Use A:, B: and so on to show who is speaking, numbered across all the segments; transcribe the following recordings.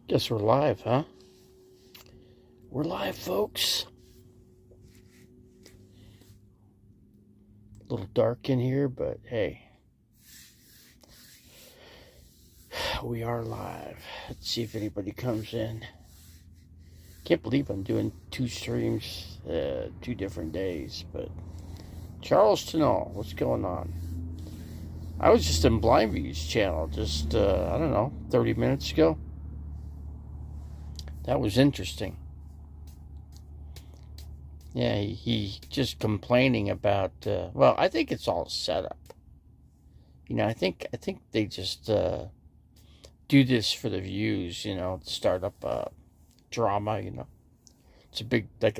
A: Guess we're live, huh? We're live, folks. A little dark in here, but hey, we are live. Let's see if anybody comes in. Can't believe I'm doing two streams, 2 different days, but Charles Tunnell, what's going on? I was just in Blindview's channel just, I don't know, 30 minutes ago. That was interesting. Yeah, he just complaining about, well, I think it's all set up. I think they just do this for the views, to start up drama, It's a big, they're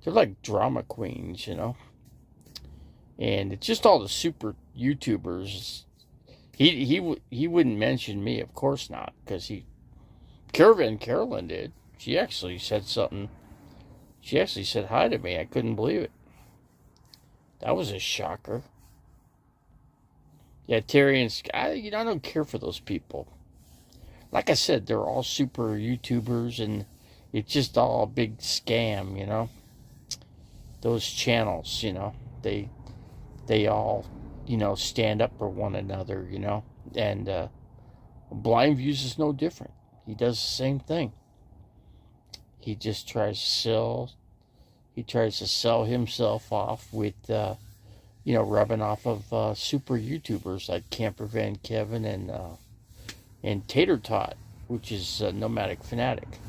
A: like drama queens, And it's just all the super YouTubers. He wouldn't mention me, of course not, because Caravan Carolyn did. She actually said something. She actually said hi to me. I couldn't believe it. That was a shocker. Yeah, Terry and Sky, I don't care for those people. Like I said, they're all super YouTubers, and it's just all a big scam, Those channels, they all, stand up for one another, And Blindviews is no different. He does the same thing. He just tries to sell himself off with, rubbing off of super YouTubers like Camper Van Kevin and Tater Tot, which is Nomadic Fanatic.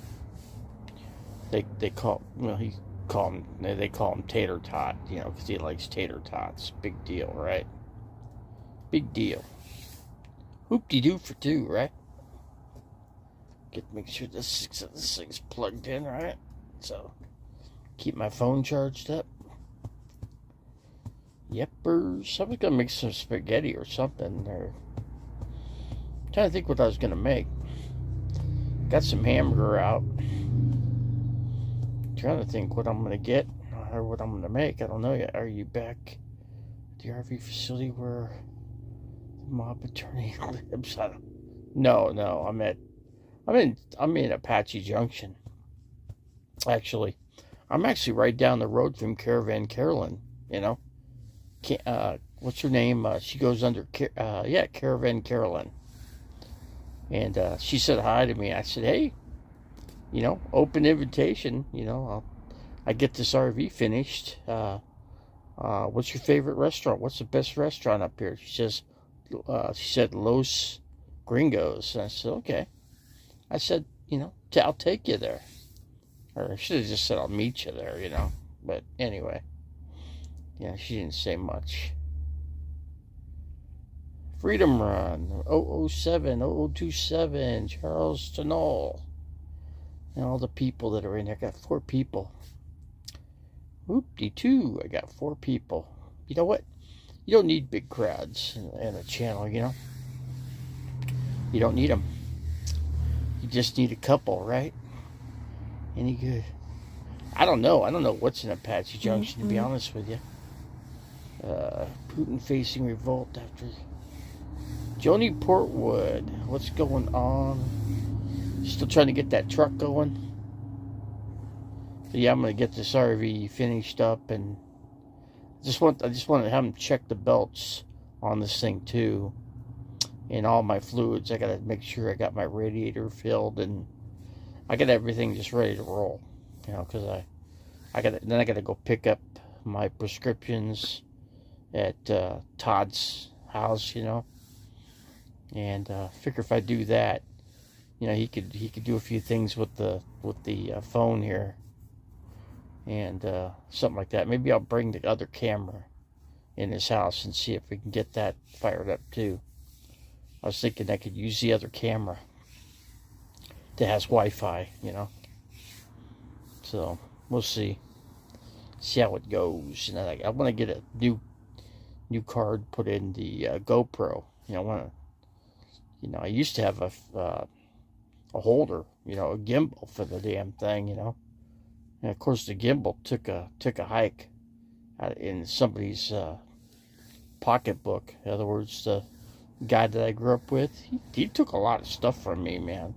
A: They call him Tater Tot, because he likes tater tots. Big deal, right? Big deal. Hoop-de-doo for two, right? Make sure this thing's plugged in, right? So, keep my phone charged up. Yepers. I was gonna make some spaghetti or something. I'm trying to think what I was gonna make. Got some hamburger out. Trying to think what I'm gonna get or what I'm gonna make. I don't know yet. Are you back at the RV facility where the mob attorney lives? No. I'm in Apache Junction. Actually, I'm actually right down the road from Caravan Carolyn. What's her name? She goes under Caravan Carolyn. And she said hi to me. I said, hey, open invitation. I get this RV finished. What's your favorite restaurant? What's the best restaurant up here? She said Los Gringos. And I said, okay. I said, I'll take you there. Or I should have just said I'll meet you there, But anyway, yeah, she didn't say much. Freedom Run, 007, 0027, Charles Tunnell. And all the people that are in there. I got 4 people. Whoop-de-doo, I got 4 people. You know what? You don't need big crowds in a channel, You don't need them. You just need a couple, right? Any good? I don't know. I don't know what's in Apache Junction, to be honest with you. Putin facing revolt after... Joni Portwood, what's going on? Still trying to get that truck going? So yeah, I'm going to get this RV finished up, and I just want to have them check the belts on this thing too. And all my fluids, I gotta make sure I got my radiator filled, and I got everything just ready to roll. Because I gotta go pick up my prescriptions at Todd's house, And figure if I do that, he could do a few things with the phone here, and something like that. Maybe I'll bring the other camera in his house and see if we can get that fired up too. I was thinking I could use the other camera that has Wi-Fi, So we'll see how it goes. I want to get a new card put in the GoPro. I used to have a holder, a gimbal for the damn thing, And of course, the gimbal took a hike in somebody's pocketbook. In other words, the guy that I grew up with, he took a lot of stuff from me, man.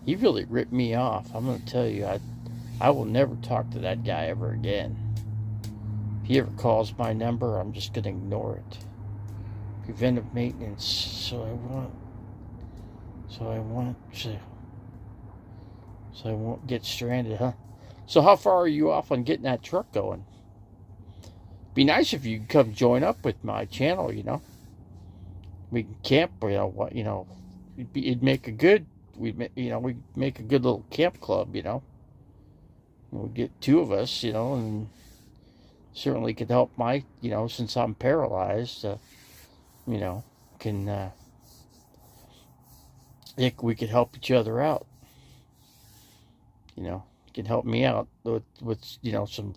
A: He really ripped me off. I'm going to tell you, I will never talk to that guy ever again. If he ever calls my number, I'm just going to ignore it. Preventive maintenance. So I won't get stranded, huh? So how far are you off on getting that truck going? Be nice if you could come join up with my channel, you know. We can camp, it'd make a good, we'd make a good little camp club, you know. We'd get two of us, you know, and certainly could help my, you know, since I'm paralyzed, you know, we could help each other out. You know, you can help me out with you know, some,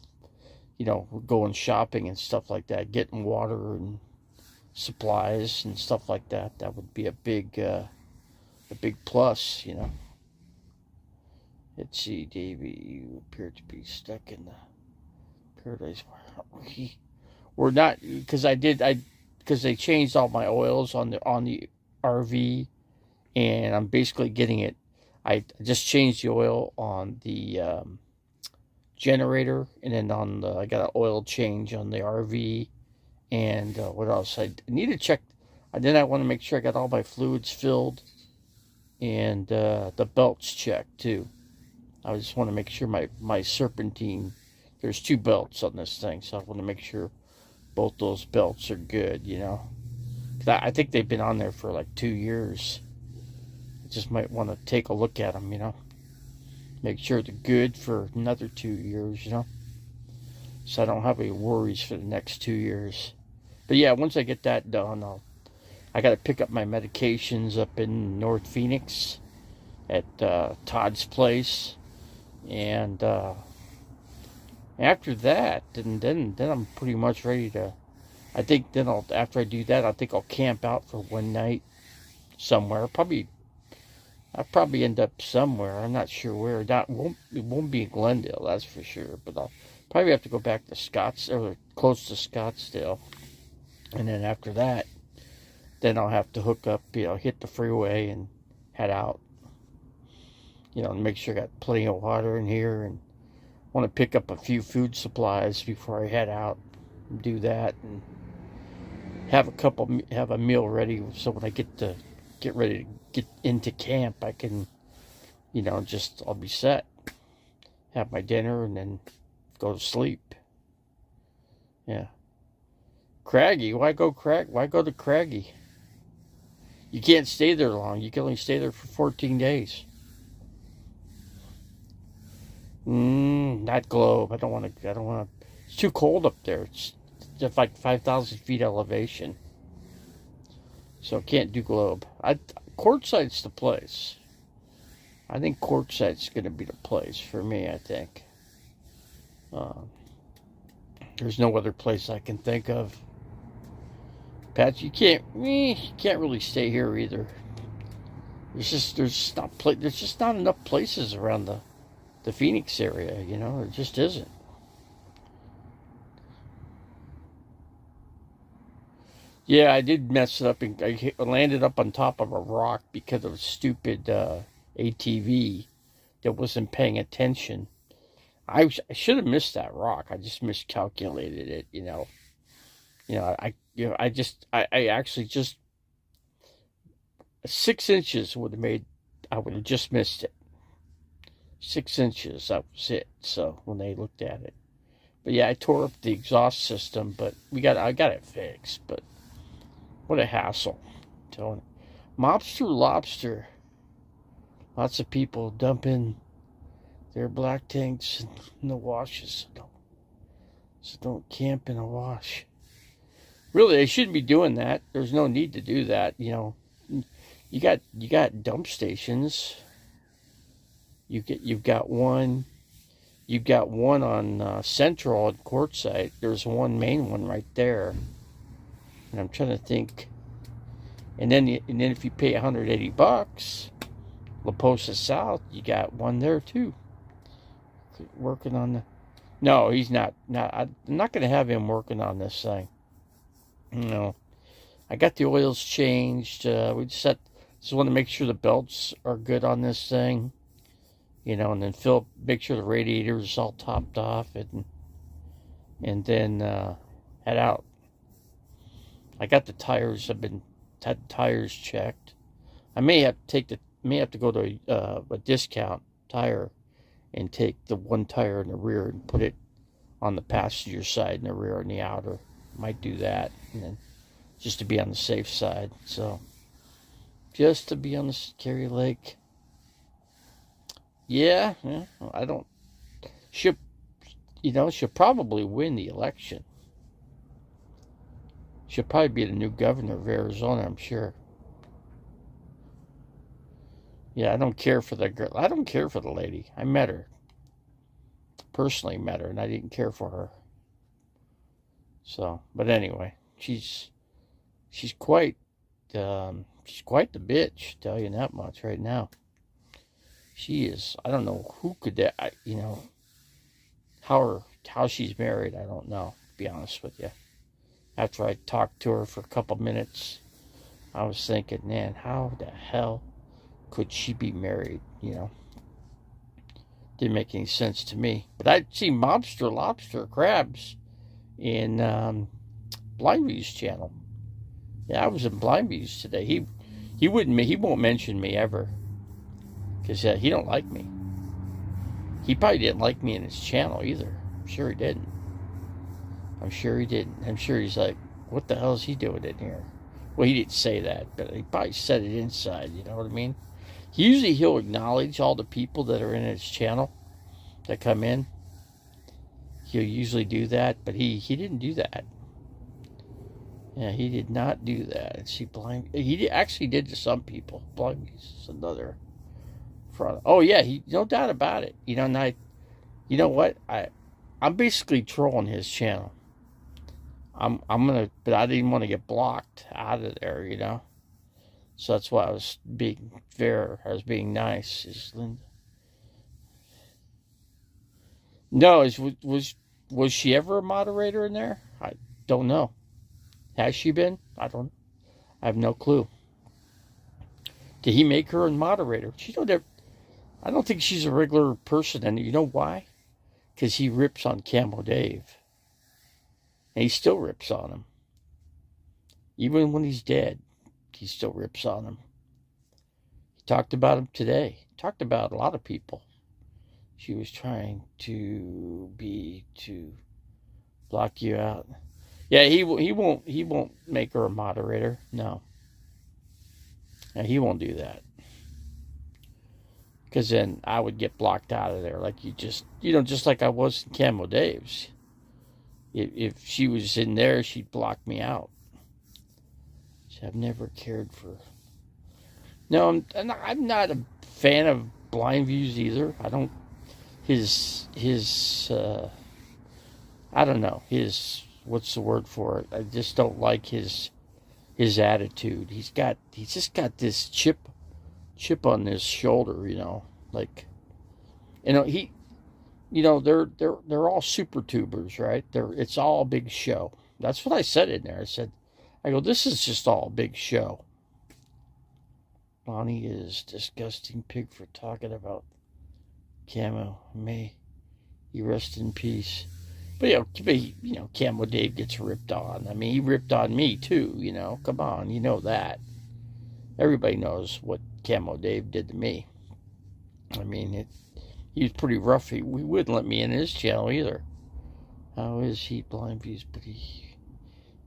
A: you know, going shopping and stuff like that, getting water and supplies and stuff like that. That would be a big plus, you know. Let's see, Davey, you appear to be stuck in the paradise. We're not, because they changed all my oils on the RV, and I'm basically getting it. I just changed the oil on the generator, and then I got an oil change on the RV, and what else? I need to check. Then I want to make sure I got all my fluids filled, and the belts checked too. I just want to make sure my serpentine. There's 2 belts on this thing, so I want to make sure both those belts are good. You know, I think they've been on there for like 2 years. Just might want to take a look at them, you know. Make sure they're good for another 2 years, you know. So I don't have any worries for the next 2 years. But yeah, once I get that done, I got to pick up my medications up in North Phoenix at Todd's place, and after that, then I'm pretty much ready to. I think then after I do that, I think I'll camp out for one night somewhere. I'll probably end up somewhere. I'm not sure where. It won't be in Glendale, that's for sure. But I'll probably have to go back to or close to Scottsdale. And then after that, then I'll have to hook up, you know, hit the freeway and head out. You know, and make sure I got plenty of water in here, and want to pick up a few food supplies before I head out. And do that, and have a meal ready, so when I get ready to get into camp, I can, you know, I'll be set. Have my dinner and then go to sleep. Yeah. Craggy, why go to Craggy? You can't stay there long. You can only stay there for 14 days. Not Globe. I don't want to. It's too cold up there. It's just like 5,000 feet elevation. So can't do Globe. Quartzite's the place. I think Quartzsite's going to be the place for me, I think. There's no other place I can think of. Pat, you can't really stay here either. There's just not enough places around the Phoenix area, you know. It just isn't. Yeah, I did mess it up, and I landed up on top of a rock because of a stupid ATV that wasn't paying attention. I should have missed that rock. I just miscalculated it, you know. I actually just 6 inches would have made. I would have just missed it. 6 inches, that was it. So when they looked at it, but yeah, I tore up the exhaust system. But I got it fixed. But what a hassle! I'm telling you. Mobster Lobster. Lots of people dumping their black tanks in the washes. So don't camp in a wash. Really, they shouldn't be doing that. There's no need to do that. You know, you got dump stations. You've got one on Central at Quartzsite. There's one main one right there. And I'm trying to think. And then if you pay $180, La Posa South, you got one there too. Working on No, he's not. I'm not going to have him working on this thing. No. I got the oils changed. We set Just want to make sure the belts are good on this thing, you know, and then make sure the radiator is all topped off, and then head out. I got the tires. Had the tires checked. I may have to go to a discount tire and take the one tire in the rear and put it on the passenger side in the rear and the outer. Might do that, and then just to be on the safe side. So just to be on the Kari Lake. Yeah, I don't. She'll probably win the election. She'll probably be the new governor of Arizona, I'm sure. Yeah, I don't care for the girl. I don't care for the lady. I met her. Personally met her, and I didn't care for her. So, but anyway, she's quite the bitch. Tell you that much right now. She is. I don't know who could that. How she's married. I don't know. To be honest with you. After I talked to her for a couple minutes, I was thinking, man, how the hell could she be married? Didn't make any sense to me. But I'd seen Mobster Lobster Crabs in Blindview's channel. Yeah, I was in Blindview's today. He won't mention me ever, because he don't like me. He probably didn't like me in his channel either. I'm sure he didn't. I'm sure he's like, what the hell is he doing in here? Well, he didn't say that, but he probably said it inside, you know what I mean? He'll acknowledge all the people that are in his channel that come in. He'll usually do that, but he didn't do that. Yeah, he did not do that. He actually did to some people. Blindview's another fraud. Oh yeah, no doubt about it. And you know what? I'm basically trolling his channel. But I didn't want to get blocked out of there, So that's why I was being fair. I was being nice. Is Linda? No, was she ever a moderator in there? I don't know. Has she been? I have no clue. Did he make her a moderator? I don't think she's a regular person, and you know why? Because he rips on Camo Dave. And he still rips on him. Even when he's dead, he still rips on him. He talked about him today. He talked about a lot of people. She was trying to block you out. Yeah, he won't make her a moderator. No. He won't do that. Because then I would get blocked out of there, like just like I was in Camo Dave's. If she was in there, she'd block me out. So I've never cared for. No, I'm not a fan of Blindview's either. I don't. His I don't know, what's the word for it? I just don't like his attitude. He's just got this chip on his shoulder, like, they're all super tubers, right? It's all a big show. That's what I said in there. I go, this is just all a big show. Bonnie is disgusting pig for talking about Camo. May he rest in peace. But Camo Dave gets ripped on. I mean, he ripped on me too. Come on, that. Everybody knows what Camo Dave did to me. I mean, he was pretty rough. He wouldn't let me in his channel either. How is he? Blindview's, but he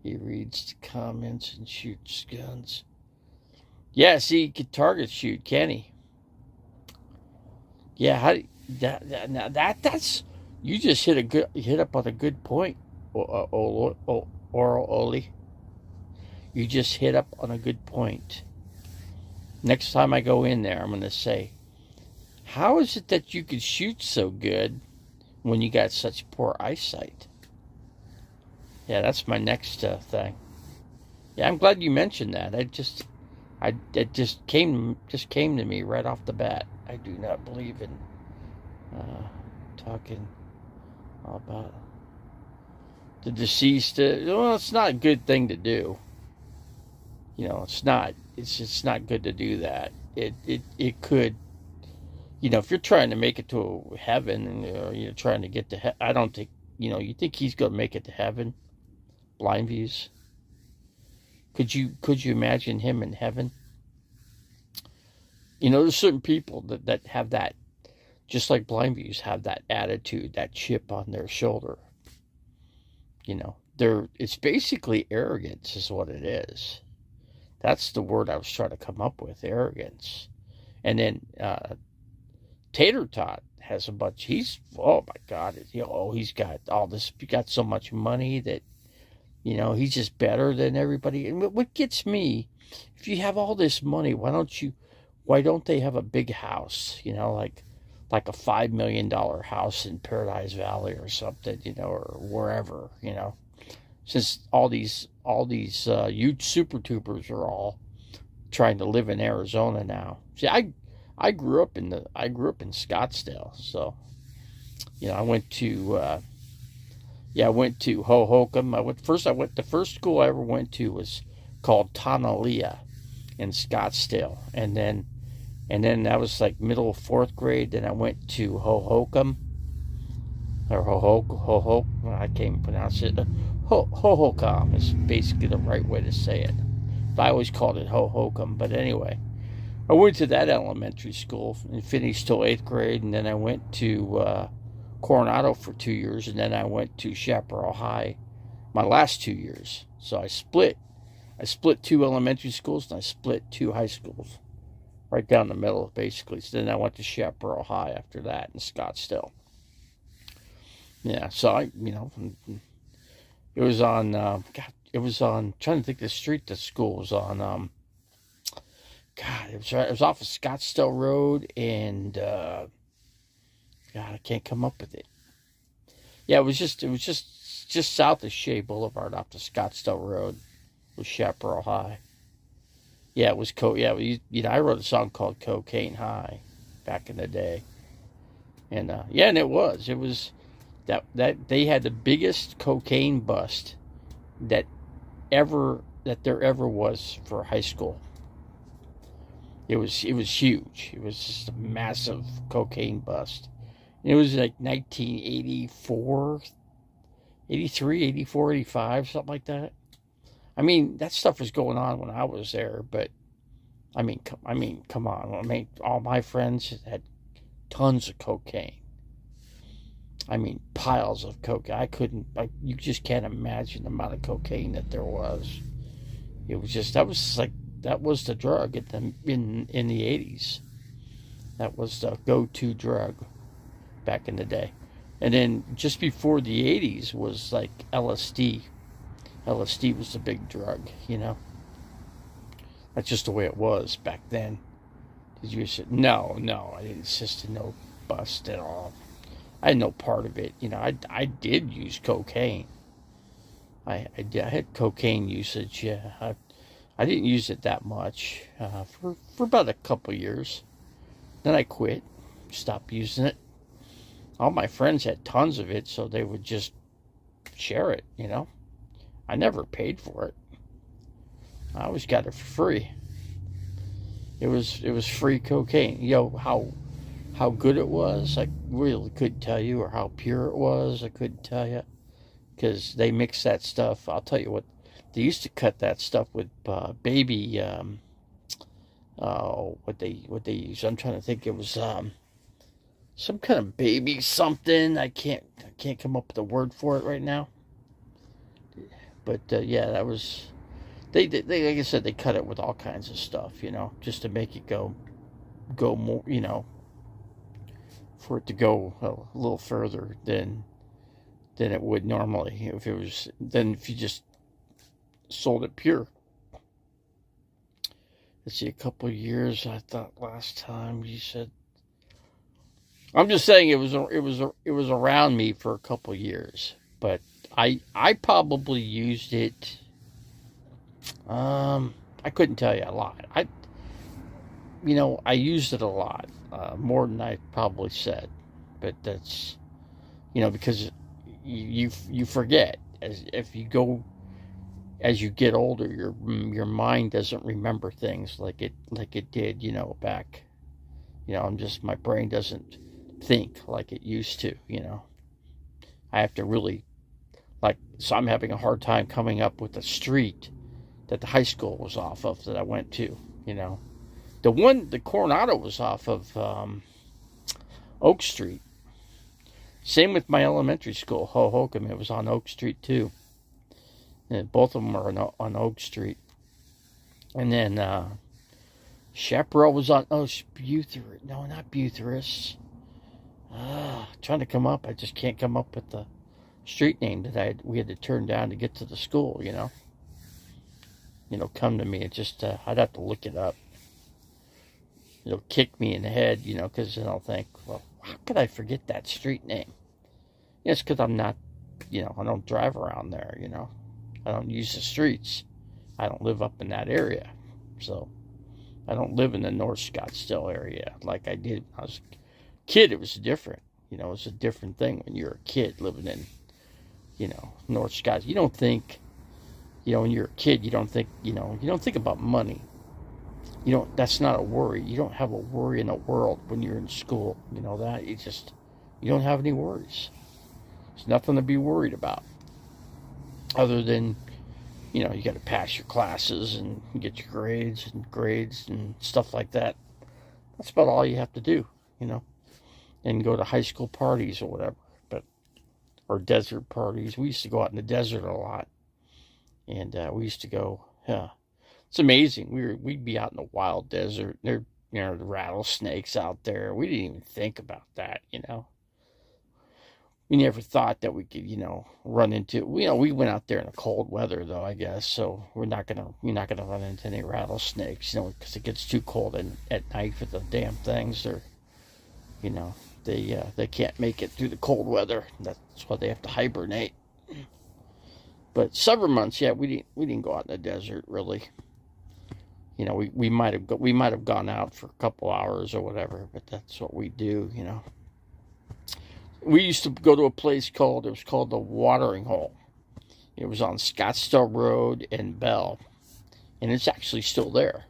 A: reads the comments and shoots guns. Yeah, see, he could target shoot, can he? Yeah, that's you just hit up on a good point, Oli. You just hit up on a good point. Next time I go in there, I'm going to say, how is it that you could shoot so good when you got such poor eyesight? Yeah, that's my next thing. Yeah, I'm glad you mentioned that. It just came to me right off the bat. I do not believe in talking about the deceased. Well, it's not a good thing to do. It's not. it's just not good to do that. It could, if you're trying to make it to heaven, or you're trying to get to I don't think, you think he's going to make it to heaven? Blind Views. Could you imagine him in heaven? There's certain people that have that, just like Blind Views have that attitude, that chip on their shoulder. It's basically arrogance is what it is. That's the word I was trying to come up with, arrogance. And then Tater Tot has a bunch. Oh my God, he's got all this. He got so much money that, he's just better than everybody. And what gets me, if you have all this money, why don't they have a big house? Like a $5 million house in Paradise Valley or something, or wherever, Since all these huge super tubers are all trying to live in Arizona now. See, I grew up in Scottsdale, so I went to Hohokam. The first school I ever went to was called Tonalea in Scottsdale, and then that was like middle of 4th grade. Then I went to Hohokam, or Hohok. I can't pronounce it. Hohokam is basically the right way to say it. But I always called it Hohokam. But anyway, I went to that elementary school and finished till 8th grade, and then I went to Coronado for 2 years, and then I went to Chaparral High my last 2 years. So I split 2 elementary schools, and I split 2 high schools. Right down the middle, basically. So then I went to Chaparral High after that in Scottsdale. Yeah, so it was on, trying to think of the street the school was on. It was off of Scottsdale Road, and, God, I can't come up with it. Yeah, it was just south of Shea Boulevard off the Scottsdale Road was Chaparral High. Yeah, it was I wrote a song called Cocaine High back in the day. And and it was that they had the biggest cocaine bust that there ever was for high school. It was huge. It was just a massive cocaine bust. And it was like 1984, 83, 84, 85, something like that. I mean, that stuff was going on when I was there, but I mean, come on. All my friends had tons of cocaine. I mean, piles of cocaine. You just can't imagine the amount of cocaine that there was. It was just, that was the drug in the 80s. That was the go-to drug back in the day. And then just before the 80s was like LSD. LSD was the big drug, That's just the way it was back then. Did you say, no, I didn't insist to no bust at all. I had no part of it. I did use cocaine. I had cocaine usage, yeah. I didn't use it that much for about a couple years. Then I quit, stopped using it. All my friends had tons of it, so they would just share it, I never paid for it. I always got it for free. It was free cocaine. How good it was, I really couldn't tell you, or how pure it was, I couldn't tell you, because they mixed that stuff. I'll tell you what, they used to cut that stuff with baby. What they use? I'm trying to think. It was some kind of baby something. I can't come up with a word for it right now. But yeah, that was. They like I said, they cut it with all kinds of stuff, just to make it go more, for it to go a little further than it would normally if you just sold it pure. Let's see, a couple of years. I thought last time you said. I'm just saying it was around me for a couple of years, but I probably used it. I couldn't tell you a lot. I used it a lot, more than I probably said, but that's, because you forget, as if you go as you get older, your mind doesn't remember things like it did, back. My brain doesn't think like it used to. I have to really, so I'm having a hard time coming up with the street that the high school was off of that I went to. The Coronado was off of Oak Street. Same with my elementary school, Hohokam. It was on Oak Street too. And both of them are on Oak Street. And then Chaparral was on Buthurst. No, not Buthurst. Trying to come up. I just can't come up with the street name that we had to turn down to get to the school. Come to me. It just I'd have to look it up. It'll kick me in the head, because then I'll think, well, how could I forget that street name? It's because I'm not, I don't drive around there, I don't use the streets. I don't live up in that area. So I don't live in the North Scottsdale area like I did when I was a kid. It was different. It was a different thing when you're a kid living in, North Scottsdale. You don't think, when you're a kid, you don't think about money. That's not a worry. You don't have a worry in the world when you're in school. That you don't have any worries. There's nothing to be worried about other than, you got to pass your classes and get your grades and stuff like that. That's about all you have to do, and go to high school parties or whatever, or desert parties. We used to go out in the desert a lot, and we used to go, it's amazing. We'd be out in the wild desert. There, the rattlesnakes out there. We didn't even think about that, We never thought that we could, run into. We went out there in the cold weather, though, I guess. So you're not gonna run into any rattlesnakes, because it gets too cold at night for the damn things. They're, they can't make it through the cold weather. That's why they have to hibernate. But summer months, yeah, we didn't go out in the desert really. We might have gone out for a couple hours or whatever, but that's what we do, We used to go to a place called the Watering Hole. It was on Scottsdale Road and Bell, and it's actually still there.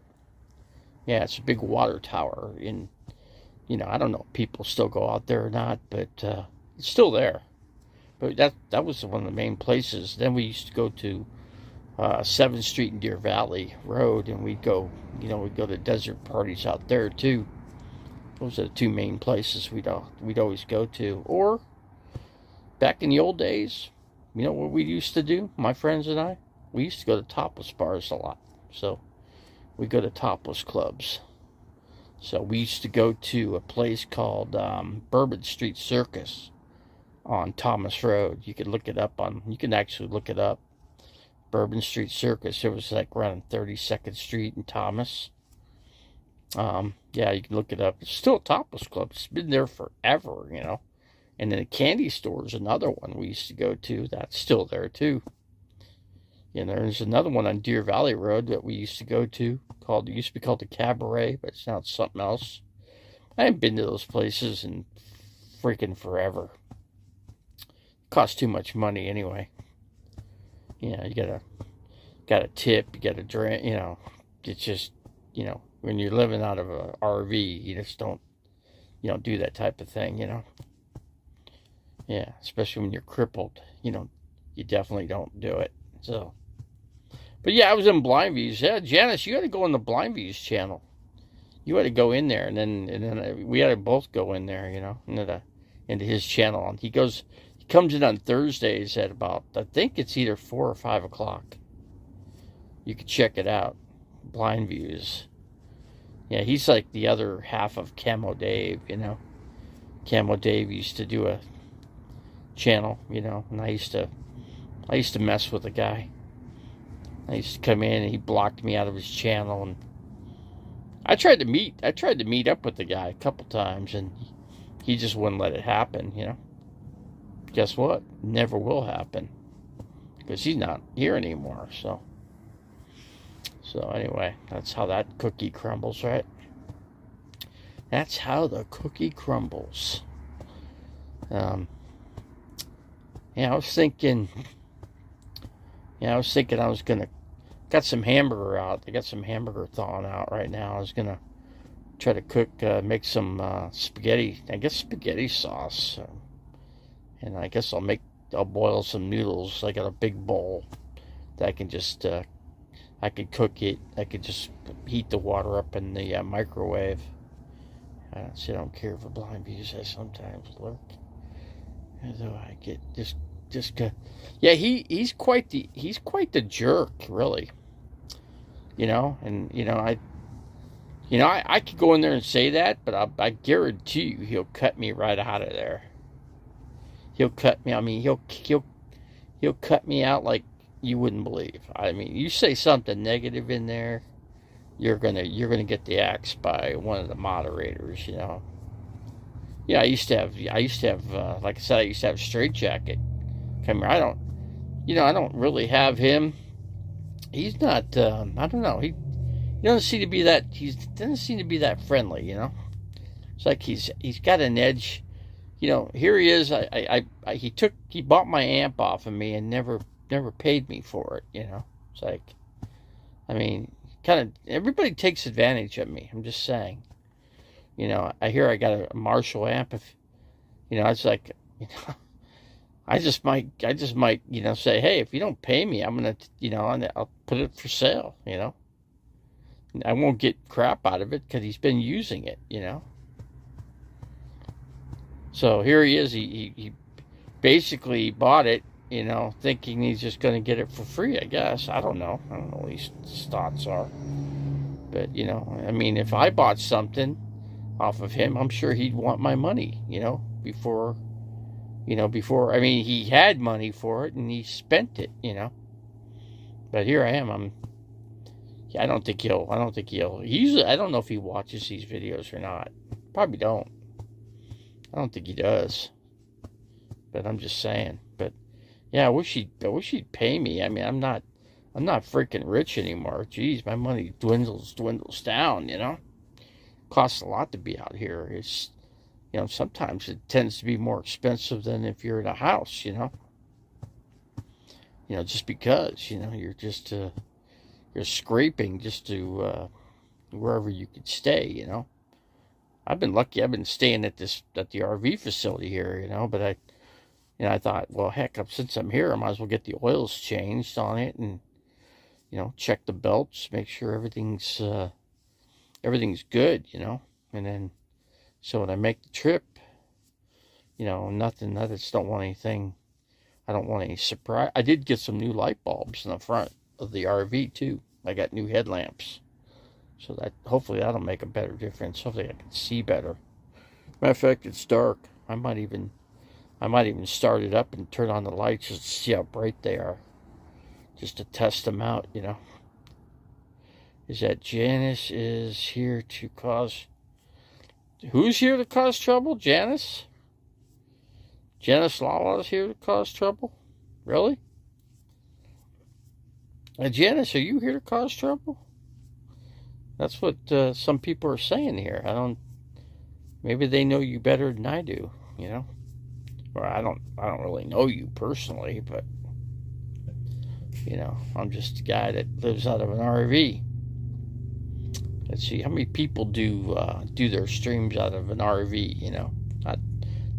A: Yeah, it's a big water tower, and I don't know if people still go out there or not, but it's still there. But that was one of the main places. Then we used to go to 7th Street and Deer Valley Road, and we'd go to desert parties out there too. Those are the two main places we'd always go to. Or back in the old days, what we used to do, my friends and I? We used to go to topless bars a lot. So we go to topless clubs. So we used to go to a place called Bourbon Street Circus on Thomas Road. You can actually look it up. Bourbon Street Circus. It was like around 32nd Street in Thomas. Yeah, you can look it up. It's still a topless club. It's been there forever, And then the candy store is another one we used to go to. That's still there too. And there's another one on Deer Valley Road that we used to go to. It used to be called the Cabaret, but it's now something else. I haven't been to those places in freaking forever. It costs too much money anyway. You gotta tip, you gotta drink, it's just, when you're living out of a RV, you just don't do that type of thing, Yeah, especially when you're crippled, you definitely don't do it. So, but yeah, I was in Blind Views. Yeah, Janice, you had to go on the Blind Views channel. You had to go in there, and then we had to both go in there, into his channel. And he comes in on Thursdays at about, I think it's either 4 or 5 o'clock. You could check it out. Blind Views. Yeah, he's like the other half of Camo Dave, Camo Dave used to do a channel, and I used to mess with the guy. I used to come in and he blocked me out of his channel, and I tried to meet up with the guy a couple times, and he just wouldn't let it happen, Guess what? Never will happen. Because he's not here anymore, so anyway, that's how that cookie crumbles, right? That's how the cookie crumbles. Yeah, I was thinking, Yeah, I was thinking I was gonna got some hamburger out. I got some hamburger thawing out right now. I was gonna try to cook, make some spaghetti. I guess spaghetti sauce, and I guess I'll boil some noodles. I got a big bowl that I can just I could cook it. I could just heat the water up in the microwave. See, I don't care for blind views. I sometimes lurk. Although I get just yeah, he's quite the jerk, really. And I could go in there and say that, but I guarantee you he'll cut me right out of there. He'll cut me. I mean, he'll cut me out like you wouldn't believe. I mean, you say something negative in there, you're gonna get the axe by one of the moderators. Yeah, I used to have, like I said, I used to have Straight Jacket come here. I don't really have him. He's not. I don't know. He doesn't seem to be that. Doesn't seem to be that friendly. It's like he's got an edge. Here he is. He bought my amp off of me and never paid me for it. It's like, I mean, kind of everybody takes advantage of me. I'm just saying. I hear I got a Marshall amp. If it's like, I just might, say, hey, if you don't pay me, I'm gonna, I'll put it for sale. I won't get crap out of it because he's been using it. So here he is. He basically bought it, thinking he's just going to get it for free, I guess. I don't know what his thoughts are. But, I mean, if I bought something off of him, I'm sure he'd want my money, before, I mean, he had money for it and he spent it, But here I am. I don't think he'll, I don't know if he watches these videos or not. Probably don't. I don't think he does. But I'm just saying. But yeah, I wish he'd pay me. I mean, I'm not freaking rich anymore. Jeez, my money dwindles down, Costs a lot to be out here. It's sometimes it tends to be more expensive than if you're in a house, just because, you're just you're scraping just to wherever you could stay, I've been lucky. I've been staying at the RV facility here, but I thought, well, heck, since I'm here, I might as well get the oils changed on it and, check the belts, make sure everything's good, and then, so when I make the trip, nothing, I just don't want anything. I don't want any surprise. I did get some new light bulbs in the front of the RV too. I got new headlamps. So that hopefully that'll make a better difference. Hopefully I can see better. Matter of fact, it's dark. I might even start it up and turn on the lights just to see how bright they are. Just to test them out, Is that Janice is here to cause... Who's here to cause trouble? Janice? Janice Lala is here to cause trouble? Really? Janice, are you here to cause trouble? That's what some people are saying here. Maybe they know you better than I do, Or I don't really know you personally, but I'm just a guy that lives out of an RV. Let's see how many people do their streams out of an RV.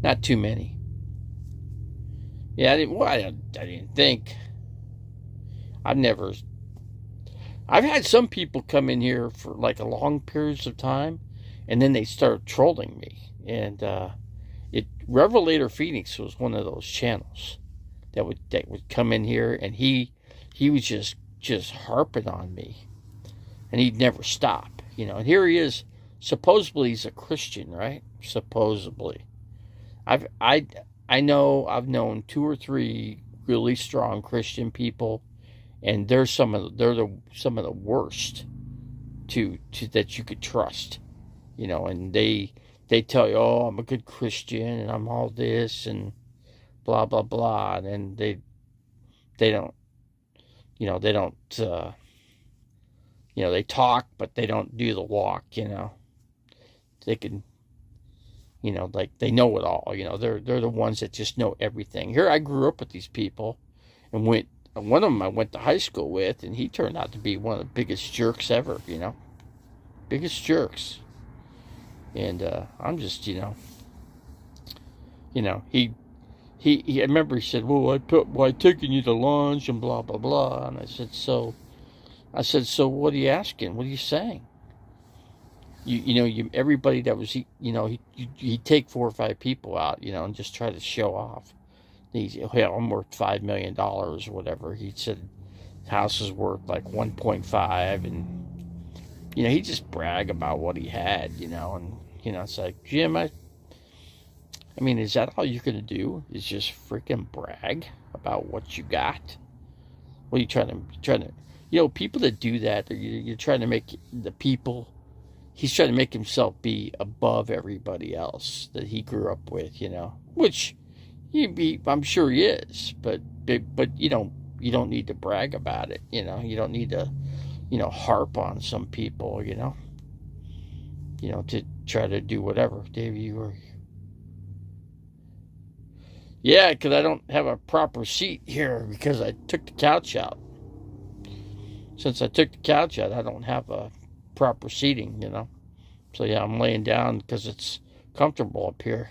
A: Not too many. Yeah, I didn't think. I've had some people come in here for like a long periods of time, and then they start trolling me. And Revelator Phoenix was one of those channels that would come in here, and he was just harping on me, and he'd never stop, And here he is. Supposedly he's a Christian, right? Supposedly, I've known 2 or 3 really strong Christian people. And they're some of the worst that you could trust, and they tell you, oh, I'm a good Christian and I'm all this and blah blah blah, and they don't, they talk but they don't do the walk, They can, like they know it all, they're the ones that just know everything. Here I grew up with these people and went one of them I went to high school with, and he turned out to be one of the biggest jerks ever, you know. Biggest jerks. And I'm just, I remember he said, well, I taking you to lunch and blah, blah, blah. And I said, so what are you asking? What are you saying? Everybody that was, he'd take 4 or 5 people out, and just try to show off. I'm worth $5 million or whatever. He said his house is worth like 1.5, and he just brag about what he had, and it's like, Jim, I mean, is that all you're gonna do? Is just freaking brag about what you got? What are you trying to, people that do that, you're trying to make the people. He's trying to make himself be above everybody else that he grew up with, which I'm sure he is, but you don't need to brag about it, you don't need to, harp on some people, to try to do whatever. Dave, yeah, because I don't have a proper seat here because I took the couch out. Since I took the couch out, I don't have a proper seating, So yeah, I'm laying down because it's comfortable up here.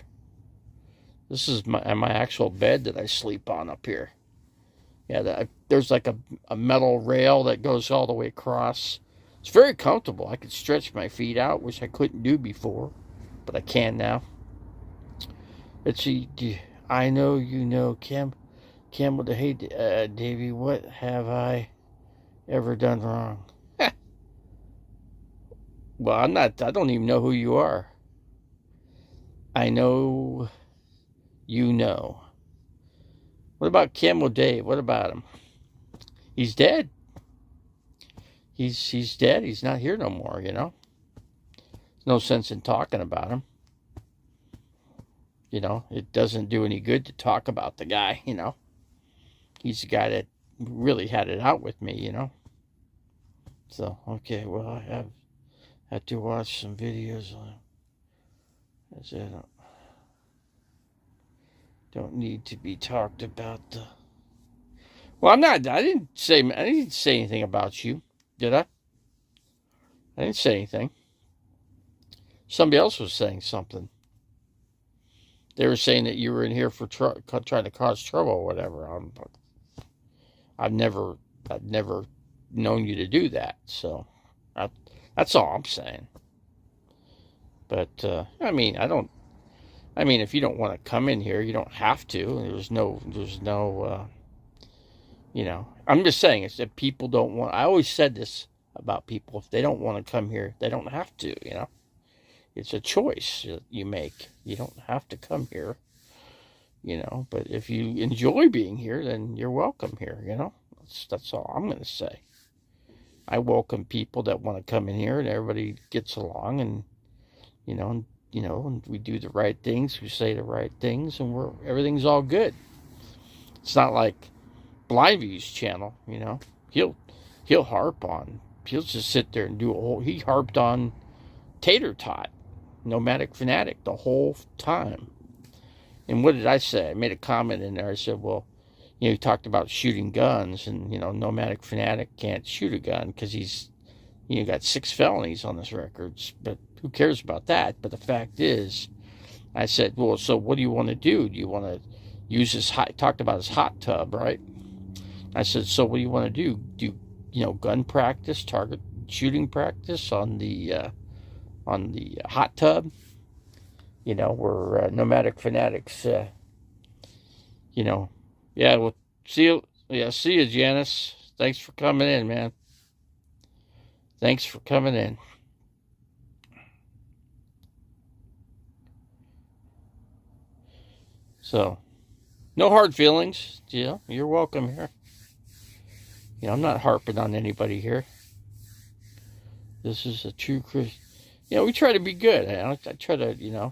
A: This is my actual bed that I sleep on up here. Yeah, there's like a metal rail that goes all the way across. It's very comfortable. I could stretch my feet out, which I couldn't do before, but I can now. Let's see. I know you know Campbell. Hey, Davey, what have I ever done wrong? Well, I don't even know who you are. I know you know. What about Camel Dave? What about him? He's dead. He's dead. He's not here no more, There's no sense in talking about him. It doesn't do any good to talk about the guy, He's the guy that really had it out with me, So, okay, well, I have to watch some videos on him. That's it. Don't need to be talked about. Well, I didn't say anything about you, did I? I didn't say anything. Somebody else was saying something. They were saying that you were in here for trying to cause trouble or whatever. I've never known you to do that. So that's all I'm saying. But if you don't want to come in here, you don't have to. There's no. I'm just saying it's that people don't want. I always said this about people. If they don't want to come here, they don't have to. It's a choice that you make. You don't have to come here. But if you enjoy being here, then you're welcome here. That's all I'm going to say. I welcome people that want to come in here, and everybody gets along, and and we do the right things, we say the right things, and everything's all good. It's not like Blindview's channel, he'll harp on. He'll just sit there and he harped on Tater Tot, Nomadic Fanatic, the whole time. And what did I say? I made a comment in there. I said, well, he talked about shooting guns, and, Nomadic Fanatic can't shoot a gun because he's, got 6 felonies on his records, but who cares about that? But the fact is, I said, well, so what do you want to do? Do you want to use talked about his hot tub, right? I said, so what do you want to do? Do, gun practice, target shooting practice on the hot tub? Where Nomadic Fanatics, yeah, well, see you, Janice. Thanks for coming in, man. Thanks for coming in. So, no hard feelings. You're welcome here. I'm not harping on anybody here. This is a true Christian. We try to be good. I try to,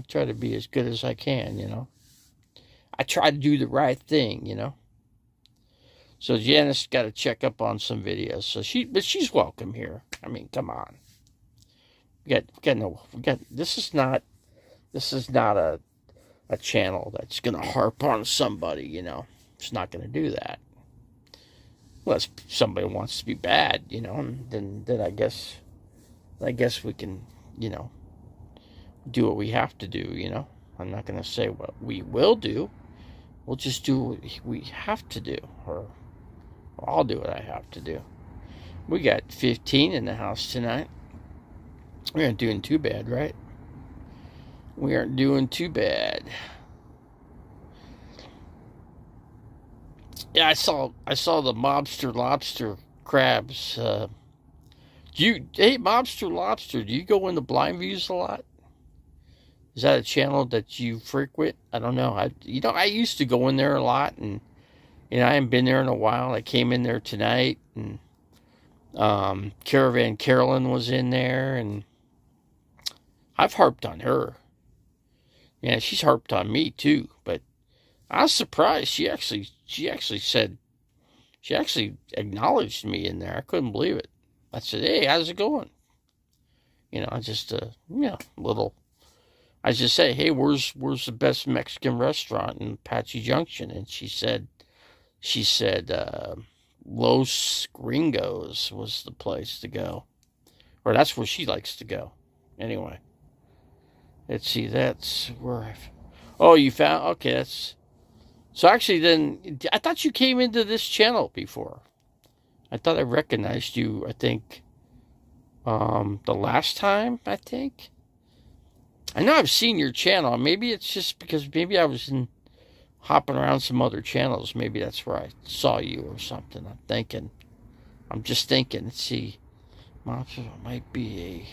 A: try to be as good as I can, I try to do the right thing, So Janice got to check up on some videos. So she's welcome here. I mean, come on. This is not a channel that's gonna harp on somebody, It's not gonna do that. unless somebody wants to be bad, you know, then I guess we can, you know, do what we have to do, you know. I'm not going to say what we will do. We'll just do what we have to do, or I'll do what I have to do. We got 15 in the house tonight. We aren't doing too bad, right? We aren't doing too bad. Yeah, I saw the Mobster Lobster crabs. Hey, Mobster Lobster, do you go into Blind Views a lot? Is that a channel that you frequent? I don't know. I used to go in there a lot, and I haven't been there in a while. I came in there tonight, and Caravan Carolyn was in there, and I've harped on her. Yeah, she's harped on me too, but I was surprised. She actually said, she actually acknowledged me in there. I couldn't believe it. I said, "Hey, how's it going?" You know, I just little. I just say, "Hey, where's the best Mexican restaurant in Apache Junction?" And she said, Los Gringos was the place to go, or that's where she likes to go. Anyway, let's see. That's where I've. Oh, you found? Okay, that's. So actually, then I thought you came into this channel before. I thought I recognized you. I think the last time. I think. I know I've seen your channel. Maybe it's just because maybe I was hopping around some other channels. Maybe that's where I saw you or something. I'm just thinking. Let's see. Might be a.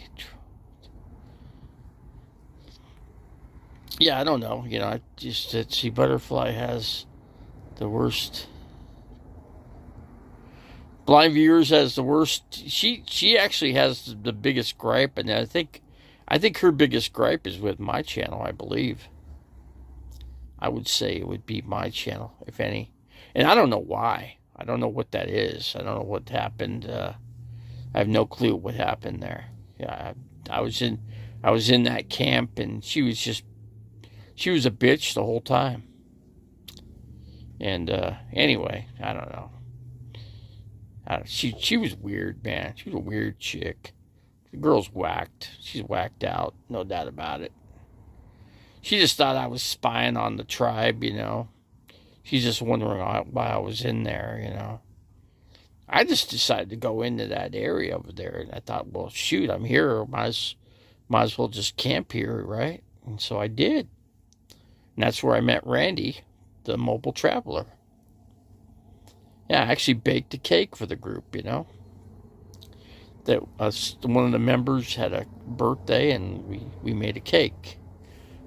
A: Yeah, I don't know. You know, I just see Butterfly has the worst. Blind Viewers has the worst. She actually has the biggest gripe, and I think her biggest gripe is with my channel. I believe. I would say it would be my channel, if any, and I don't know why. I don't know what that is. I don't know what happened. I have no clue what happened there. Yeah, I was in that camp, and she was a bitch the whole time. And anyway, I don't know. She was weird, man. She was a weird chick. The girl's whacked. She's whacked out, no doubt about it. She just thought I was spying on the tribe, you know. She's just wondering why I was in there, you know. I just decided to go into that area over there, and I thought, well, shoot, I'm here. Might as well just camp here, right? And so I did. And that's where I met Randy, the mobile traveler. Yeah, I actually baked a cake for the group, you know. That one of the members had a birthday, and we made a cake.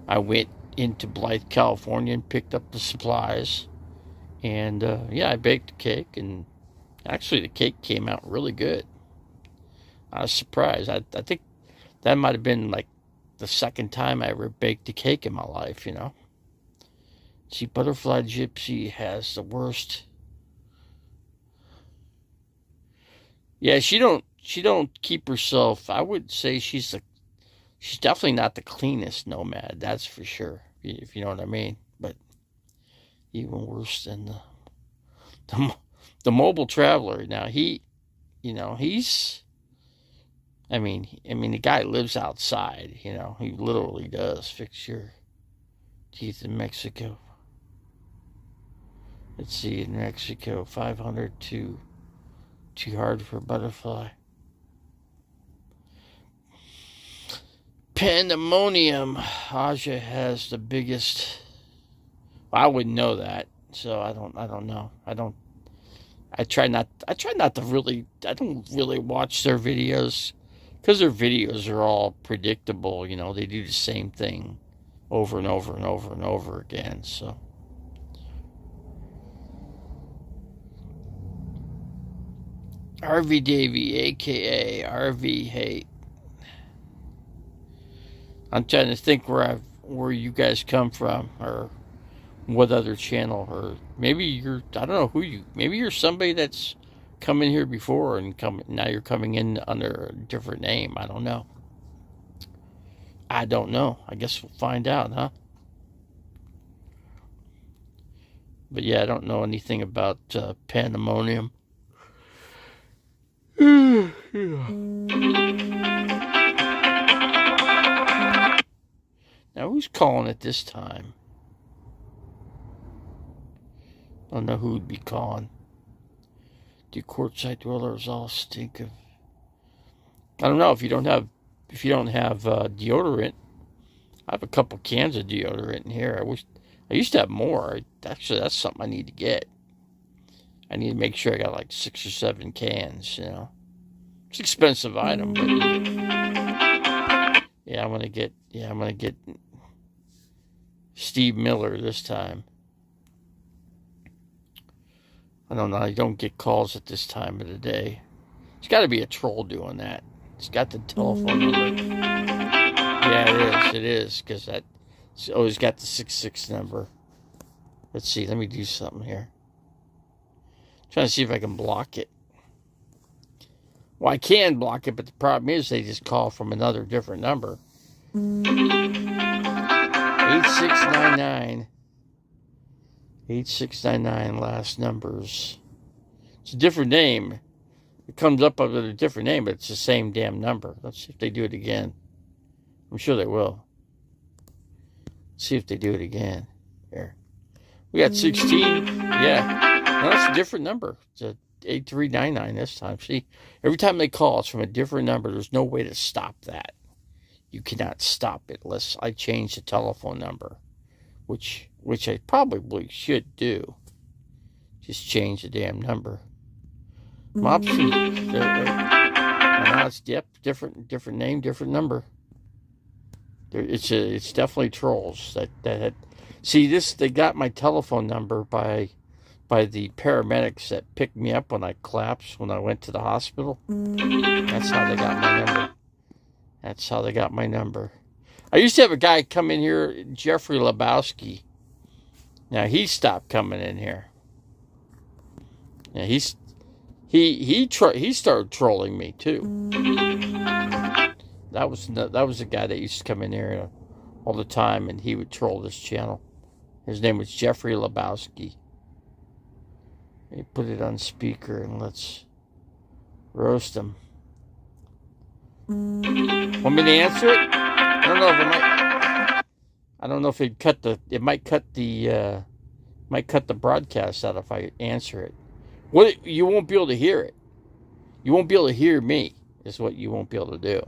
A: I went into Blythe, California, and picked up the supplies. And, I baked a cake, and actually the cake came out really good. I was surprised. I think that might have been like the second time I ever baked a cake in my life, you know. See, Butterfly Gypsy has the worst. Yeah, she don't keep herself. I would say she's definitely not the cleanest nomad. That's for sure. If you know what I mean. But even worse than the mobile traveler. Now he's. I mean, the guy lives outside. You know, he literally does. Fix your teeth in Mexico. Let's see, in Mexico, 500 too hard for Butterfly. Pandemonium. Aja has the biggest. I wouldn't know that, so I don't know. I try not to really. I don't really watch their videos because their videos are all predictable. You know, they do the same thing over and over and over and over again. So. RV Davey, a.k.a. RV Hate. I'm trying to think where you guys come from, or what other channel, or maybe I don't know who you, maybe you're somebody that's come in here before and now you're coming in under a different name. I don't know. I guess we'll find out, huh? But yeah, I don't know anything about Pandemonium. Now, who's calling at this time? I don't know who would be calling. Do courtside dwellers all stink of? I don't know if you don't have deodorant. I have a couple cans of deodorant in here. I used to have more. Actually, that's something I need to get. I need to make sure I got like 6 or 7 cans. You know, it's an expensive item, but yeah, I'm gonna get Steve Miller this time. I don't know. I don't get calls at this time of the day. It's got to be a troll doing that. It's got the telephone number. Yeah, it is, because it's always got the 66 number. Let's see. Let me do something here. I'm trying to see if I can block it. Well, I can block it, but the problem is they just call from another different number. 8699. 8699 last numbers. It's a different name. It comes up with a different name, but it's the same damn number. Let's see if they do it again. I'm sure they will. Let's see if they do it again. Here. We got 16. Yeah. No, that's a different number. It's a 8399 this time. See, every time they call, it's from a different number. There's no way to stop that. You cannot stop it unless I change the telephone number, which I probably should do. Just change the damn number. Mopsy. Now it's different name, different number. It's definitely trolls. That see this. They got my telephone number by the paramedics that picked me up when I collapsed when I went to the hospital. That's how they got my number. That's how they got my number. I used to have a guy come in here, Jeffrey Lebowski. Now he stopped coming in here. Now he started trolling me too. That was the guy that used to come in here all the time, and he would troll this channel. His name was Jeffrey Lebowski. He put it on speaker and let's roast him. Want me to answer it? I don't know if it might. I don't know if it cut the. It might cut the broadcast out if I answer it. What, you won't be able to hear it. You won't be able to hear me. Is what you won't be able to do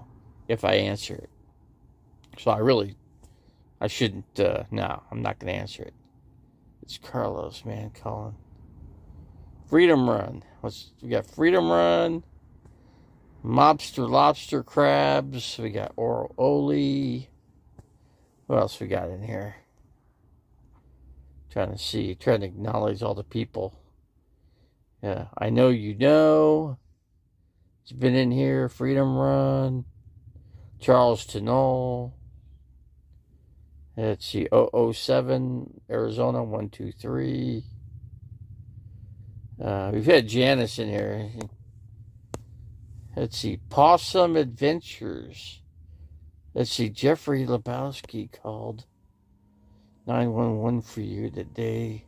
A: if I answer it. So I shouldn't. No, I'm not going to answer it. It's Carlos, man, calling. Freedom Run. We got Freedom Run. Mobster Lobster Crabs. We got Oral Oli. What else we got in here? Trying to acknowledge all the people. Yeah, I know you know. It's been in here. Freedom Run. Charles Tenol. Let's see. 007. Arizona 123. We've had Janice in here. Let's see. Possum Adventures. Let's see. Jeffrey Lebowski called 911 for you the day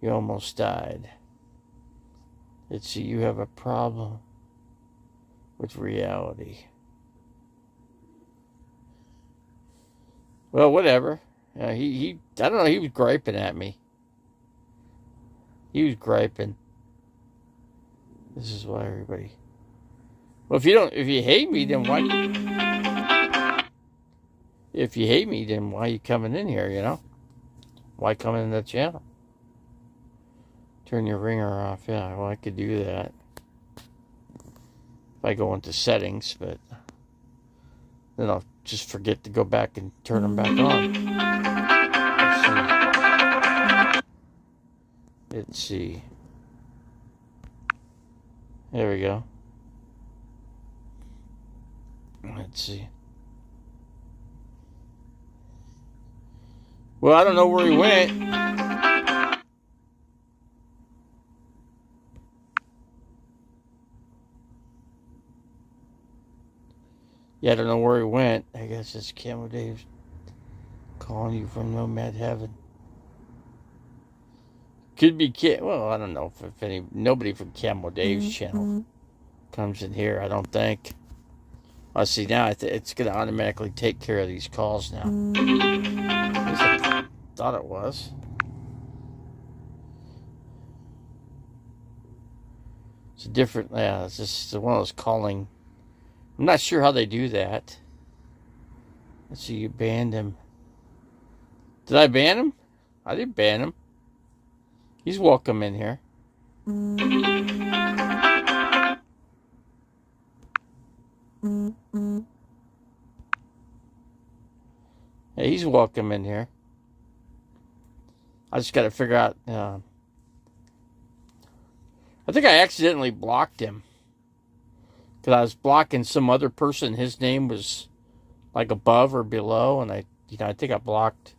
A: you almost died. Let's see. You have a problem with reality. Well, whatever. I don't know. He was griping at me. He was griping. This is why everybody. Well, if you hate me, then why? If you hate me, then why are you coming in here? You know, why come in the channel? Turn your ringer off. Yeah, well, I could do that if I go into settings, but then I'll just forget to go back and turn them back on. Let's see. There we go. Let's see. Well, I don't know where he went. Yeah, I don't know where he went. I guess it's Camo Dave calling you from Nomad Heaven. Could be well, I don't know if nobody from Camo Dave's channel comes in here, I don't think. I see now it's going to automatically take care of these calls now. At least I thought it was. It's a different, yeah, it's just one of those calling. I'm not sure how they do that. Let's see, you banned him. Did I ban him? I didn't ban him. He's welcome in here. Hey, he's welcome in here. I just got to figure out. I think I accidentally blocked him because I was blocking some other person. His name was like above or below, and I think I blocked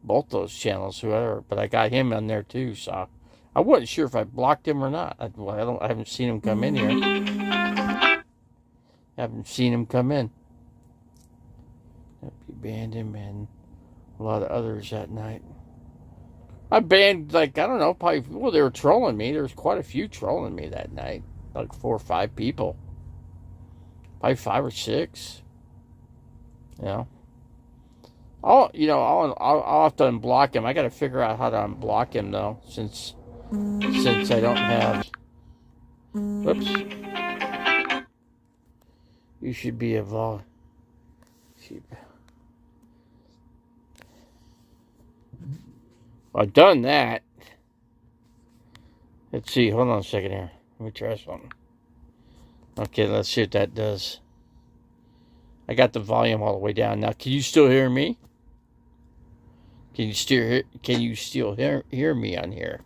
A: both those channels, whoever. But I got him on there too, so I wasn't sure if I blocked him or not. I haven't seen him come in here. Haven't seen him come in. You banned him and a lot of others that night. I banned, like, I don't know, probably, well, they were trolling me. There was quite a few trolling me that night. Like 4 or 5 people. Probably 5 or 6. You know. I'll have to unblock him. I got to figure out how to unblock him, though, since I don't have... Whoops. You should be a vol... I've done that. Let's see. Hold on a second here. Let me try something. Okay, let's see what that does. I got the volume all the way down. Now, can you still hear me? Can you still hear me on here?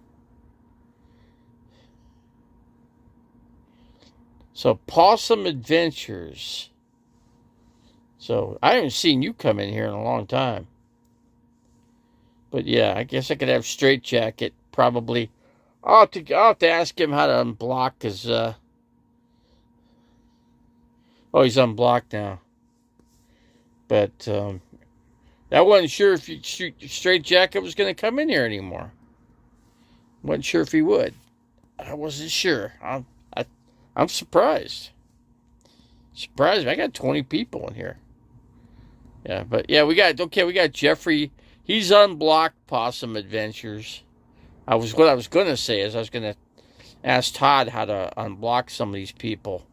A: So, Possum Adventures. So, I haven't seen you come in here in a long time. But yeah, I guess I could have Straight Jacket probably. I'll have to ask him how to unblock his. Oh, he's unblocked now. But I wasn't sure if Straight Jacket was going to come in here anymore. Wasn't sure if he would. I wasn't sure. I'm surprised. Surprised. I got 20 people in here. Yeah, but yeah, we got Jeffrey. He's unblocked Possum Adventures. What I was going to say is I was going to ask Todd how to unblock some of these people.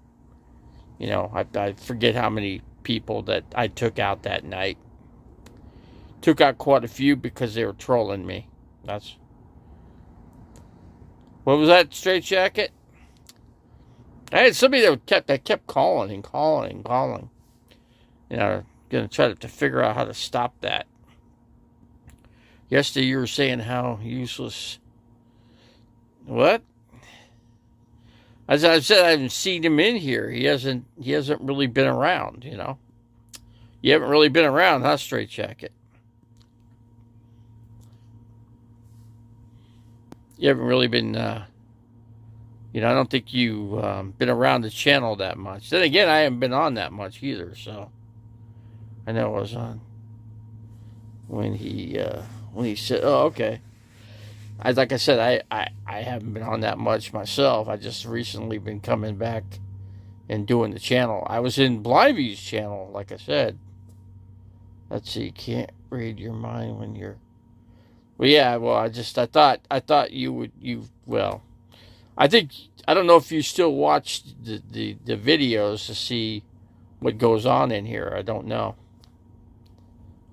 A: You know, I forget how many people that I took out that night. Took out quite a few because they were trolling me. What was that, Straight Jacket? I had somebody that kept calling and calling and calling. You know, going to try to figure out how to stop that. Yesterday you were saying how useless. What? As I said, I haven't seen him in here. He hasn't really been around, you know. You haven't really been around, huh, Straight Jacket? You haven't really been, I don't think you've been around the channel that much. Then again, I haven't been on that much either, so. I know I was on when he said, oh, okay. Like I said, I haven't been on that much myself. I just recently been coming back and doing the channel. I was in Blyview's channel, like I said. Let's see, can't read your mind when you're... Well, yeah, well, I thought you would, I don't know if you still watch the videos to see what goes on in here. I don't know.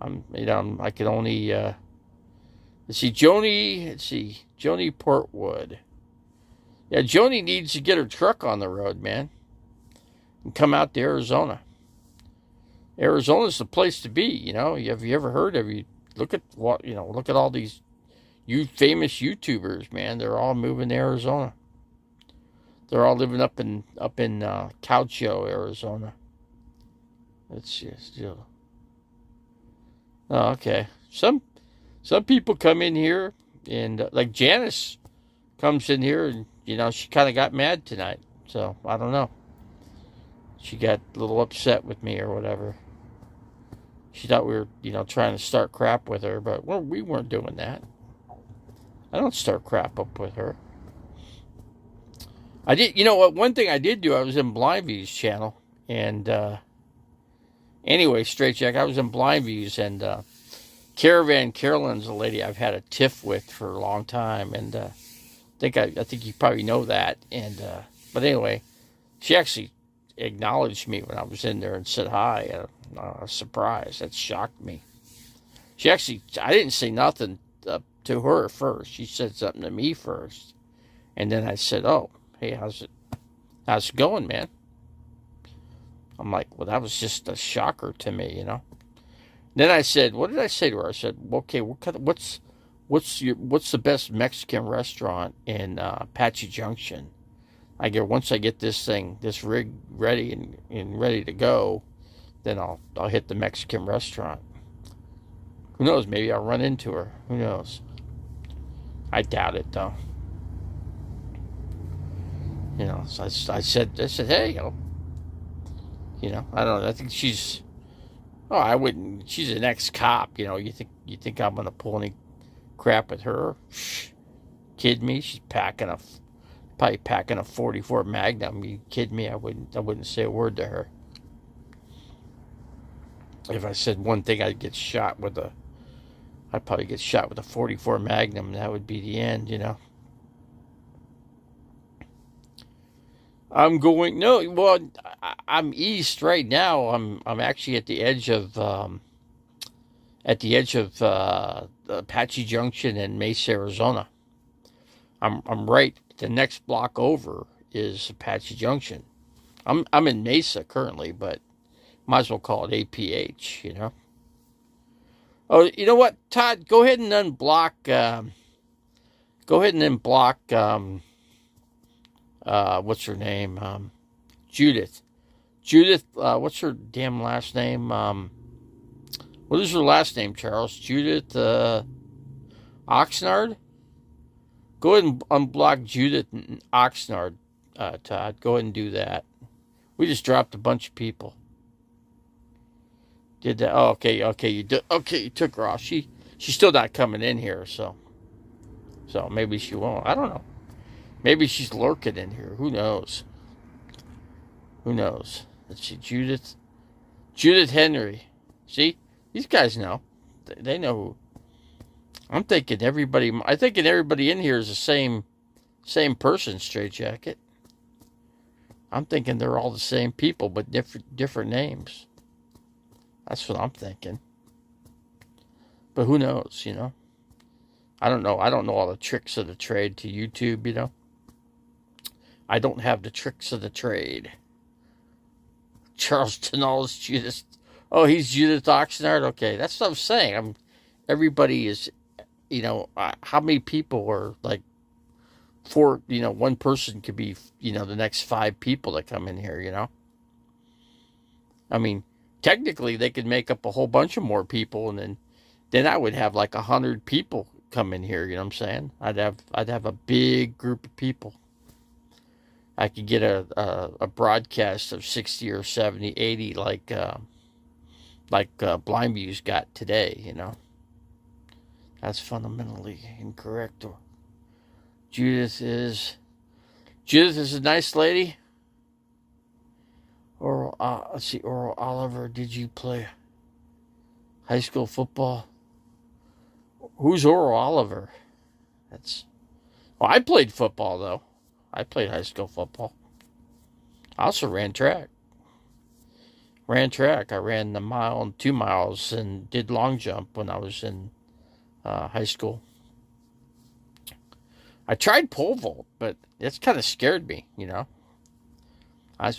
A: I can only, let's see, Joni Portwood. Yeah, Joni needs to get her truck on the road, man, and come out to Arizona. Arizona's the place to be, you know. Have you ever heard of you? Look at all these famous YouTubers, man. They're all moving to Arizona. They're all living up in Gaucho, Arizona. Let's see, still. Oh, okay. Some people come in here and like Janice comes in here and she kind of got mad tonight. So I don't know. She got a little upset with me or whatever. She thought we were trying to start crap with her, but we weren't doing that. I don't start crap up with her. I did, you know what? One thing I did do, I was in Blind Views channel, and anyway, Straight Jack, I was in Blind Views, and Caravan Carolyn's a lady I've had a tiff with for a long time, and I think you probably know that, and but anyway, she actually acknowledged me when I was in there and said hi. I was surprised. That shocked me. I didn't say nothing to her first. She said something to me first, and then I said, "Oh, hey, how's it going, man?" I'm like, well, that was just a shocker to me, you know. Then I said, what did I say to her? I said, okay, what's the best Mexican restaurant in Apache Junction? Once I get this rig ready and ready to go, then I'll hit the Mexican restaurant. Who knows? Maybe I'll run into her. Who knows? I doubt it though. You know, so I said, hey, you know, I don't know. I think she's. Oh, I wouldn't. She's an ex-cop. You know, you think I'm gonna pull any crap with her? Shh, kid me? She's probably packing a 44 Magnum. You kid me? I wouldn't say a word to her. If I said one thing, I'd probably get shot with a 44 Magnum. That would be the end, you know. I'm east right now. I'm actually at the edge of Apache Junction in Mesa, Arizona. I'm right. The next block over is Apache Junction. I'm in Mesa currently, but might as well call it APH. You know. Oh, you know what, Todd? Go ahead and unblock. Go ahead and unblock. What's her name? Judith. Judith. What's her damn last name? What is her last name, Charles? Judith Oxnard? Go ahead and unblock Judith Oxnard, Todd. Go ahead and do that. We just dropped a bunch of people. Did that? Oh, okay. You did. Okay, you took her off. She's still not coming in here, so maybe she won't. I don't know. Maybe she's lurking in here. Who knows? Let's see, Judith Henry. See, these guys know. They know who. I'm thinking everybody in here is the same person. Straight Jacket. I'm thinking they're all the same people, but different names. That's what I'm thinking. But who knows? You know. I don't know. I don't know all the tricks of the trade to YouTube. You know. I don't have the tricks of the trade. Charles Tunnell's Judith. Oh, he's Judith Oxnard. Okay, that's what I'm saying. Everybody is, you know, how many people are like one person could be, the next 5 people that come in here, you know. I mean, technically they could make up a whole bunch of more people, and then I would have like 100 people come in here. You know what I'm saying? I'd have a big group of people. I could get a broadcast of 60 or 70, 80 like Blind Views got today, you know. That's fundamentally incorrect. Judith is a nice lady. Let's see, Oral Oliver, did you play high school football? Who's Oral Oliver? I played football though. I played high school football. I also ran track. I ran the mile and 2 miles and did long jump when I was in high school. I tried pole vault, but it's kind of scared me, you know. I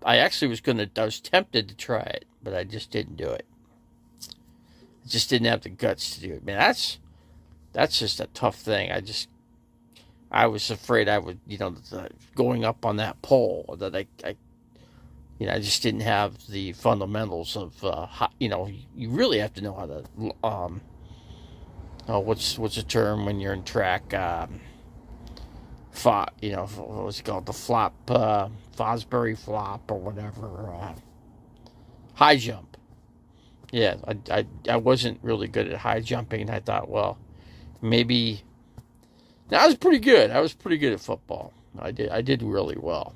A: actually I was tempted to try it, but I just didn't do it. I just didn't have the guts to do it. Man, that's just a tough thing. I was afraid I would, going up on that pole, that I just didn't have the fundamentals of, you really have to know how to, what's the term when you're in track, what's it called, the flop, Fosbury flop or whatever, high jump. Yeah, I wasn't really good at high jumping, and I thought, well, maybe. Now, I was pretty good. I was pretty good at football. I did really well.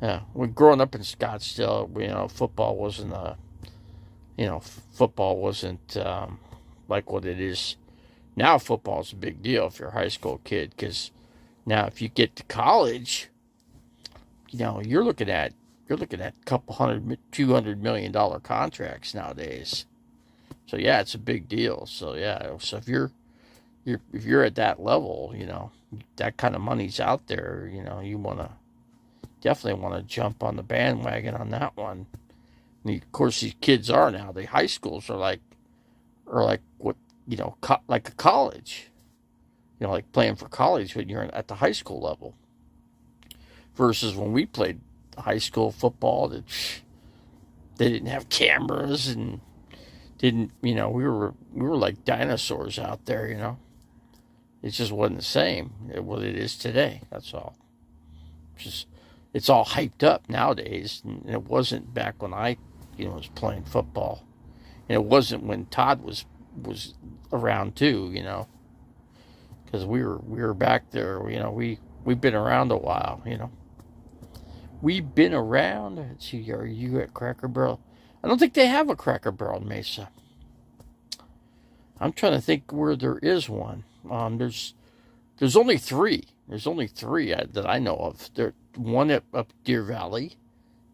A: Yeah, when growing up in Scottsdale, football wasn't football wasn't like what it is now. Football is a big deal if you're a high school kid, because now if you get to college, you're looking at a couple $200 million contracts nowadays. So yeah, it's a big deal. So yeah, so if you're at that level, that kind of money's out there, you definitely want to jump on the bandwagon on that one. And of course, these kids are now. The high schools are like what, like a college. Like playing for college when you're at the high school level. Versus when we played high school football, they didn't have cameras and we were like dinosaurs out there. It just wasn't the same what it is today. That's all. It's all hyped up nowadays, and it wasn't back when I was playing football, and it wasn't when Todd was around too. Because we were back there. We've been around a while. We've been around. Let's see, are you at Cracker Barrel? I don't think they have a Cracker Barrel in Mesa. I'm trying to think where there is one. There's only three. There's only three that I know of. There, one up Deer Valley,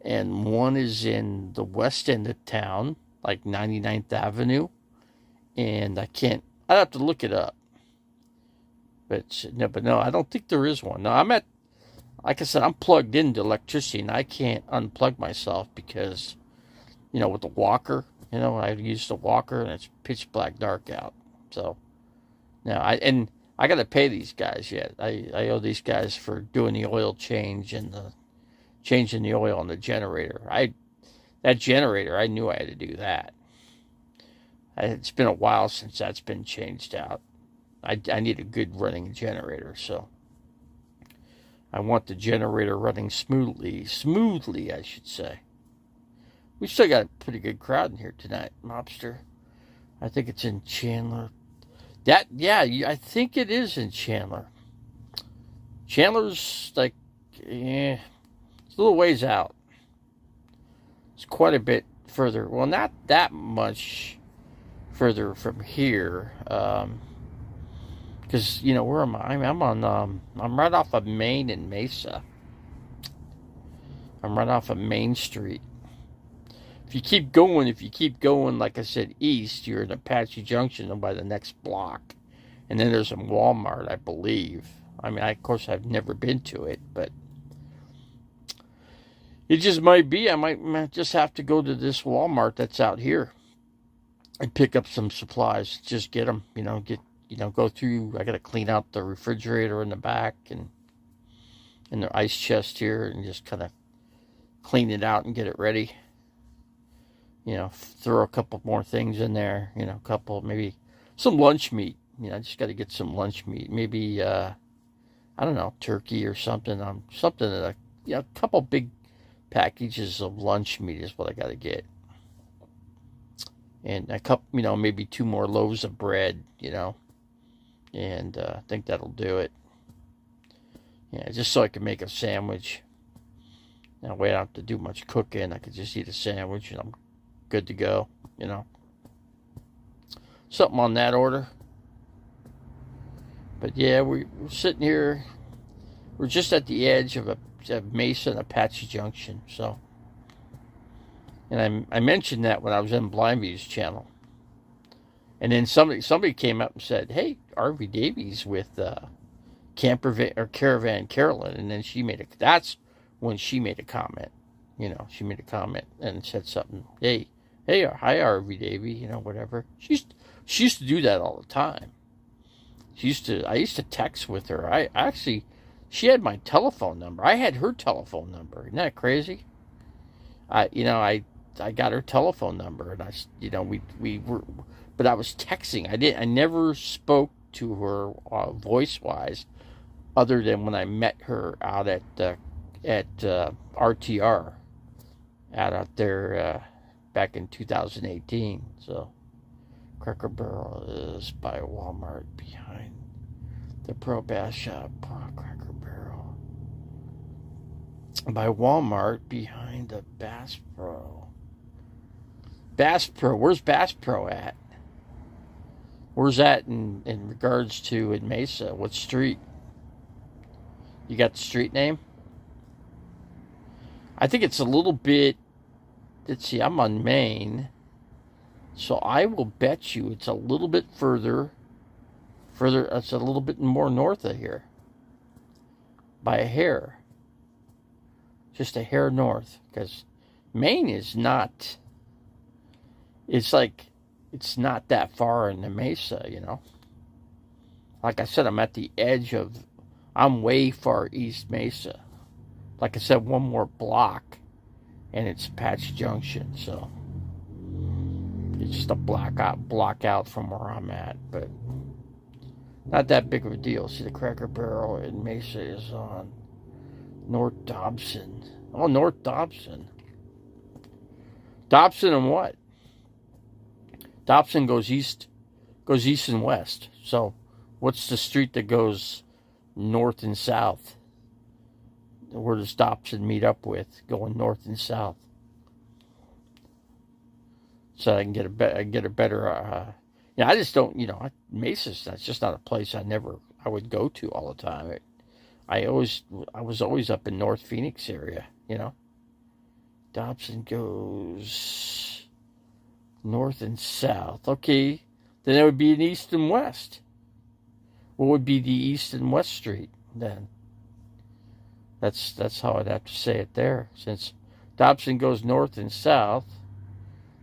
A: and one is in the west end of town, like 99th Avenue. And I'd have to look it up. But no, I don't think there is one. No, like I said, I'm plugged into electricity, and I can't unplug myself because, with the walker, I use the walker, and it's pitch black dark out. So, now I got to pay these guys yet. I owe these guys for doing the oil change and changing the oil on the generator. That generator, I knew I had to do that. It's been a while since that's been changed out. I need a good running generator, so I want the generator running smoothly, I should say. We still got a pretty good crowd in here tonight, Mobster. I think it's in Chandler. I think it is in Chandler. Chandler's like, it's a little ways out. It's quite a bit further. Well, not that much further from here. Because, where am I? I'm right off of Main and Mesa. I'm right off of Main Street. If you keep going, like I said, east, you're in Apache Junction by the next block. And then there's a Walmart, I believe. Of course, I've never been to it, but it just might be. I might just have to go to this Walmart that's out here and pick up some supplies. Just get them, go through. I got to clean out the refrigerator in the back and the ice chest here and just kind of clean it out and get it ready. Throw a couple more things in there, maybe some lunch meat. I just got to get some lunch meat. Maybe, I don't know, turkey or something. A couple big packages of lunch meat is what I got to get. And a couple, maybe 2 more loaves of bread, and I think that'll do it. Yeah, just so I can make a sandwich. That way I don't have to do much cooking. I could just eat a sandwich and I'm good to go, Something on that order. But yeah, we're sitting here. We're just at the edge of Mesa and Apache Junction. So, and I mentioned that when I was in Blindview's channel. And then somebody came up and said, "Hey, RV Davies with Caravan Carolyn," and then that's when she made a comment. She made a comment and said something. Hey, hi RV Davy, whatever. She used to do that all the time. I used to text with her. She had my telephone number. I had her telephone number. Isn't that crazy? I got her telephone number, and we were, but I was texting. I never spoke to her voice-wise, other than when I met her out at RTR, out there back in 2018. So, Cracker Barrel is by Walmart behind The Pro Bass Shop, Cracker Barrel. By Walmart, behind the Bass Pro. Bass Pro, where's Bass Pro at? Where's that in regards to in Mesa? What street? You got the street name? I think it's a little bit, let's see, I'm on Main. So I will bet you it's a little bit further, it's a little bit more north of here. By a hair. Just a hair north. Because Maine is not, it's like, it's not that far in the Mesa, you know. Like I said, I'm at the edge of, I'm way far east Mesa. Like I said, one more block, and it's Patch Junction, so it's just a block out from where I'm at, but not that big of a deal. See, the Cracker Barrel in Mesa is on North Dobson. Oh, North Dobson. Dobson and what? Dobson goes east and west. So, what's the street that goes north and south? Where does Dobson meet up with, going north and south? So I can get a better. I just don't. Mesa's that's just not a place I would go to all the time. I was always up in North Phoenix area. Dobson goes north and south. Okay, then it would be an east and west. What would be the east and west street then? That's how I'd have to say it there. Since Dobson goes north and south,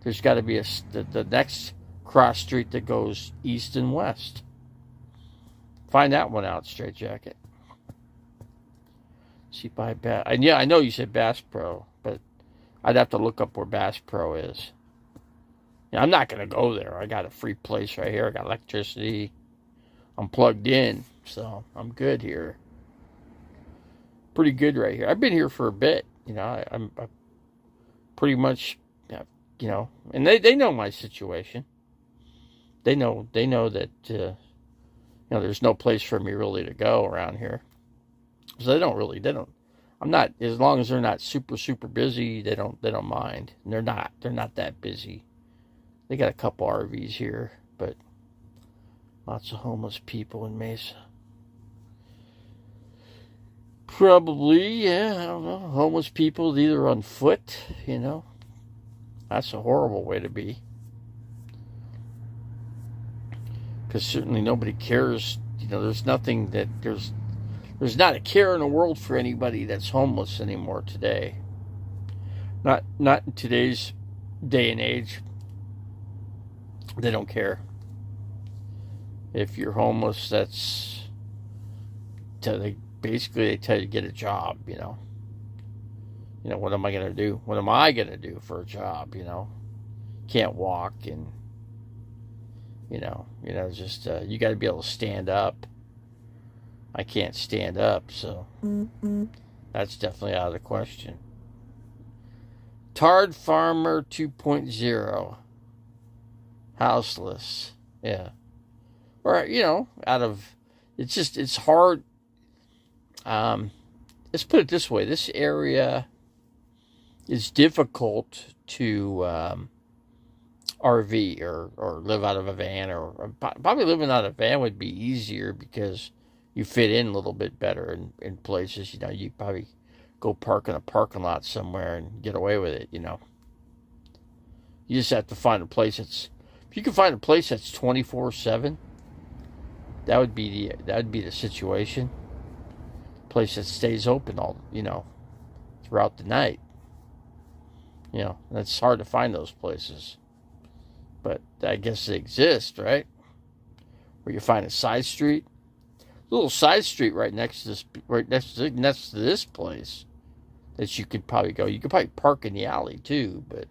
A: there's got to be the next cross street that goes east and west. Find that one out, Straight Jacket. See, by Bass. And yeah, I know you said Bass Pro, but I'd have to look up where Bass Pro is. I'm not going to go there. I got a free place right here. I got electricity. I'm plugged in, so I'm good here. Pretty good right here. I've been here for a bit. I'm pretty much, and they know my situation. They know that, there's no place for me really to go around here. So they don't, I'm not, as long as they're not super, super busy, they don't mind. And they're not that busy. They got a couple RVs here, but lots of homeless people in Mesa. Probably, yeah, I don't know. Homeless people either on foot, That's a horrible way to be. Because certainly nobody cares. There's nothing that, there's not a care in the world for anybody that's homeless anymore today. Not in today's day and age. They don't care. If you're homeless, basically they tell you to get a job, what am I going to do? What am I going to do for a job, Can't walk and, just, you got to be able to stand up. I can't stand up, so that's definitely out of the question. Tarred Farmer 2.0. Houseless. Yeah. Or, it's hard. Let's put it this way. This area is difficult to RV or live out of a van. Or probably living out of a van would be easier because you fit in a little bit better in places. You probably go park in a parking lot somewhere and get away with it, You just have to find a place if you can find a place that's 24/7, that would be the situation. Place that stays open all, throughout the night. It's hard to find those places. But I guess they exist, right? Where you find a side street. A little side street right next to this place that you could probably go. You could probably park in the alley too, but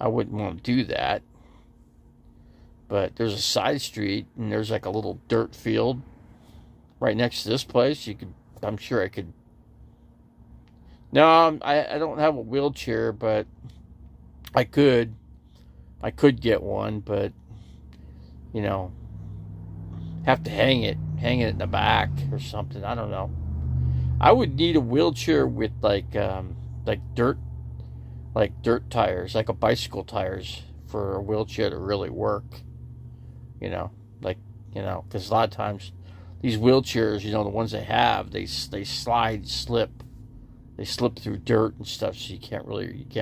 A: I wouldn't want to do that. But there's a side street and there's like a little dirt field right next to this place. I'm sure I could. No, I don't have a wheelchair, but I could get one, but have to hang hang it in the back or something. I don't know. I would need a wheelchair with like dirt tires, like a bicycle tires, for a wheelchair to really work. You know, because a lot of times these wheelchairs, the ones they have, they slide, slip, they slip through dirt and stuff, so you can't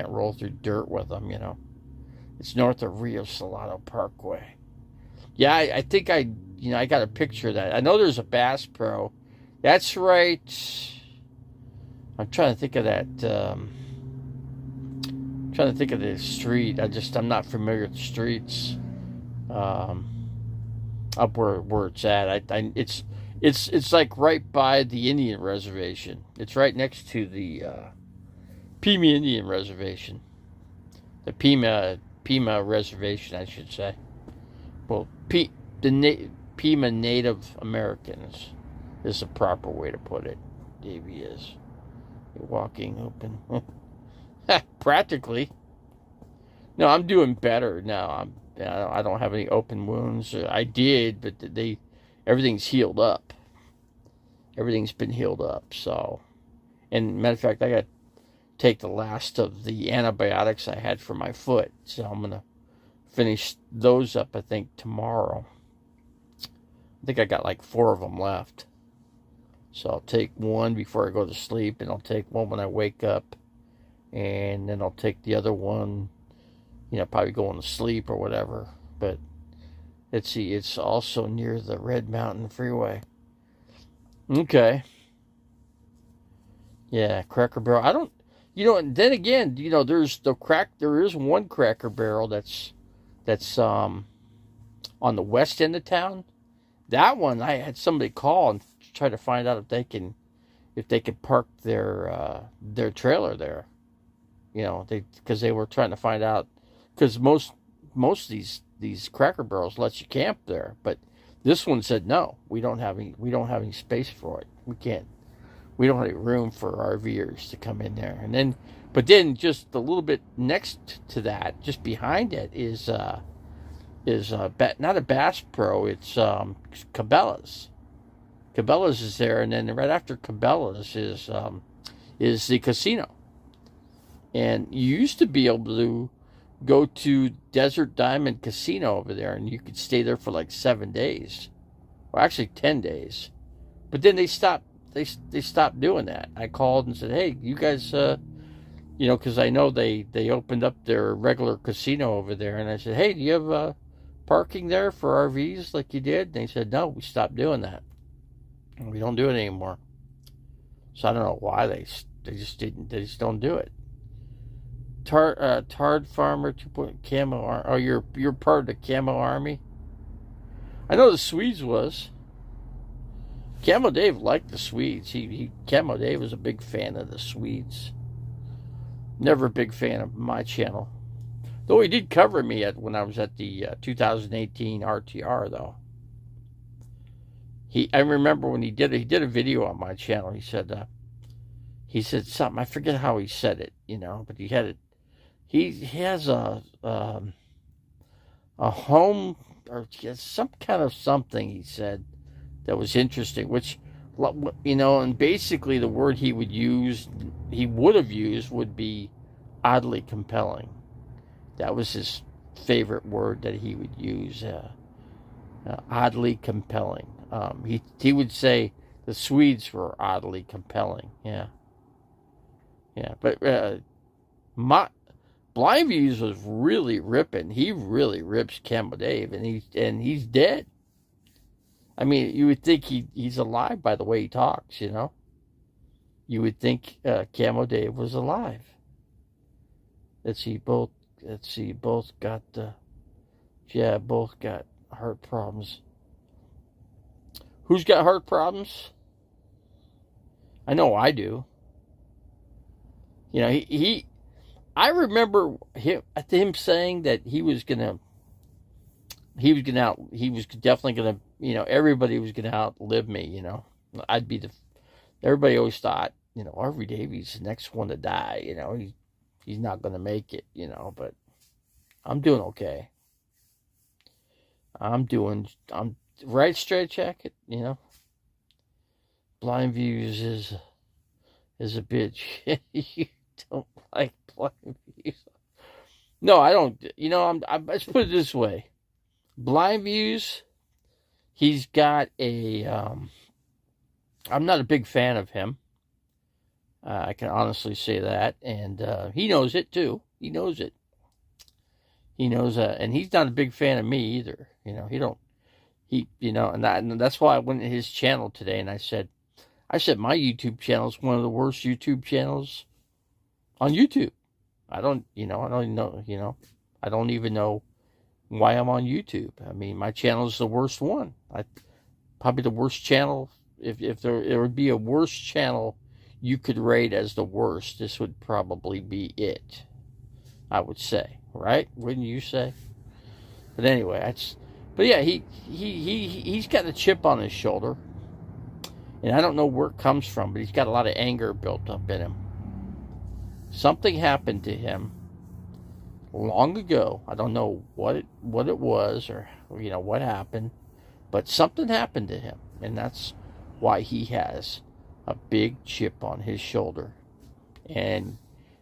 A: roll through dirt with them. It's north of Rio Salado Parkway. Yeah, I think I got a picture of that. I know there's a Bass Pro. That's right. I'm trying to think of that. Trying to think of the street. I'm not familiar with the streets. Up where it's at. It's like right by the Indian reservation. It's right next to the Pima Indian reservation. The Pima reservation, I should say. Well, Pima Native Americans is the proper way to put it. Davey is. You're walking open. Practically. No, I'm doing better now. I don't have any open wounds. I did, but everything's healed up. Everything's been healed up. So, and matter of fact, I got to take the last of the antibiotics I had for my foot. So I'm gonna finish those up, I think, tomorrow. I think I got like 4 of them left. So I'll take one before I go to sleep, and I'll take one when I wake up, and then I'll take the other one, probably going to sleep or whatever. But let's see, it's also near the Red Mountain Freeway. Okay. Yeah, Cracker Barrel. I don't, and then again, there is one Cracker Barrel that's on the west end of town. That one, I had somebody call and try to find out if they could park their trailer there. Because they were trying to find out, because most of these Cracker Barrels let you camp there, but this one said no, we don't have any space for it. We don't have any room for RVers to come in there. But then just a little bit next to that, just behind it, is not a Bass Pro, it's Cabela's. Cabela's is there, and then right after Cabela's is the casino. And you used to be able to go to Desert Diamond Casino over there, and you could stay there for like 7 days, or actually 10 days. But then they stopped. They stopped doing that. I called and said, "Hey, you guys, because I know they opened up their regular casino over there." And I said, "Hey, do you have parking there for RVs like you did?" And they said, "No, we stopped doing that. We don't do it anymore." So I don't know why they just didn't. They just don't do it. Tard Farmer 2. Camo. Oh, you're part of the Camo Army. I know the Swedes was. Camo Dave liked the Swedes. Camo Dave was a big fan of the Swedes. Never a big fan of my channel. Though he did cover me when I was at the 2018 RTR, though. I remember when he did a video on my channel. He said something. I forget how he said it, but he had it. He has a home, or some kind of something, he said, that was interesting, which, and basically the word he would have used would be oddly compelling. That was his favorite word that he would use, oddly compelling. He would say the Swedes were oddly compelling. Yeah. But Blind Views was really ripping. He really rips Camo Dave, and he's dead. I mean, you would think he's alive by the way he talks. You would think Camo Dave was alive. Both got both got heart problems. Who's got heart problems? I know I do. I remember him saying that he was definitely gonna, everybody was gonna outlive me. Everybody always thought, RV Davies the next one to die. He's not gonna make it. But I'm doing okay. I'm right, Straight Jacket. Blind Views is a bitch. You don't like Blind Views? No, I don't. You know, let's put it this way. Blind Views, he's got a. I'm not a big fan of him. I can honestly say that, and he knows it too. He knows it. He knows, and he's not a big fan of me either. You know, and that's why I went to his channel today, and I said my YouTube channel is one of the worst YouTube channels on YouTube. I don't even know why I'm on YouTube. I mean, my channel is the worst one. Probably the worst channel. If there would be a worst channel you could rate as the worst, this would probably be it. I would say, right? Wouldn't you say? But anyway, but yeah, he's got a chip on his shoulder, and I don't know where it comes from, but he's got a lot of anger built up in him. Something happened to him long ago. I don't know what it was, or what happened, but something happened to him, and that's why he has a big chip on his shoulder, and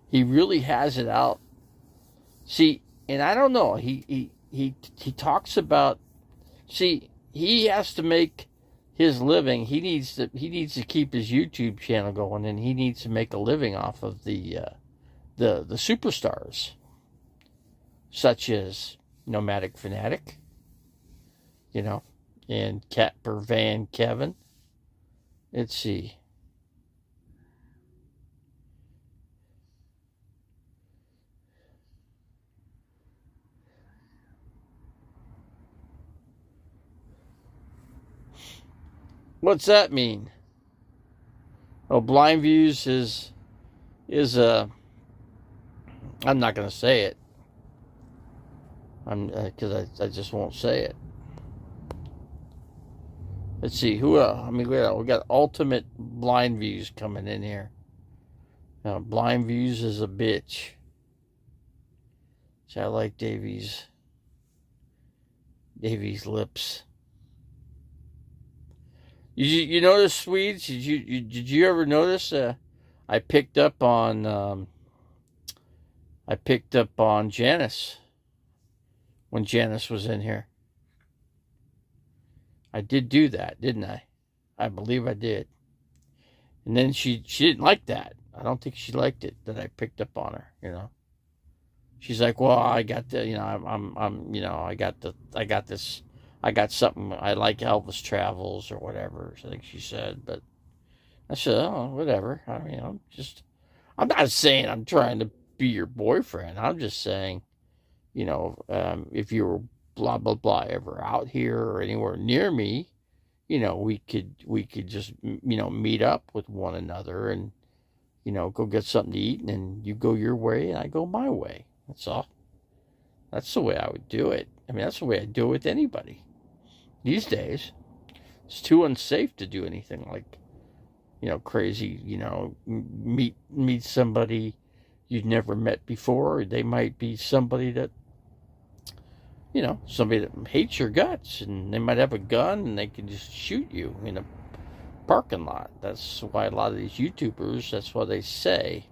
A: he really has it out. See, and I don't know. He talks about. See, he has to make his living. He needs to keep his YouTube channel going, and he needs to make a living off of the superstars, such as Nomadic Fanatic, and Capper Van Kevin. Let's see. What's that mean? Oh, Blind Views is I'm not going to say it. Because I just won't say it. Let's see, who else? I mean, we got Ultimate Blind Views coming in here. Now, Blind Views is a bitch. See, I like Davy's lips. You notice, Swedes? Did you ever notice? I picked up on Janice when Janice was in here. I did do that, didn't I? I believe I did. And then she didn't like that. I don't think she liked it that I picked up on her. She's like, well, I got the, I got something. I like Elvis Travels or whatever. I think she said, but I said, oh, whatever. I mean, I'm not saying I'm trying to be your boyfriend. I'm just saying, if you were blah blah blah ever out here or anywhere near me, we could just meet up with one another and go get something to eat, and then you go your way and I go my way. That's all. That's the way I would do it. I mean, that's the way I do it with anybody these days. It's too unsafe to do anything like crazy. Meet somebody you've never met before. They might be somebody that somebody that hates your guts, and they might have a gun and they can just shoot you in a parking lot. That's why a lot of these YouTubers, that's why they say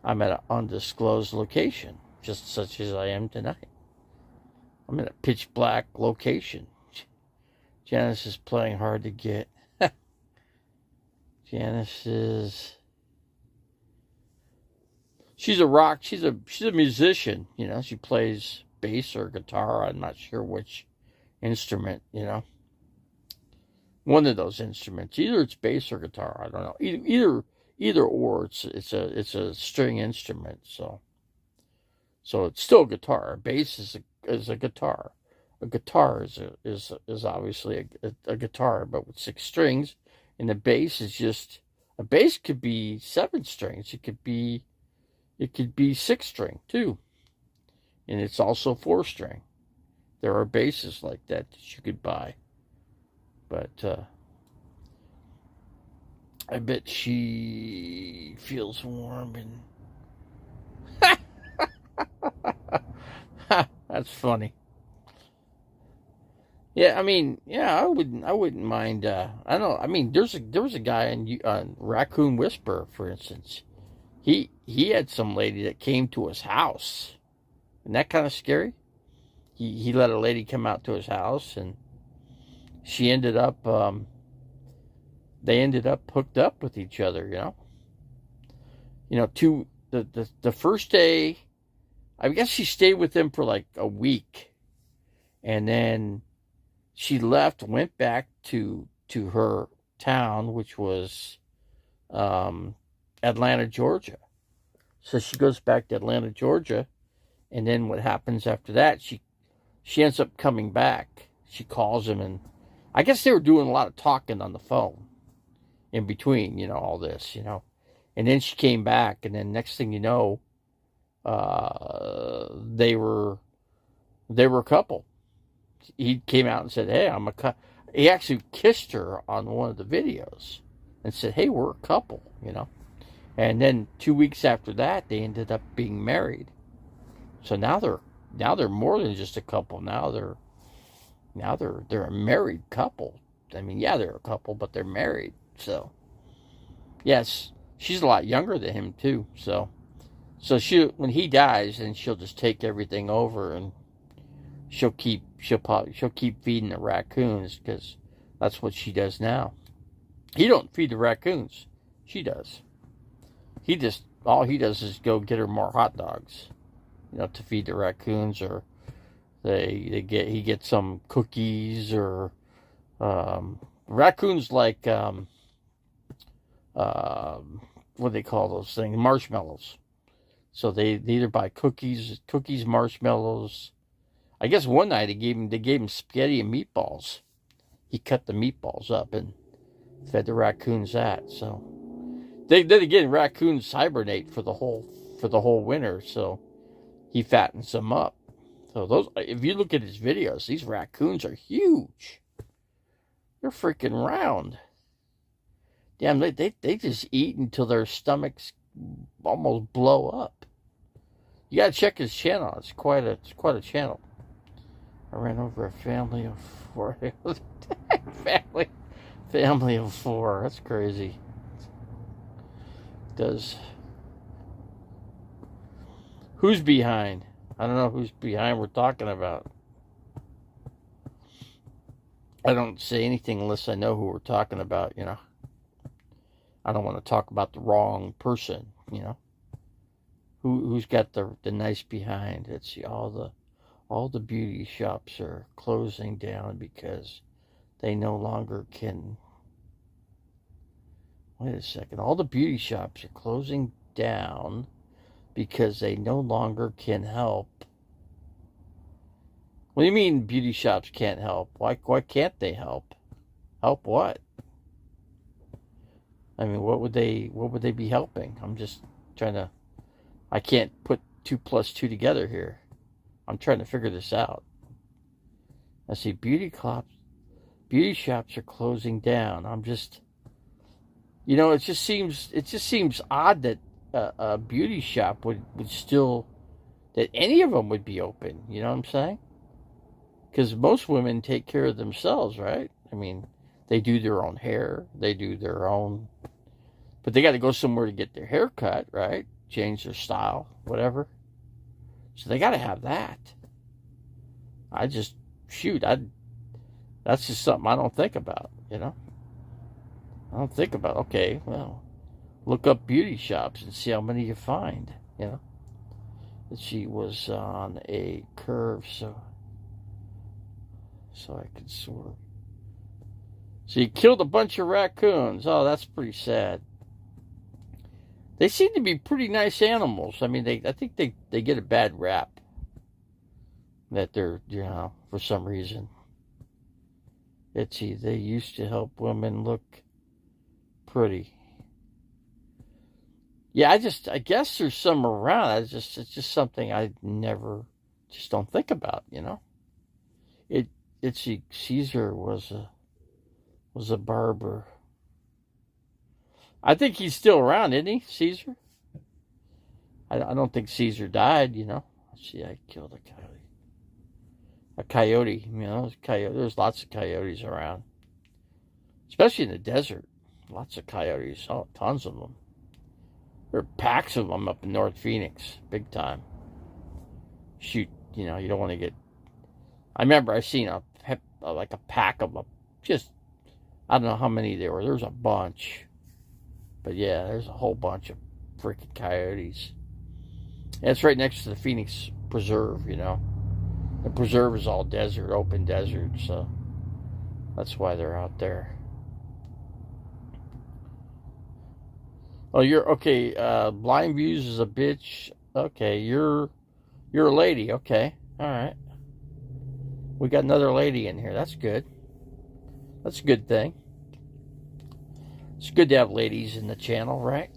A: I'm at an undisclosed location, just such as I am tonight. I'm in a pitch black location. Janice is playing hard to get. Janice is... She's a musician, she plays bass or guitar. I'm not sure which instrument, One of those instruments. Either it's bass or guitar. I don't know. Either or. It's a string instrument. So it's still a guitar. A bass is a guitar. A guitar is obviously a guitar, but with 6 strings, and the bass is just a bass could be 7 strings. It could be 6 string too, and it's also 4 string. There are basses like that you could buy, but I bet she feels warm and that's funny. Yeah, I mean, yeah, I wouldn't mind. I don't know. I mean, there was a guy on Raccoon Whisperer, for instance. He had some lady that came to his house. Isn't that kind of scary? He let a lady come out to his house, and she ended up they ended up hooked up with each other. The first day, I guess she stayed with him for like a week, and then she left, went back to her town, which was Atlanta, Georgia. So she goes back to Atlanta, Georgia, and then what happens after that? She ends up coming back. She calls him, and I guess they were doing a lot of talking on the phone in between, all this, And then she came back, and then next thing you know, they were a couple. He came out and said, "Hey, I'm a couple." He actually kissed her on one of the videos and said, "Hey, we're a couple," And then 2 weeks after that, they ended up being married. So now they're more than just a couple. Now they're a married couple. I mean, yeah, they're a couple, but they're married. So yes, she's a lot younger than him too. So she, when he dies, then she'll just take everything over, and she'll keep feeding the raccoons, because that's what she does now. He don't feed the raccoons. She does. All he does is go get her more hot dogs, to feed the raccoons, or he gets some cookies, or raccoons like what do they call those things? Marshmallows. So they either buy cookies, marshmallows. I guess one night they gave him spaghetti and meatballs. He cut the meatballs up and fed the raccoons that. So then again, raccoons hibernate for the whole winter, so he fattens them up. So if you look at his videos, these raccoons are huge. They're freaking round. Damn, they just eat until their stomachs almost blow up. You gotta check his channel. It's quite a channel. I ran over a family of 4. family of 4. That's crazy. Who's behind? I don't know who's behind we're talking about. I don't say anything unless I know who we're talking about, I don't want to talk about the wrong person, Who's got the nice behind? Let's see, all the beauty shops are closing down because they no longer can. Wait a second. All the beauty shops are closing down because they no longer can help. What do you mean beauty shops can't help? Why can't they help? Help what? I mean, what would they be helping? I'm just trying to. I can't put 2 plus 2 together here. I'm trying to figure this out. Let's see, beauty shops are closing down. I'm just, it just seems odd that a beauty shop would still, that any of them would be open. You know what I'm saying? Because most women take care of themselves, right? I mean, they do their own hair, they do their own, but they got to go somewhere to get their hair cut, right? Change their style, whatever. So they got to have that. That's just something I don't think about, I don't think about, okay, well, look up beauty shops and see how many you find, She was on a curve, so I could swerve. So you killed a bunch of raccoons. Oh, that's pretty sad. They seem to be pretty nice animals. I mean, I think they get a bad rap. That they're, for some reason. They used to help women look pretty. Yeah, I guess there's some around. It's just something I never, just don't think about, Caesar was a barber. I think he's still around, isn't he, Caesar? I don't think Caesar died, Let's see, I killed a coyote. a coyote. You know, there's lots of coyotes around, especially in the desert. Lots of coyotes, oh, tons of them. There are packs of them up in North Phoenix, big time. Shoot, you know, you don't want to get. I remember I seen like a pack of them. Just, I don't know how many there were. There's a bunch, but yeah, there's a whole bunch of freaking coyotes. And it's right next to the Phoenix Preserve, you know. The preserve is all desert, open desert, so that's why they're out there. Oh, you're okay. Blind Views is a bitch. Okay, you're a lady. Okay, all right. We got another lady in here. That's good. That's a good thing. It's good to have ladies in the channel, right?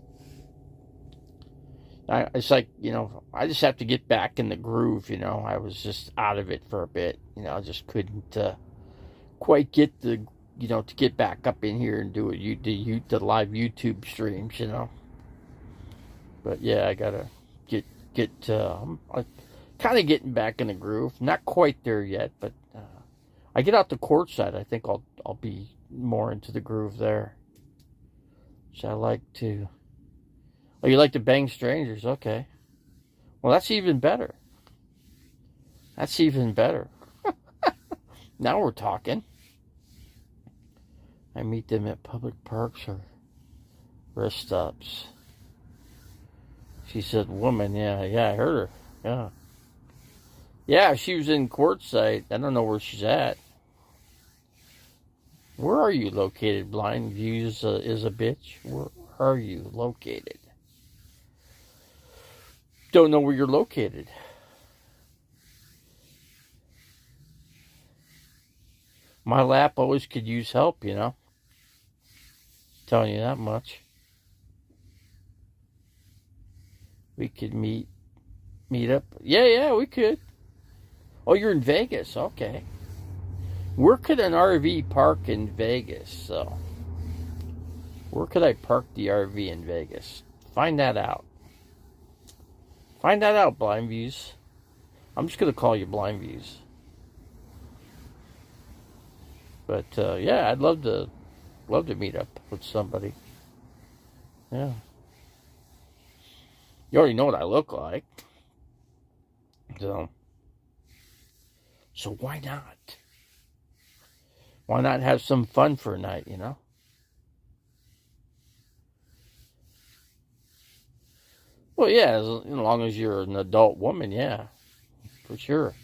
A: It's like, you know, I just have to get back in the groove, you know. I was just out of it for a bit, you know. I just couldn't quite get the, you know, to get back up in here and do the live YouTube streams, you know. But yeah, I gotta get I'm kind of getting back in the groove. Not quite there yet, but I get out the court side. I think I'll be more into the groove there. So I like to. Oh, you like to bang strangers? Okay. Well, that's even better. That's even better. Now we're talking. I meet them at public parks or rest stops. She said, woman, yeah, I heard her. Yeah. Yeah, she was in Quartzsite. I don't know where she's at. Where are you located? Blind Views is a bitch. Where are you located? Don't know where you're located. My lap always could use help, you know. Telling you that much. We could meet up. Yeah, we could. Oh, you're in Vegas. Okay. Where could an RV park in Vegas? So, where could I park the RV in Vegas? Find that out. Find that out, Blind Views. I'm just gonna call you Blind Views. But yeah, I'd love to meet up with somebody. Yeah. You already know what I look like. So why not? Why not have some fun for a night, you know? Well, yeah, as long as you're an adult woman, yeah, for sure.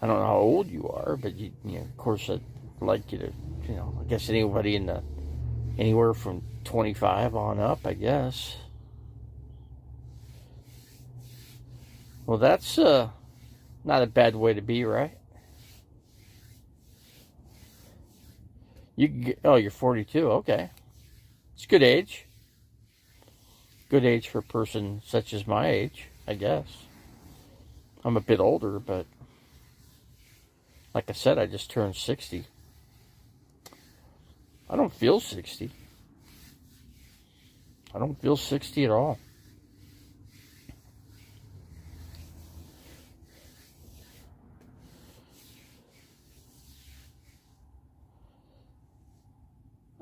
A: I don't know how old you are, but you know, of course, I'd like you to, you know, I guess anybody anywhere from 25 on up, I guess. Well, that's not a bad way to be, right? You can get, oh, you're 42. Okay, it's a good age. Good age for a person such as my age, I guess. I'm a bit older, but like I said, I just turned 60. I don't feel 60. I don't feel 60 at all.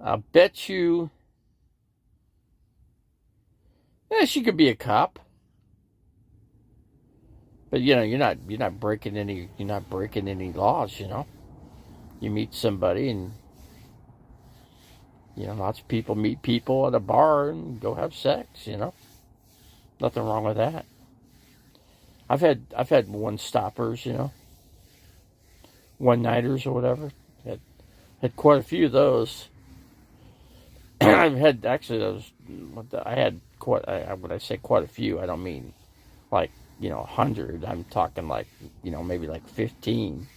A: I'll bet you. Yeah, she could be a cop. But you know, you're not breaking any laws, you know. You meet somebody and you know, lots of people meet people at a bar and go have sex, you know. Nothing wrong with that. I've had one stoppers, you know. One nighters or whatever. Had quite a few of those. I've had actually those. I had quite. When I say quite a few, I don't mean like, you know, 100. I'm talking like, you know, maybe like 15.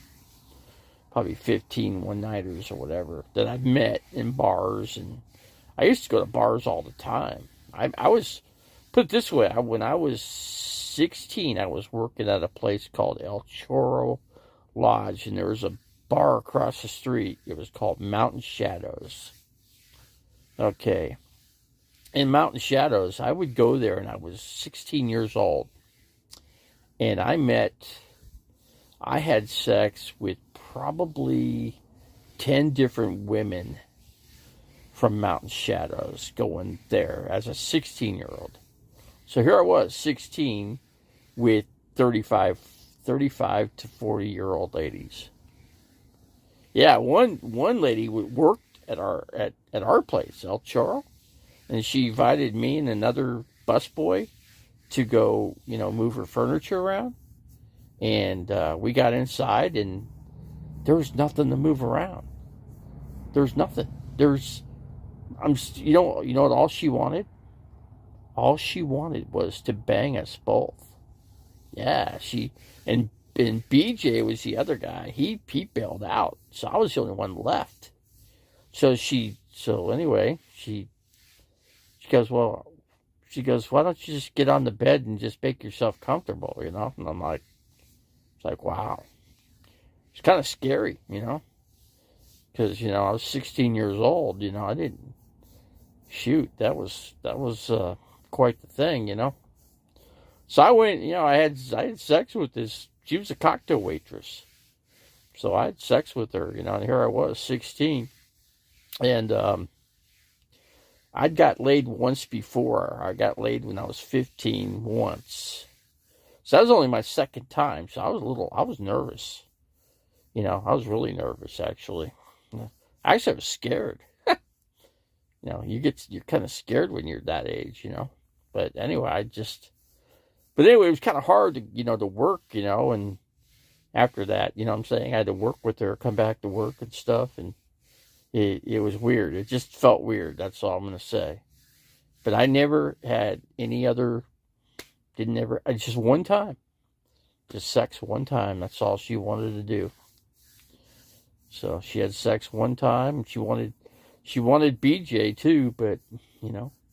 A: Probably 15 one-nighters or whatever that I've met in bars, and I used to go to bars all the time. I was, put it this way, when I was 16, I was working at a place called El Chorro Lodge, and there was a bar across the street. It was called Mountain Shadows. Okay. In Mountain Shadows, I would go there, and I was 16 years old. And I met I had sex with probably 10 different women from Mountain Shadows going there as a 16-year-old. So here I was, 16, with 35 to 40-year-old ladies. Yeah, one lady worked at our place, El Chorro, and she invited me and another busboy to go, move her furniture around. And we got inside, and there was nothing to move around. There's nothing. What all she wanted? All she wanted was to bang us both. Yeah, and BJ was the other guy. He bailed out, so I was the only one left. So anyway, she goes, well, why don't you just get on the bed and just make yourself comfortable, And I'm like, it's like, wow. It's kind of scary, because, I was 16 years old, I didn't, shoot, that was quite the thing, So I went, I had sex with this, she was a cocktail waitress. So I had sex with her, and here I was, 16. And I'd got laid once before. I got laid when I was 15 once. So that was only my second time. So I was nervous. I was really nervous, actually. Actually, I was scared. You're kind of scared when you're that age, But anyway, it was kind of hard to, to work, and after that, I'm saying, I had to work with her, come back to work and stuff, and it was weird. It just felt weird. That's all I'm going to say. But I never had any other, just one time. Just sex one time. That's all she wanted to do. So she had sex one time. She wanted BJ too, but,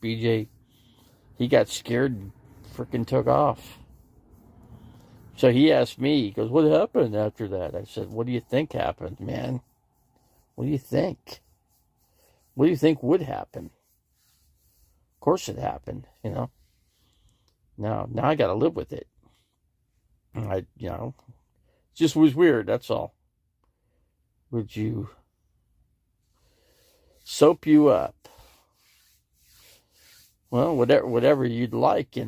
A: BJ, he got scared and freaking took off. So he asked me, he goes, what happened after that? I said, what do you think happened, man? What do you think? What do you think would happen? Of course it happened, Now I got to live with it. It just was weird, that's all. Would you soap you up? Well, whatever you'd like,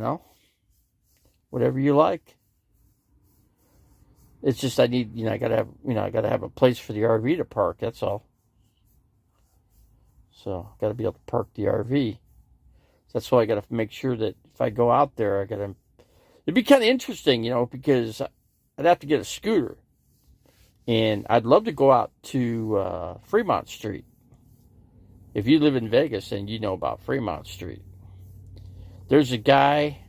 A: Whatever you like. It's just I need, I gotta have a place for the RV to park. That's all. So I gotta be able to park the RV. That's why I gotta make sure that if I go out there, it'd be kind of interesting, because I'd have to get a scooter, and I'd love to go out to Fremont Street. If you live in Vegas, then you know about Fremont Street. There's a guy.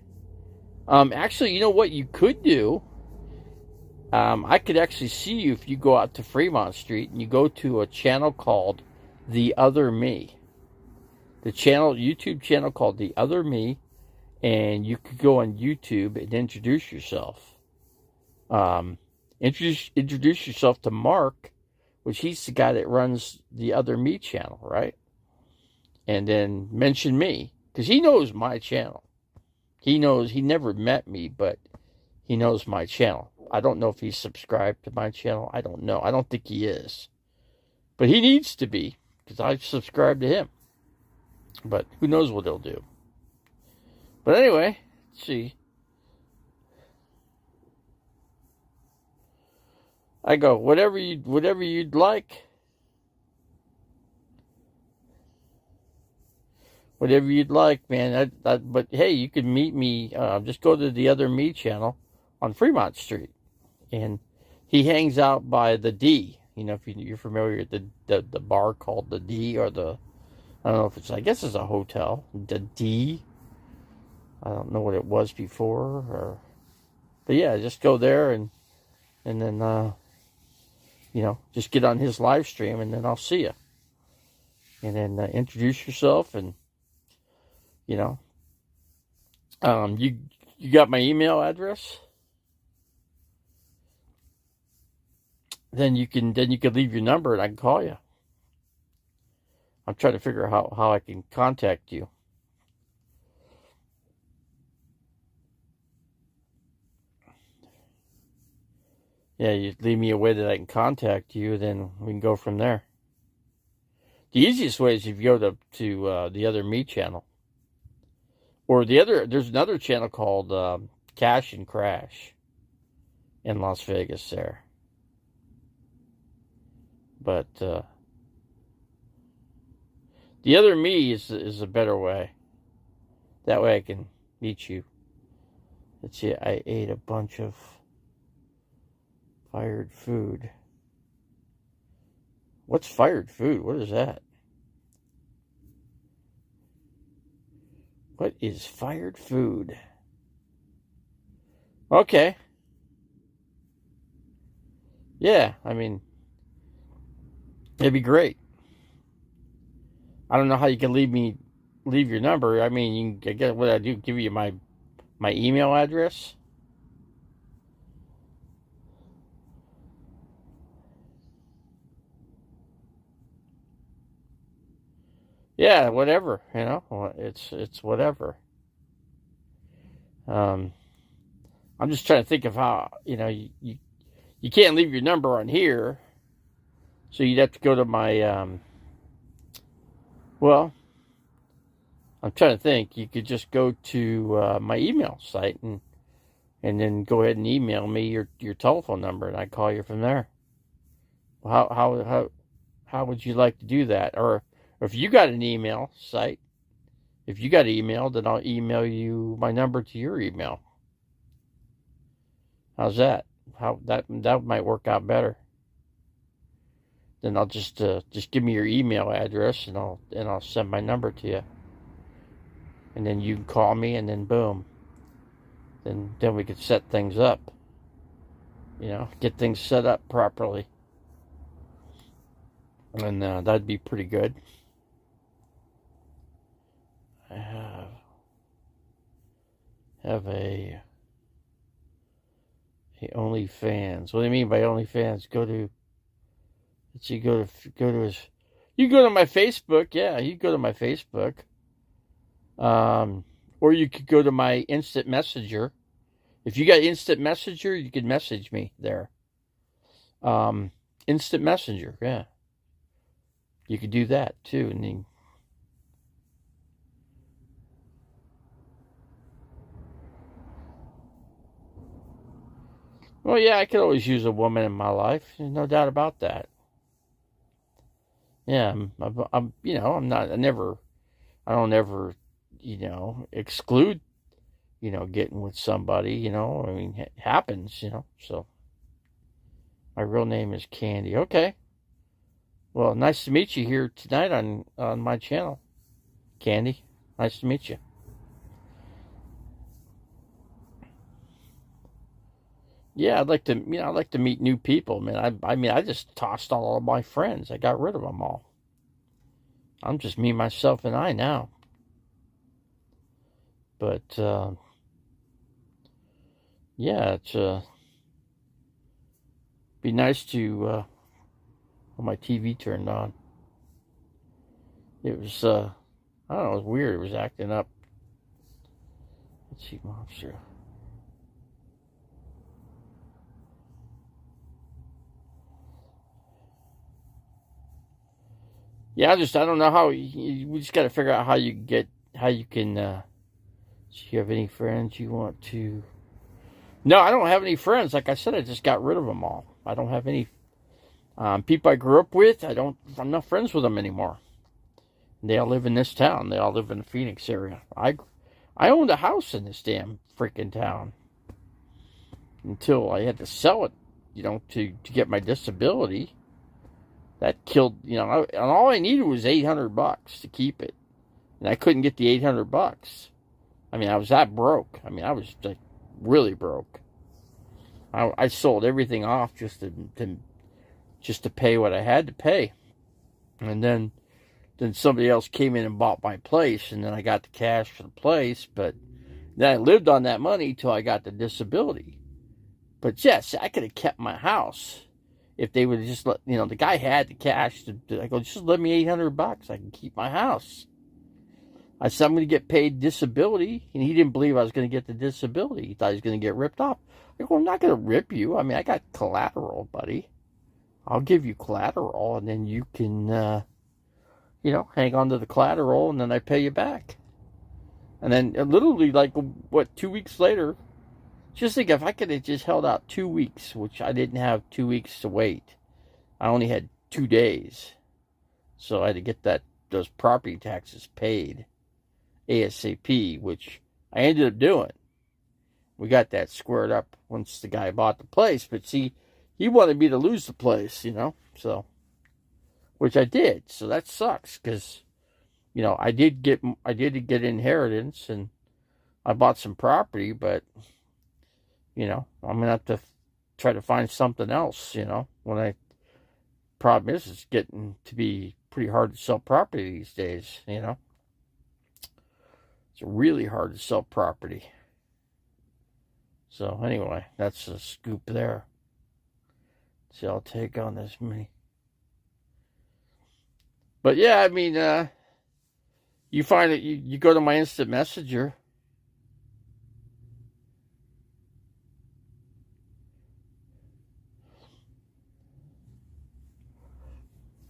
A: Actually, you know what you could do? I could actually see you if you go out to Fremont Street and you go to a channel called The Other Me. The YouTube channel called The Other Me, and you could go on YouTube and introduce yourself. Introduce yourself to Mark, which he's the guy that runs The Other Me channel, right? And then mention me, because he knows my channel. He never met me, but he knows my channel. I don't know if he's subscribed to my channel. I don't know. I don't think he is. But he needs to be, because I subscribe to him. But who knows what he'll do. But anyway, let's see. I go, whatever you'd like. Whatever you'd like, man. But hey, you can meet me. Just go to The Other Me channel on Fremont Street. And he hangs out by the D. If you're familiar with the bar called the D, or I don't know if I guess it's a hotel. The D. I don't know what it was before. But yeah, just go there and then, just get on his live stream, and then I'll see you. And then introduce yourself, and, you got my email address? Then you can leave your number and I can call you. I'm trying to figure out how I can contact you. Yeah, you leave me a way that I can contact you, then we can go from there. The easiest way is if you go to the Other Me channel. Or there's another channel called Cash and Crash in Las Vegas there. But the Other Me is a better way. That way I can meet you. Let's see, I ate a bunch of fired food. What's fired food? What is that? What is fired food? Okay. Yeah, I mean, it'd be great. I don't know how you can leave your number. I mean, I guess what I do, give you my email address. Yeah, whatever, it's whatever. I'm just trying to think of how, you can't leave your number on here, so you'd have to go to my, well, I'm trying to think. You could just go to my email site and then go ahead and email me your telephone number, and I call you from there. How would you like to do that? Or if you got an email site, if you got an email, then I'll email you my number to your email. How's that? How that might work out better. Then I'll just give me your email address, and I'll send my number to you. And then you can call me, and then boom. Then we could set things up. Get things set up properly. And that'd be pretty good. I have a OnlyFans. What do you mean by OnlyFans? Let's see, go to his. You go to my Facebook. Yeah, you go to my Facebook. Or you could go to my Instant Messenger. If you got Instant Messenger, you could message me there. Instant Messenger, yeah. You could do that too, and then. Well, yeah, I could always use a woman in my life. There's no doubt about that. Yeah, I'm I'm not. I don't ever, exclude, getting with somebody. I mean, it happens. So my real name is Candy. Okay. Well, nice to meet you here tonight on my channel, Candy. Nice to meet you. Yeah, I'd like to meet new people, man. I just tossed all of my friends. I got rid of them all. I'm just me, myself, and I now. But yeah, it's be nice to have my TV turned on. It was I don't know, it was weird. It was acting up. Let's see, monster. Yeah, I don't know how. We just got to figure out how you can. Do you have any friends you want to? No, I don't have any friends. Like I said, I just got rid of them all. I don't have any people I grew up with. I'm not friends with them anymore. They all live in this town. They all live in the Phoenix area. I owned a house in this damn freaking town until I had to sell it, to get my disability. That killed, and all I needed was $800 to keep it, and I couldn't get the $800. I mean, I was that broke. I mean, I was like really broke. I sold everything off just to pay what I had to pay, and then somebody else came in and bought my place, and then I got the cash for the place, but then I lived on that money till I got the disability. But yes, I could have kept my house. If they would just let, the guy had the cash. I go, just let me $800. I can keep my house. I said, I'm going to get paid disability. And he didn't believe I was going to get the disability. He thought he was going to get ripped off. I go, I'm not going to rip you. I mean, I got collateral, buddy. I'll give you collateral, and then you can, hang on to the collateral, and then I pay you back. And then literally, 2 weeks later, just think if I could have just held out 2 weeks, which I didn't have 2 weeks to wait. I only had 2 days. So I had to get those property taxes paid ASAP, which I ended up doing. We got that squared up once the guy bought the place. But see, he wanted me to lose the place, so, which I did. So that sucks because, I did get inheritance and I bought some property, but, I'm going to have to try to find something else, problem is it's getting to be pretty hard to sell property these days, It's really hard to sell property. So anyway, that's a scoop there. So I'll take on this many. But yeah, I mean, you find it, you go to my instant messenger.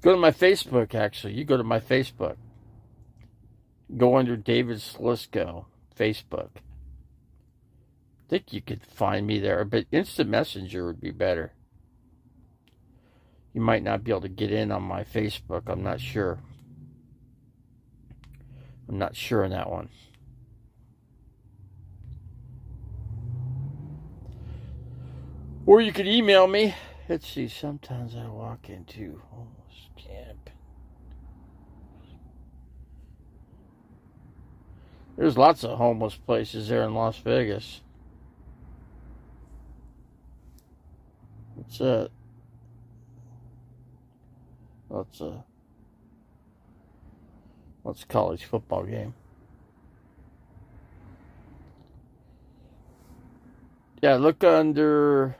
A: Go to my Facebook, actually. You go to my Facebook. Go under David Slisko, Facebook. I think you could find me there, but instant messenger would be better. You might not be able to get in on my Facebook. I'm not sure. I'm not sure on that one. Or you could email me. Let's see. Sometimes I walk into homeless camp. There's lots of homeless places there in Las Vegas. What's that? What's a college football game? Yeah, look under.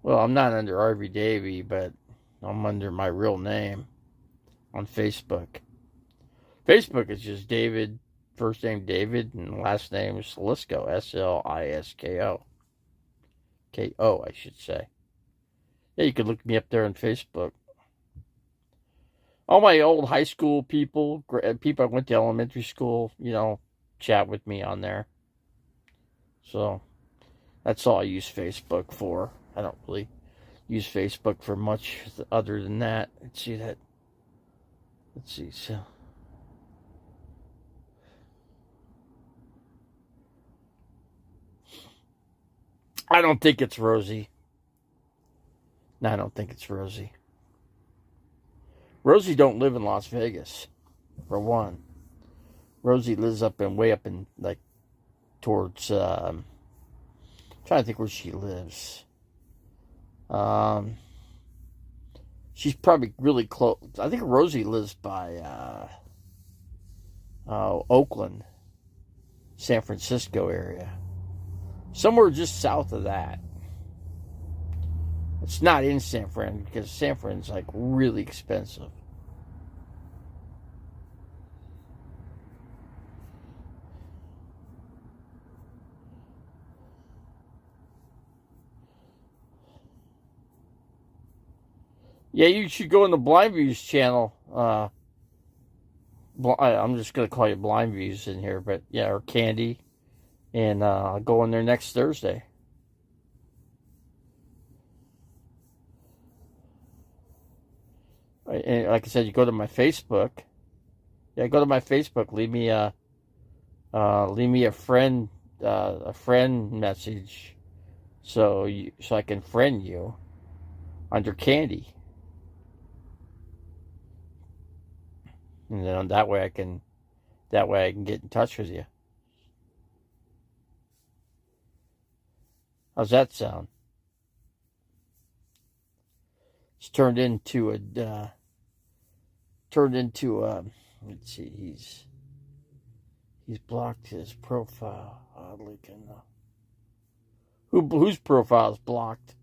A: Well, I'm not under RV Davey, but I'm under my real name on Facebook. Facebook is just David, first name David, and last name is Slisko, Slisko. K-O, I should say. Yeah, you could look me up there on Facebook. All my old high school people I went to elementary school, chat with me on there. So, that's all I use Facebook for. I don't really use Facebook for much other than that. Let's see, so. I don't think it's Rosie. No, I don't think it's Rosie. Rosie don't live in Las Vegas, for one. Rosie lives way up in, towards, trying to think where she lives. She's probably really close. I think Rosie lives by, Oakland, San Francisco area. Somewhere just south of that. It's not in San Fran because San Fran's really expensive. Yeah, you should go on the Blind Views channel. I'm just going to call you Blind Views in here, but yeah, or Candy. And I'll go in there next Thursday. And like I said, you go to my Facebook. Yeah, go to my Facebook. Leave me a friend message, so I can friend you under Candy. And then that way I can get in touch with you. How's that sound? It's turned into a let's see, he's blocked his profile, oddly enough. Whose profile is blocked?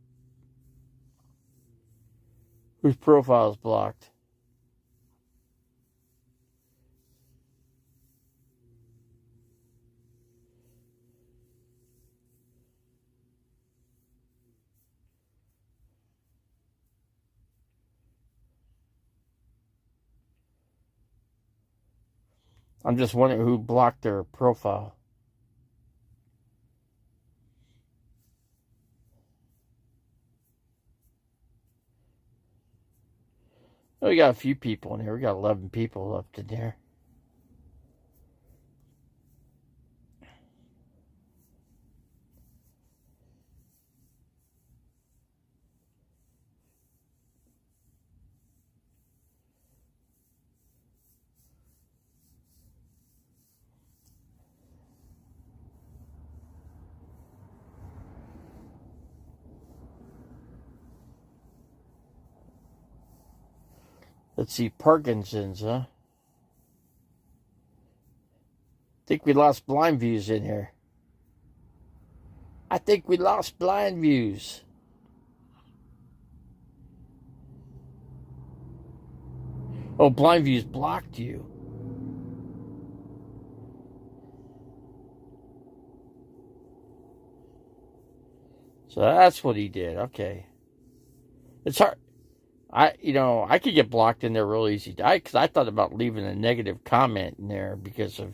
A: Whose profile is blocked? I'm just wondering who blocked their profile. Oh, we got a few people in here. We got 11 people up in there. Let's see, Parkinson's, huh? Think we lost blind views in here. I think we lost blind views. Oh, blind views blocked you. So that's what he did. Okay. It's hard. I could get blocked in there real easy. Because I thought about leaving a negative comment in there because of,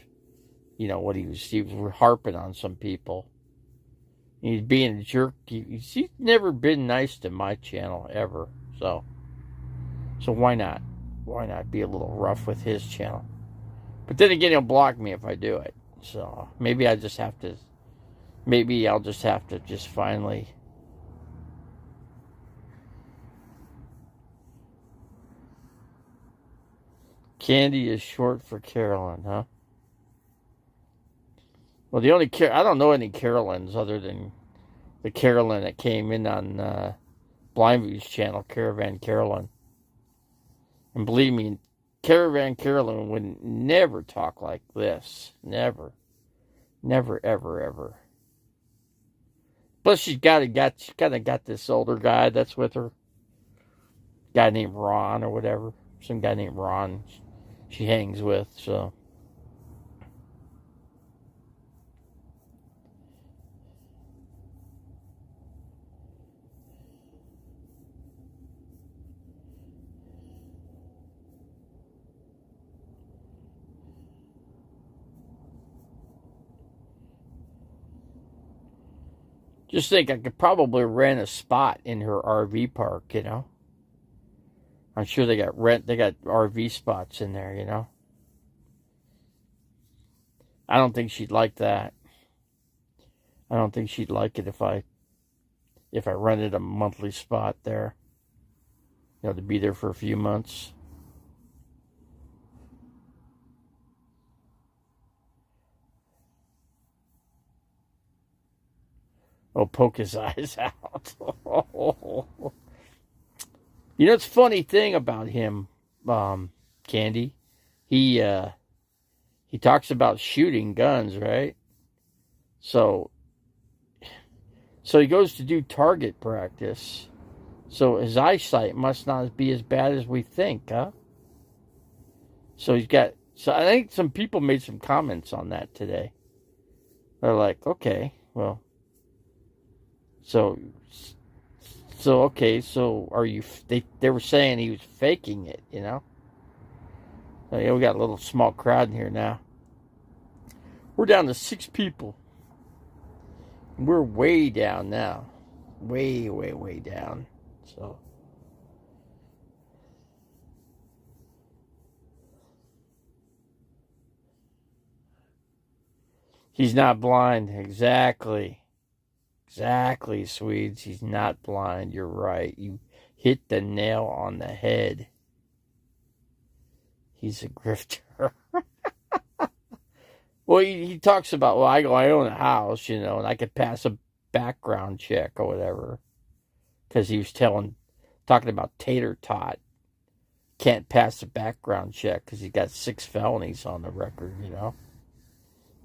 A: what he was harping on some people. He's being a jerk. He's never been nice to my channel ever. So why not? Why not be a little rough with his channel? But then again, he'll block me if I do it. So maybe I'll just have to just finally. Candy is short for Carolyn, huh? Well, I don't know any Carolyns other than the Carolyn that came in on Blindview's channel, Caravan Carolyn. And believe me, Caravan Carolyn would never talk like this. Never. Never, ever, ever. Plus, she's kind of got this older guy that's with her. Guy named Ron or whatever. Some guy named Ron she hangs with, so. Just think, I could probably rent a spot in her RV park, I'm sure they got RV spots in there, I don't think she'd like that. I don't think she'd like it if I rented a monthly spot there, to be there for a few months. Oh, poke his eyes out. It's a funny thing about him, Candy. He talks about shooting guns, right? So he goes to do target practice. So his eyesight must not be as bad as we think, huh? So I think some people made some comments on that today. They're like, okay, well, so okay, so are you? They were saying he was faking it, So, yeah, we got a little small crowd in here now. We're down to 6 people. We're way down now, way, way, way down. So. He's not blind. Exactly. Exactly, Swedes. He's not blind. You're right. You hit the nail on the head. He's a grifter. Well, he talks about, well, I own a house, and I could pass a background check or whatever. Because he was talking about Tater Tot. Can't pass a background check because he got 6 felonies on the record,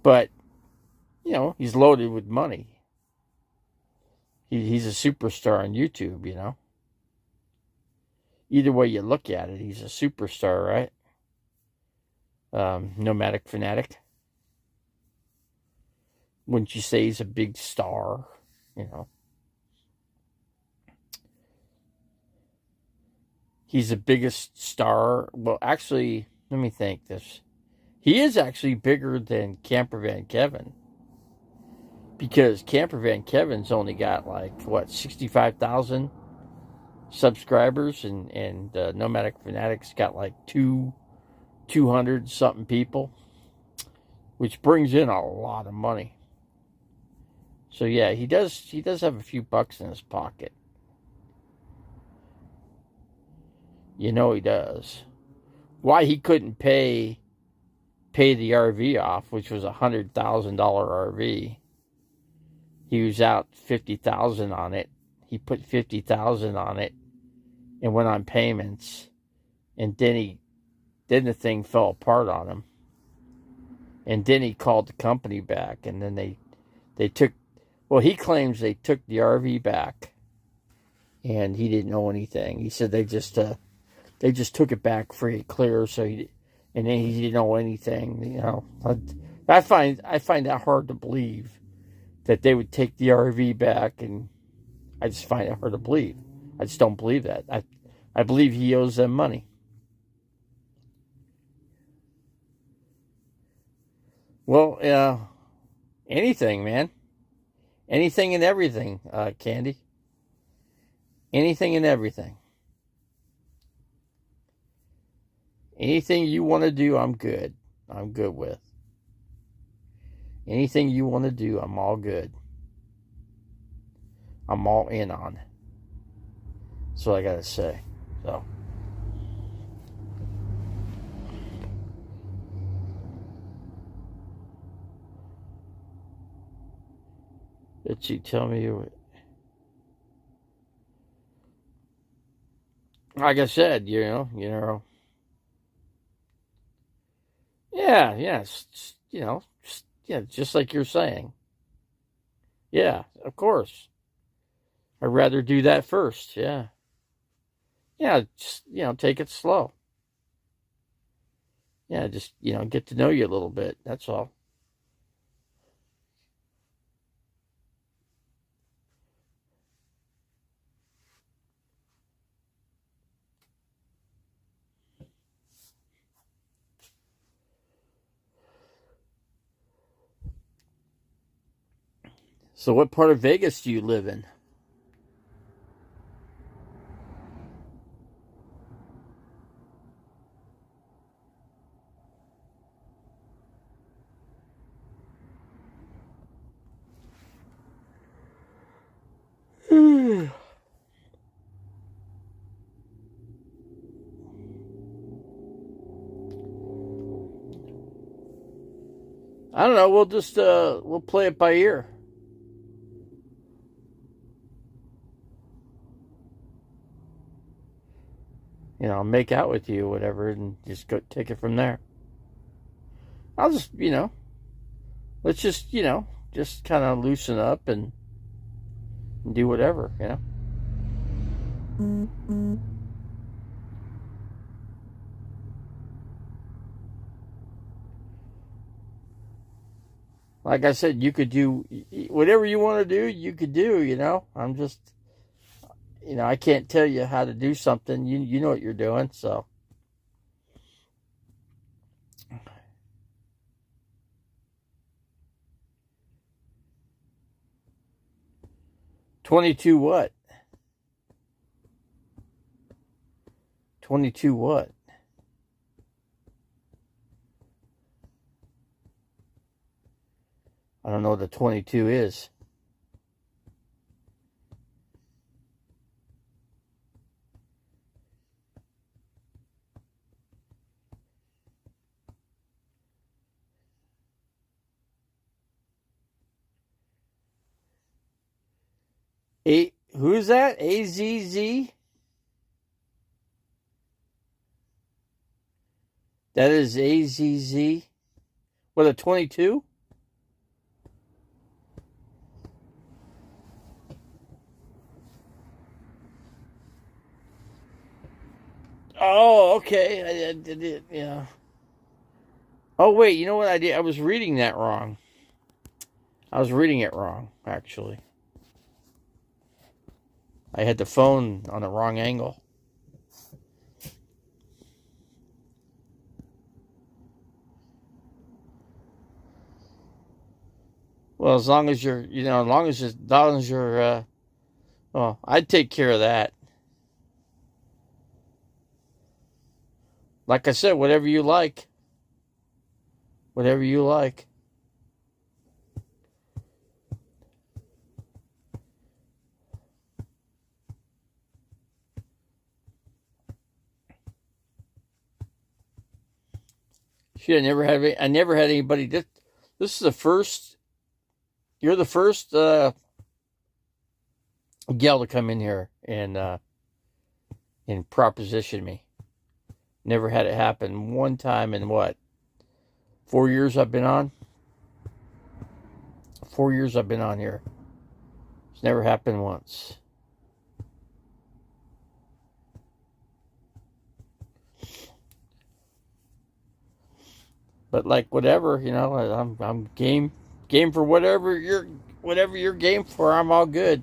A: But, he's loaded with money. He's a superstar on YouTube, Either way you look at it, he's a superstar, right? Nomadic Fanatic. Wouldn't you say he's a big star, He's the biggest star. Well, actually, let me think this. He is actually bigger than Camper Van Kevin. Because Camper Van Kevin's only got like, what, 65,000 subscribers, and Nomadic Fanatics got like 200 something people, which brings in a lot of money. So yeah, he does have a few bucks in his pocket. You know he does. Why he couldn't pay the RV off, which was $100,000 RV. He was out $50,000 on it. He put $50,000 on it and went on payments, and then the thing fell apart on him. And then he called the company back, and then they took. Well, he claims they took the RV back, and he didn't know anything. He said they just took it back free and clear, and then he didn't know anything. You know, I find that hard to believe, that they would take the RV back, and I just find it hard to believe. I just don't believe that. I believe he owes them money. Well, anything, man. Anything and everything, Candy. Anything and everything. Anything you want to do, I'm good. I'm good with. Anything you want to do, I'm all good. I'm all in on. That's what I got to say. So. Did you tell me you... Like I said, you know. Yeah, just like you're saying. Yeah, of course. I'd rather do that first, yeah. Yeah, just, take it slow. Yeah, just, get to know you a little bit, that's all. So what part of Vegas do you live in? I don't know, we'll just we'll play it by ear. Make out with you, whatever, and just go take it from there. I'll just, let's just, just kind of loosen up and do whatever, Like I said, you could do whatever you want to do, you could do, I'm just, I can't tell you how to do something. You know what you're doing, so. $22 what? $22 what? I don't know what the 22 is. Who's that? AZZ? That is AZZ? What, a 22? Oh, okay. I did it, yeah. Oh, wait, you know what I did? I was reading that wrong. I was reading it wrong, actually. I had the phone on the wrong angle. Well, as long as you're, as long as you're, well, I'd take care of that. Like I said, whatever you like. Whatever you like. Shit, I never had anybody. This is the first. You're the first gal to come in here and proposition me. Never had it happen one time in what? 4 years I've been on? 4 years I've been on here. It's never happened once. But like whatever, I'm game for whatever you're game for. I'm all good.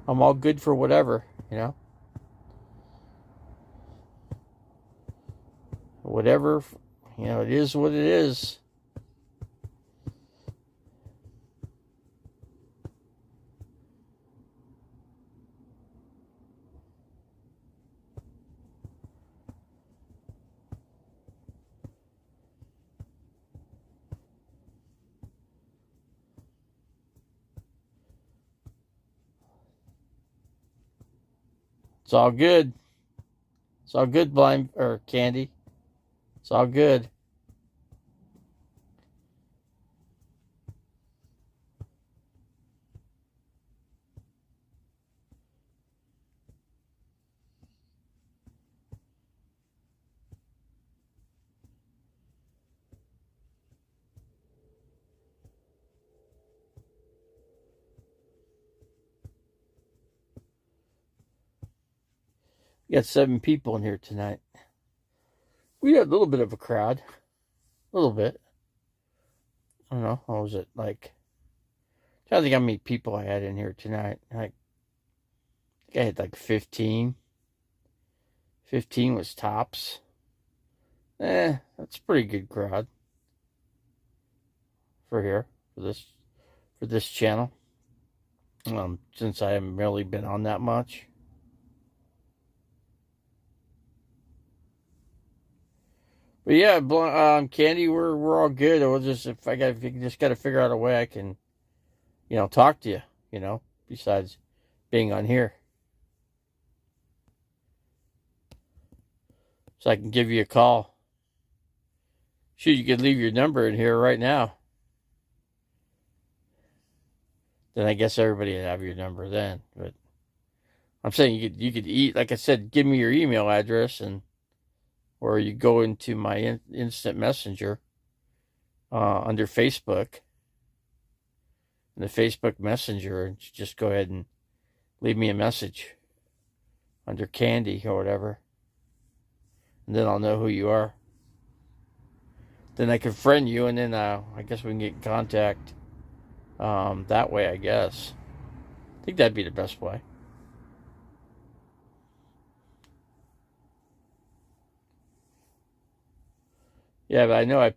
A: I'm all good for whatever, Whatever, it is what it is. It's all good. It's all good, blind or Candy. It's all good. We got 7 people in here tonight. We had a little bit of a crowd. A little bit. I don't know. What was it like? I don't think how many people I had in here tonight. I think I had like 15. 15 was tops. That's a pretty good crowd for here for this channel. Since I haven't really been on that much. But yeah, Candy, we're all good. We'll just just got to figure out a way I can, talk to you. Besides being on here, so I can give you a call. Shoot, you could leave your number in here right now. Then I guess everybody would have your number then. But I'm saying you could like I said, give me your email address or you go into my instant messenger under Facebook, in the Facebook Messenger, and just go ahead and leave me a message under Candy or whatever, and then I'll know who you are. Then I can friend you, and then I guess we can get in contact that way, I guess. I think that'd be the best way. Yeah, but I know I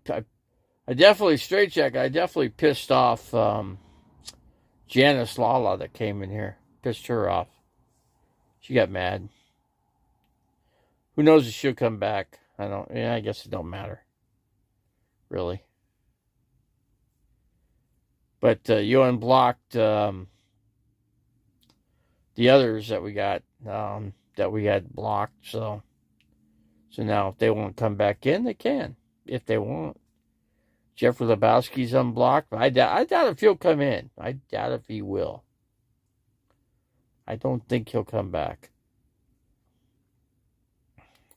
A: definitely, straight check, I definitely pissed off Janice Lala that came in here. Pissed her off. She got mad. Who knows if she'll come back? I guess it don't matter. Really. But you unblocked the others that we got, that we had blocked. So now if they want to come back in, they can. If they want. Jeffrey Lebowski's unblocked. I doubt if he'll come in. I doubt if he will. I don't think he'll come back.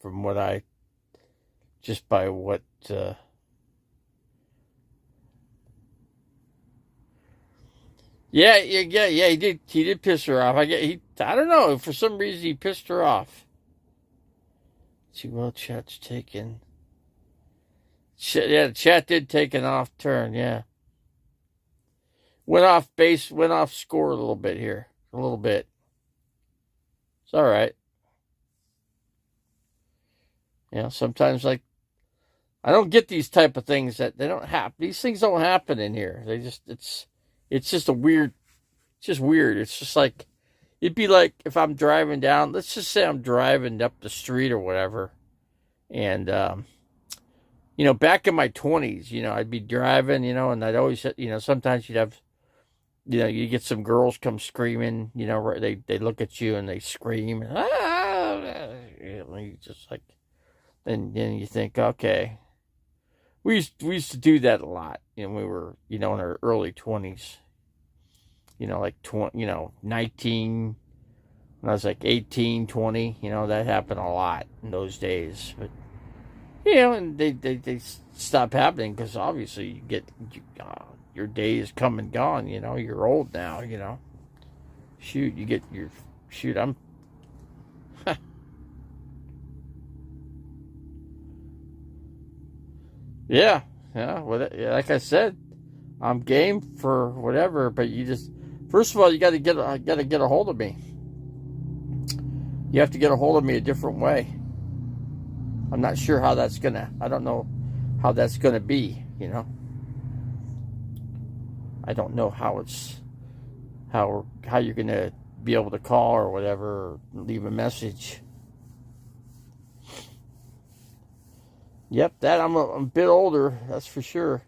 A: From what just by what, yeah, he did piss her off. I don't know, for some reason he pissed her off. See, well, chat's taken. Yeah, the chat did take an off turn, yeah. Went off base, went off score a little bit here. A little bit. It's alright. Sometimes I I don't get these type of things that they don't happen. These things don't happen in here. They just it's just a weird. It's just weird. It's just like it'd be like if I'm driving down. Let's just say I'm driving up the street or whatever, and back in my 20s, I'd be driving, and I'd always, sometimes you'd have, you get some girls come screaming, they look at you and they scream, and, you just like, then you think, okay. We used to do that a lot, when we were, in our early 20s, like 19, when I was like 18, 20, that happened a lot in those days, but, and they stop happening because obviously your day is come and gone, you're old now, I'm yeah, well, like I said, I'm game for whatever, but first of all, you got to get a hold of me. You have to get a hold of me a different way. I'm not sure how I don't know how that's gonna be, I don't know how you're gonna be able to call or whatever, or leave a message. Yep, I'm a bit older, that's for sure.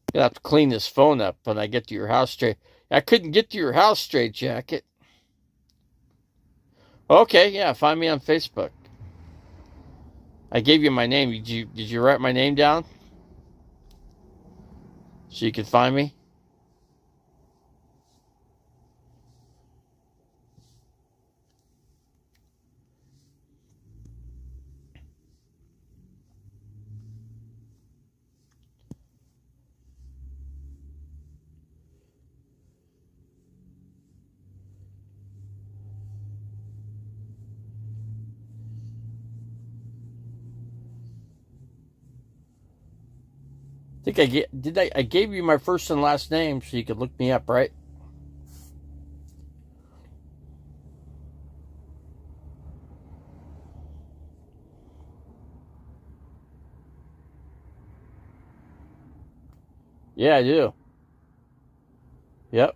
A: I'm gonna have to clean this phone up when I get to your house straight. I couldn't get to your house straight jacket. Okay, yeah, find me on Facebook. I gave you my name. Did you write my name down so you could find me? I think I gave you my first and last name so you could look me up, right? Yeah, I do. Yep.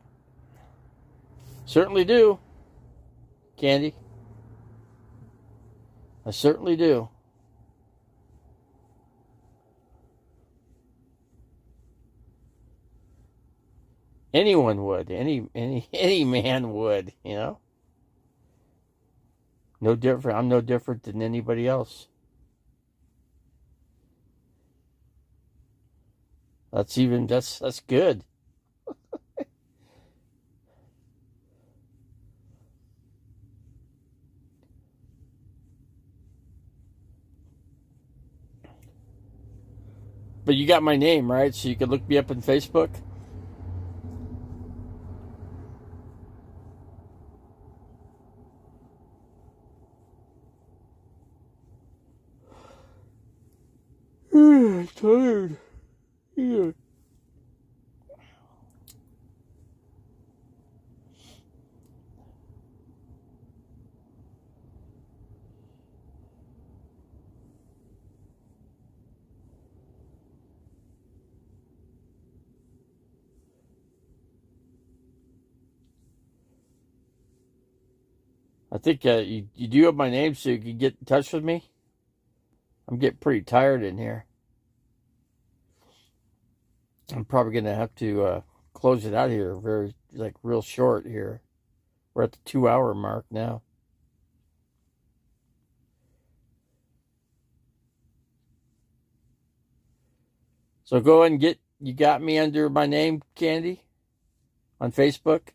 A: Certainly do. Candy. I certainly do. Anyone would. Any man would, No different. I'm no different than anybody else. That's good. But you got my name, right? So you could look me up on Facebook? Tired. Yeah. I think you do have my name so you can get in touch with me. I'm getting pretty tired in here. I'm probably going to have to close it out here real short here. We're at the 2-hour mark now. So go ahead and you got me under my name, Candy, on Facebook?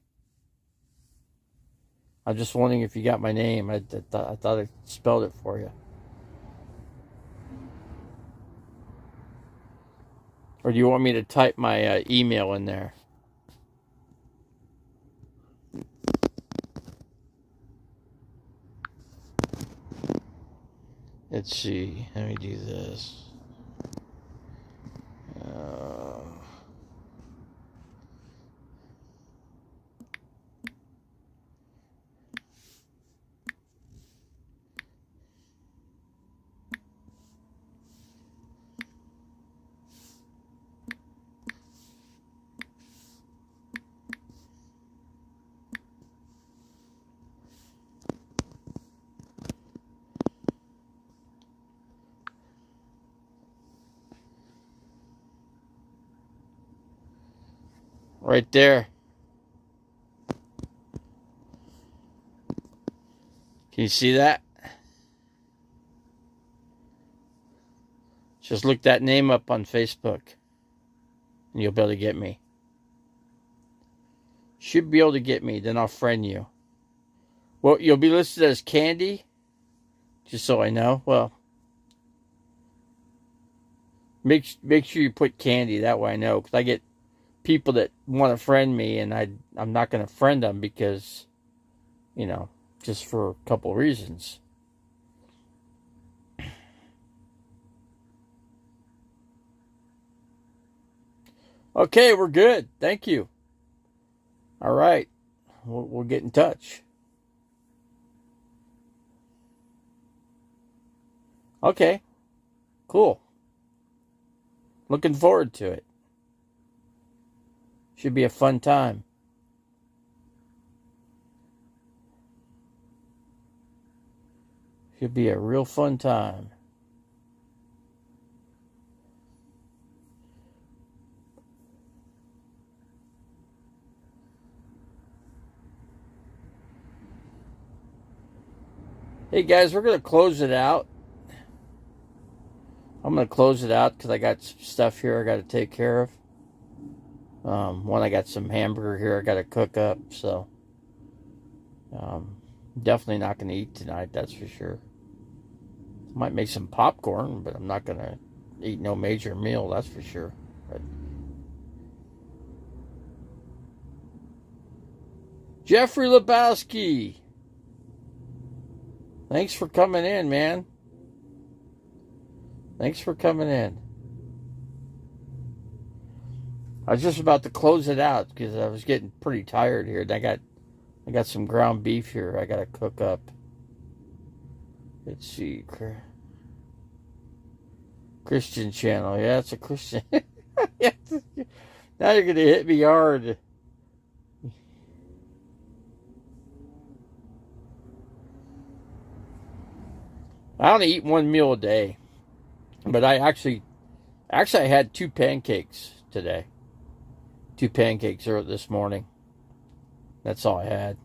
A: I'm just wondering if you got my name. I thought I spelled it for you. Or do you want me to type my email in there? Let's see. Let me do this. Right there. Can you see that? Just look that name up on Facebook and you'll be able to get me. Should be able to get me, then I'll friend you. Well, you'll be listed as Candy, just so I know. Well, make sure you put Candy, that way I know, because I get people that want to friend me, and I'm not going to friend them because, you know, just for a couple reasons. Okay, we're good. Thank you. All right. We'll get in touch. Okay. Cool. Looking forward to it. Should be a fun time. Should be a real fun time. Hey guys, we're going to close it out. I'm going to close it out because I got some stuff here I got to take care of. One, I got some hamburger here I got to cook up, so definitely not going to eat tonight, that's for sure. Might make some popcorn, but I'm not going to eat no major meal, that's for sure. But Jeffrey Lebowski, thanks for coming in, man. Thanks for coming in. I was just about to close it out because I was getting pretty tired here. And I got some ground beef here I got to cook up. Let's see. Christian channel. Yeah, it's a Christian. Now you're going to hit me hard. I only eat one meal a day. But I actually I had 2 pancakes today. 2 pancakes this morning. That's all I had.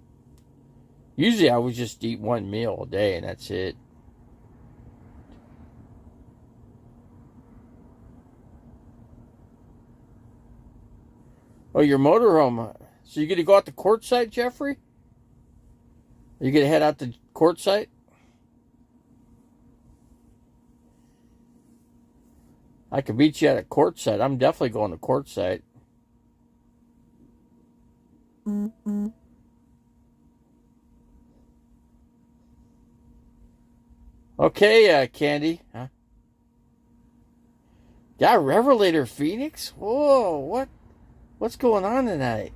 A: Usually I would just eat one meal a day and that's it. Oh, your motorhome. So you're going to go out to Quartzsite, Jeffrey? Are you going to head out to Quartzsite? I could meet you at a Quartzsite. I'm definitely going to Quartzsite. Okay, Candy. Huh? Yeah, Revelator Phoenix? Whoa, what's going on tonight?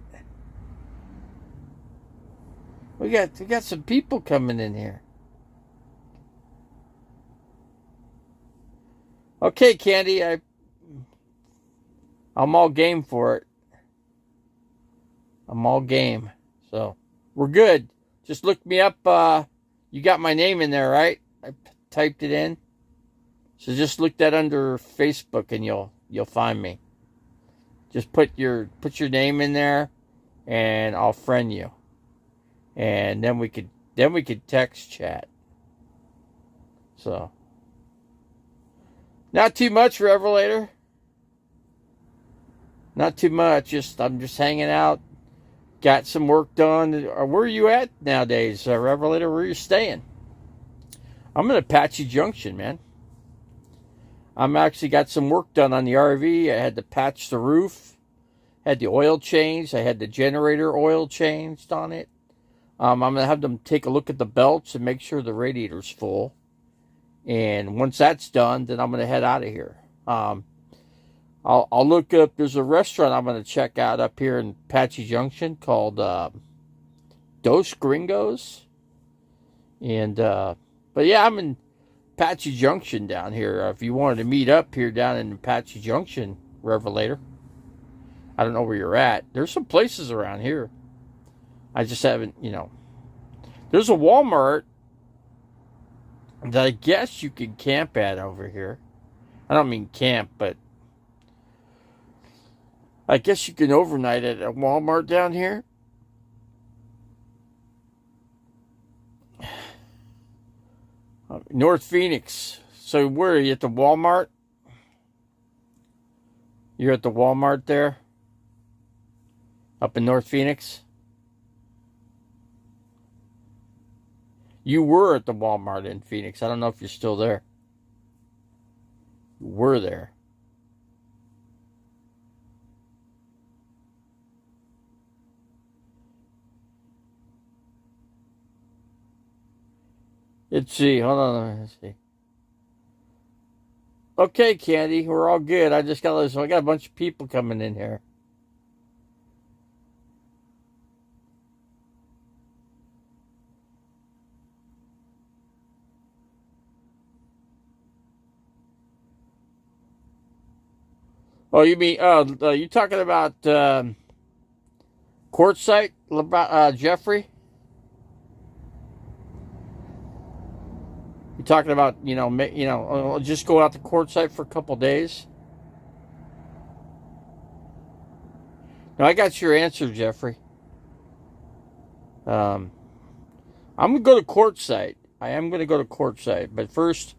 A: We got some people coming in here. Okay, Candy, I'm all game for it. I'm all game. So, we're good. Just look me up. You got my name in there, right? I typed it in. So just look that under Facebook and you'll find me. Just put your name in there and I'll friend you. And then we could text chat. So, not too much, Revelator. Not too much. I'm just hanging out. Got some work done. Where are you at nowadays, Revelator? Where are you staying? I'm in Apache Junction, man. I'm actually got some work done on the RV. I had to patch the roof. Had the oil changed. I had the generator oil changed on it. I'm going to have them take a look at the belts and make sure the radiator's full. And once that's done, then I'm going to head out of here. I'll look up, there's a restaurant I'm going to check out up here in Apache Junction called Dos Gringos. And, but yeah, I'm in Apache Junction down here. If you wanted to meet up here down in Apache Junction, Revelator, I don't know where you're at. There's some places around here. I just haven't, there's a Walmart that I guess you could camp at over here. I don't mean camp, but I guess you can overnight at a Walmart down here. North Phoenix. So where are you, at the Walmart? You're at the Walmart there? Up in North Phoenix? You were at the Walmart in Phoenix. I don't know if you're still there. You were there. Let's see. Hold on. Let's see. Okay, Candy. We're all good. I just got to listen. I got a bunch of people coming in here. Oh, you mean, you talking about Quartzsite, Jeffrey? You talking about, just go out to Quartzsite for a couple days? No, I got your answer, Jeffrey. I'm gonna go to Quartzsite. I am gonna go to Quartzsite, but first,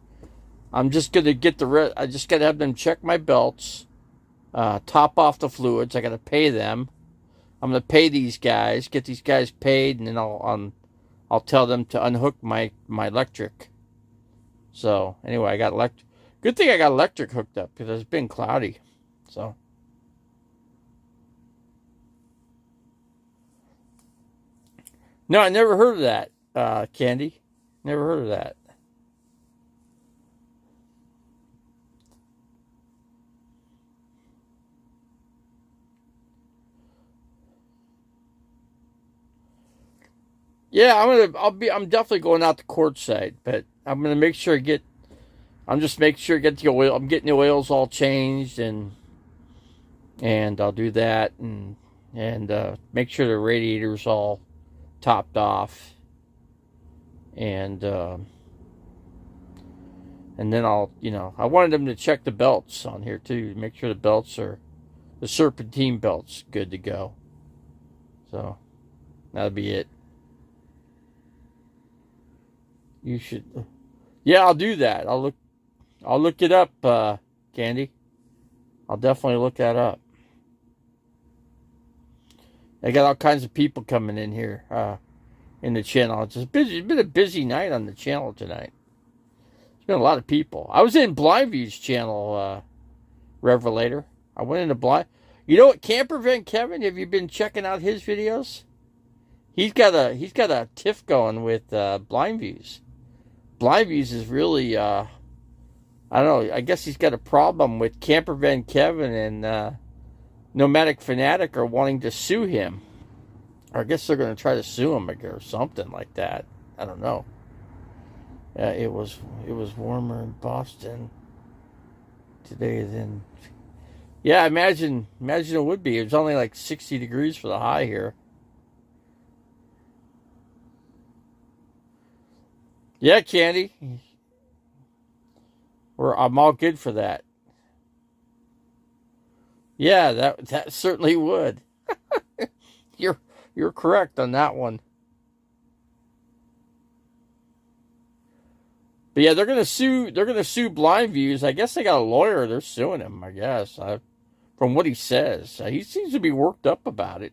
A: I'm just gonna get I just gotta have them check my belts. Top off the fluids. I got to pay them. I'm going to pay these guys, get these guys paid, and then I'll tell them to unhook my electric. So anyway, I got electric. Good thing I got electric hooked up because it's been cloudy. So no, I never heard of that, Candy. Never heard of that. Yeah, I'm definitely going out to Quartzsite, but I'm gonna make sure I'm just make sure I get the oil. I'm getting the oils all changed, and I'll do that, and make sure the radiator's all topped off, and then I wanted them to check the belts on here too, make sure the serpentine belts good to go. So that'll be it. You should, yeah, I'll do that. I'll look it up, Candy. I'll definitely look that up. I got all kinds of people coming in here, in the channel. It's been a busy night on the channel tonight. There's been a lot of people. I was in Blindview's channel, Revelator. I went into Blind. You know what, Camper Van Kevin? Have you been checking out his videos? He's got a tiff going with Blindviews. Blindviews is really, I don't know. I guess he's got a problem with Camper Van Kevin and Nomadic Fanatic are wanting to sue him. Or I guess they're going to try to sue him or something like that. I don't know. It was warmer in Boston today than. Yeah, imagine it would be. It was only like 60 degrees for the high here. Yeah, Candy. I'm all good for that. Yeah, that certainly would. You're correct on that one. But yeah, they're gonna sue Blindviews. I guess they got a lawyer. They're suing him. I guess from what he says, he seems to be worked up about it.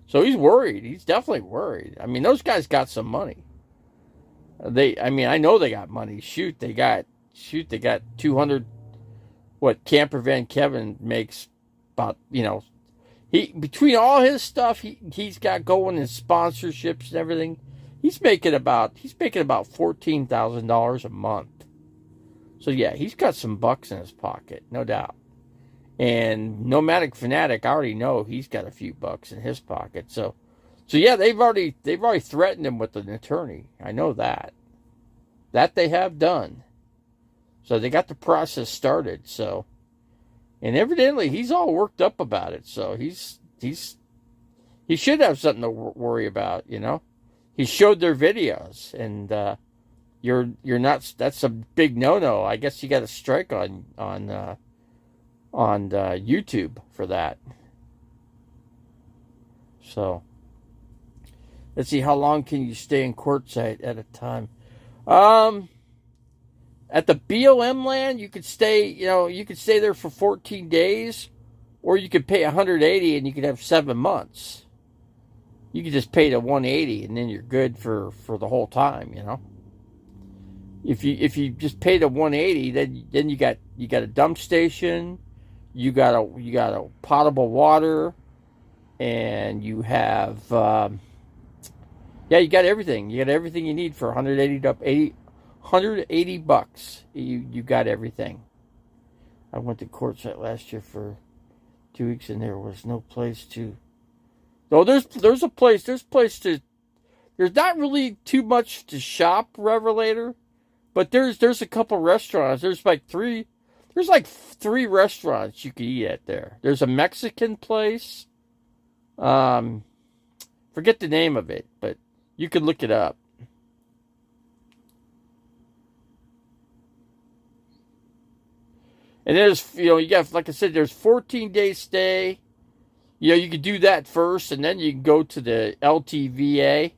A: So he's worried. He's definitely worried. I mean, those guys got some money. I know they got money. Shoot, they got 200. What Camper Van Kevin makes about, between all his stuff he's got going in sponsorships and everything, he's making about $14,000 a month. So yeah, he's got some bucks in his pocket, no doubt. And Nomadic Fanatic, I already know he's got a few bucks in his pocket. So yeah, they've already threatened him with an attorney. I know that they have done. So they got the process started. So, and evidently he's all worked up about it. So he should have something to worry about. He showed their videos, and you're not. That's a big no-no. I guess you got a strike on on YouTube for that. So let's see, how long can you stay in quartzsite at a time? At the BOM land, you could stay. You could stay there for 14 days, or you could pay 180 and you could have 7 months. You could just pay the 180 and then you're good for the whole time. If you just pay the 180, then you got a dump station, you got a potable water, and you have you got everything. You got everything you need for 180 bucks. You got everything. I went to quartzsite last year for 2 weeks, and there was no place to. No, there's a place. There's not really too much to shop, Revelator, but there's a couple restaurants. There's like three restaurants you could eat at there. There's a Mexican place. Forget the name of it, but you can look it up. And there's, you got, like I said, there's 14-day stay. You could do that first, and then you can go to the LTVA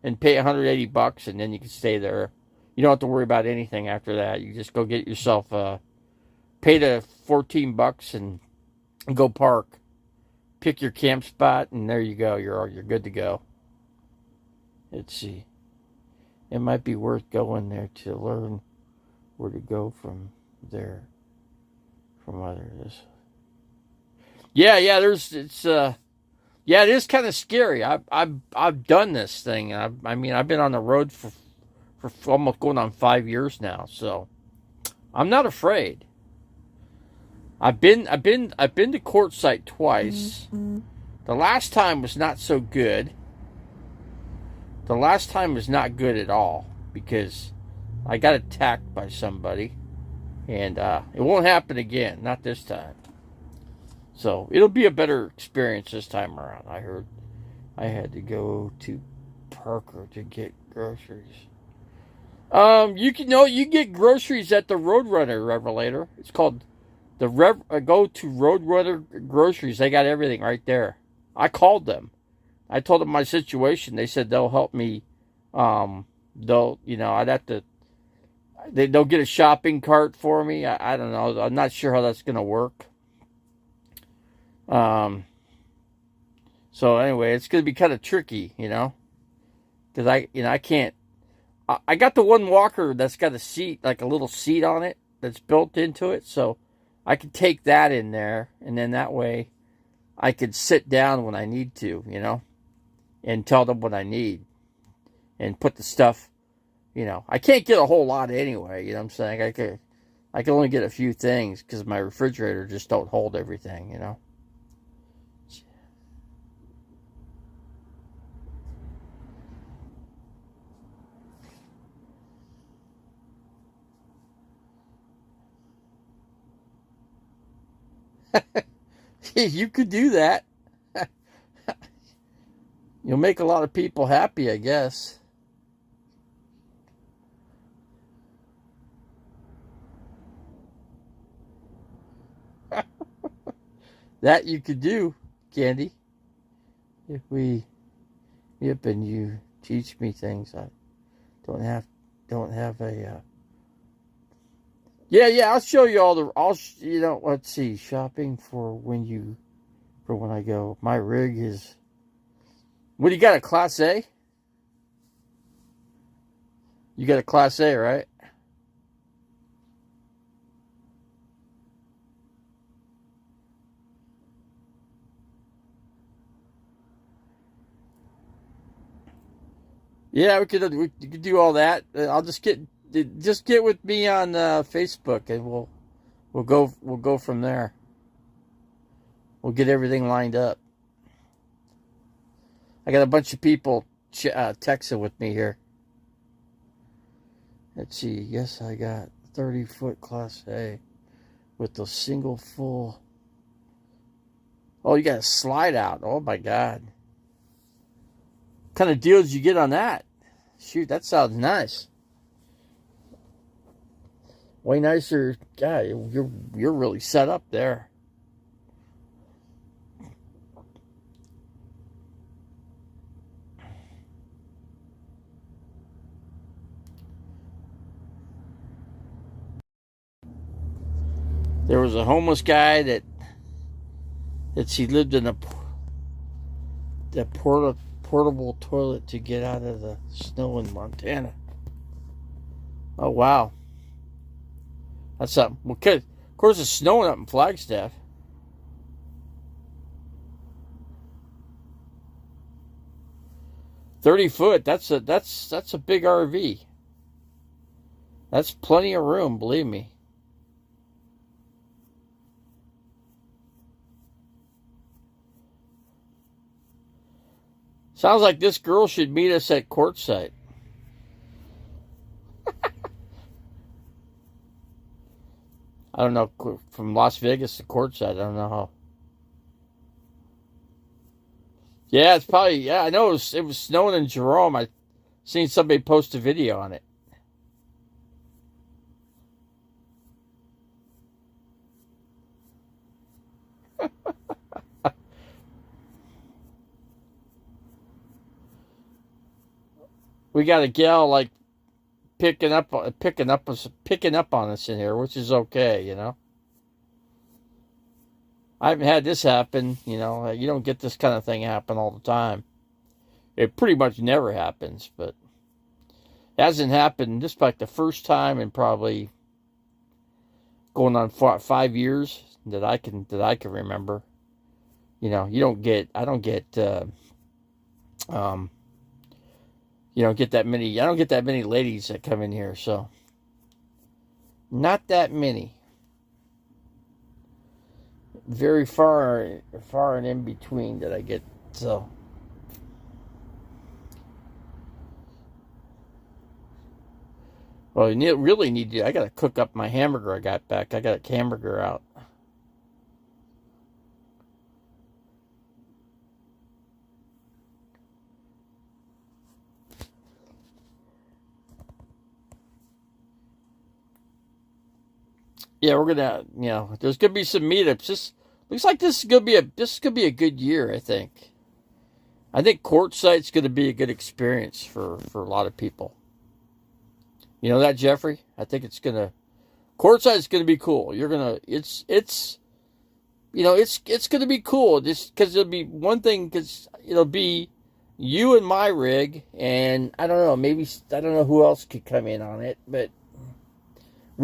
A: and pay 180 bucks, and then you can stay there. You don't have to worry about anything after that. You just go get yourself pay the 14 bucks and go park. Pick your camp spot, and there you go. You're good to go. Let's see. It might be worth going there to learn where to go from there. From others. Yeah. It is kind of scary. I've done this thing. I've been on the road for almost going on 5 years now, so I'm not afraid. I've been to quartzsite twice. Mm-hmm. The last time was not so good. The last time was not good at all because I got attacked by somebody, and it won't happen again. Not this time. So it'll be a better experience this time around. I heard I had to go to Parker to get groceries. You get groceries at the Roadrunner Revelator. It's called the go to Roadrunner Groceries. They got everything right there. I called them. I told them my situation. They said they'll help me. I'd have to. They'll get a shopping cart for me. I don't know. I'm not sure how that's gonna work. So anyway, it's gonna be kind of tricky, because I can't. I got the one walker that's got a seat, like a little seat on it that's built into it, so I could take that in there, and then that way I could sit down when I need to, and tell them what I need, and put the stuff, I can't get a whole lot anyway, what I'm saying? I can only get a few things because my refrigerator just don't hold everything, You could do that. You'll make a lot of people happy, I guess. That you could do, Candy. If and you teach me things, I don't have a. Yeah, I'll show you all the. Let's see, shopping for when I go. My rig is. What do you got? A Class A? You got a Class A, right? Yeah, we could do all that. I'll just get with me on Facebook, and we'll go from there. We'll get everything lined up. I got a bunch of people texting with me here. Let's see. Yes, I got 30-foot Class A with the single full. Oh, you got a slide out. Oh my God. What kind of deals you get on that? Shoot, that sounds nice. Way nicer. God, you're really set up there. There was a homeless guy that he lived in a portable toilet to get out of the snow in Montana. Oh wow, that's something. Well, of course, it's snowing up in Flagstaff. $30 That's a big RV. That's plenty of room, believe me. Sounds like this girl should meet us at Quartzsite. I don't know, from Las Vegas to Quartzsite, I don't know how. Yeah, it's probably, yeah, I know it was snowing in Jerome. I seen somebody post a video on it. We got a gal like picking up on us in here, which is okay, you know. I haven't had this happen, you know. You don't get this kind of thing happen all the time. It pretty much never happens, but it hasn't happened. This is like the first time in probably going on 5 years that I can remember. You know, I don't get that many ladies that come in here, so not that many. Very far and in between that I get, so. Well, you really need to, I gotta cook up my hamburger I got back. I got a hamburger out. Yeah, we're gonna, there's gonna be some meetups. This looks like this is gonna be a good year. I think Quartzsite's gonna be a good experience for a lot of people. You know that, Jeffrey? I think Quartzsite's gonna be cool. It's gonna be cool just because it'll be one thing, because it'll be you and my rig, and I don't know who else could come in on it, but.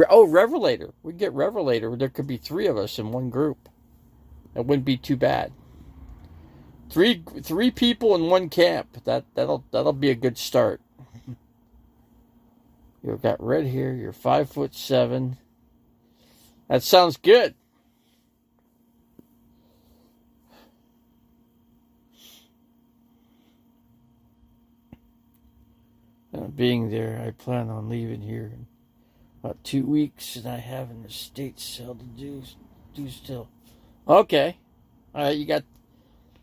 A: Oh, Revelator. We get Revelator. There could be 3 of us in one group. That wouldn't be too bad. Three people in one camp. That'll be a good start. You've got red here. You're 5'7". That sounds good. Being there, I plan on leaving here in about 2 weeks, and I have an estate sale to do still. Okay. All right, you got.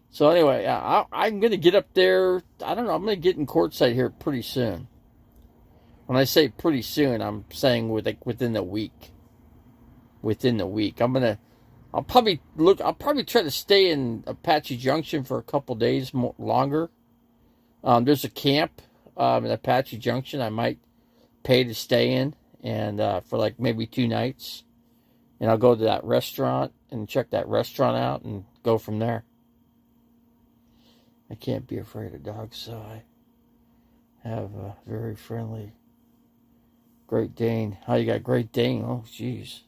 A: So anyway, I'm going to get up there. I don't know. I'm going to get in Quartzsite here pretty soon. When I say pretty soon, I'm saying within the week. Within the week, I'll probably try to stay in Apache Junction for a couple days longer. There's a camp in Apache Junction I might pay to stay in, and for like maybe 2 nights, and I'll go to that restaurant and check that restaurant out and go from there. I can't be afraid of dogs, so I have a very friendly Great Dane. Oh, you got Great Dane? Oh, jeez.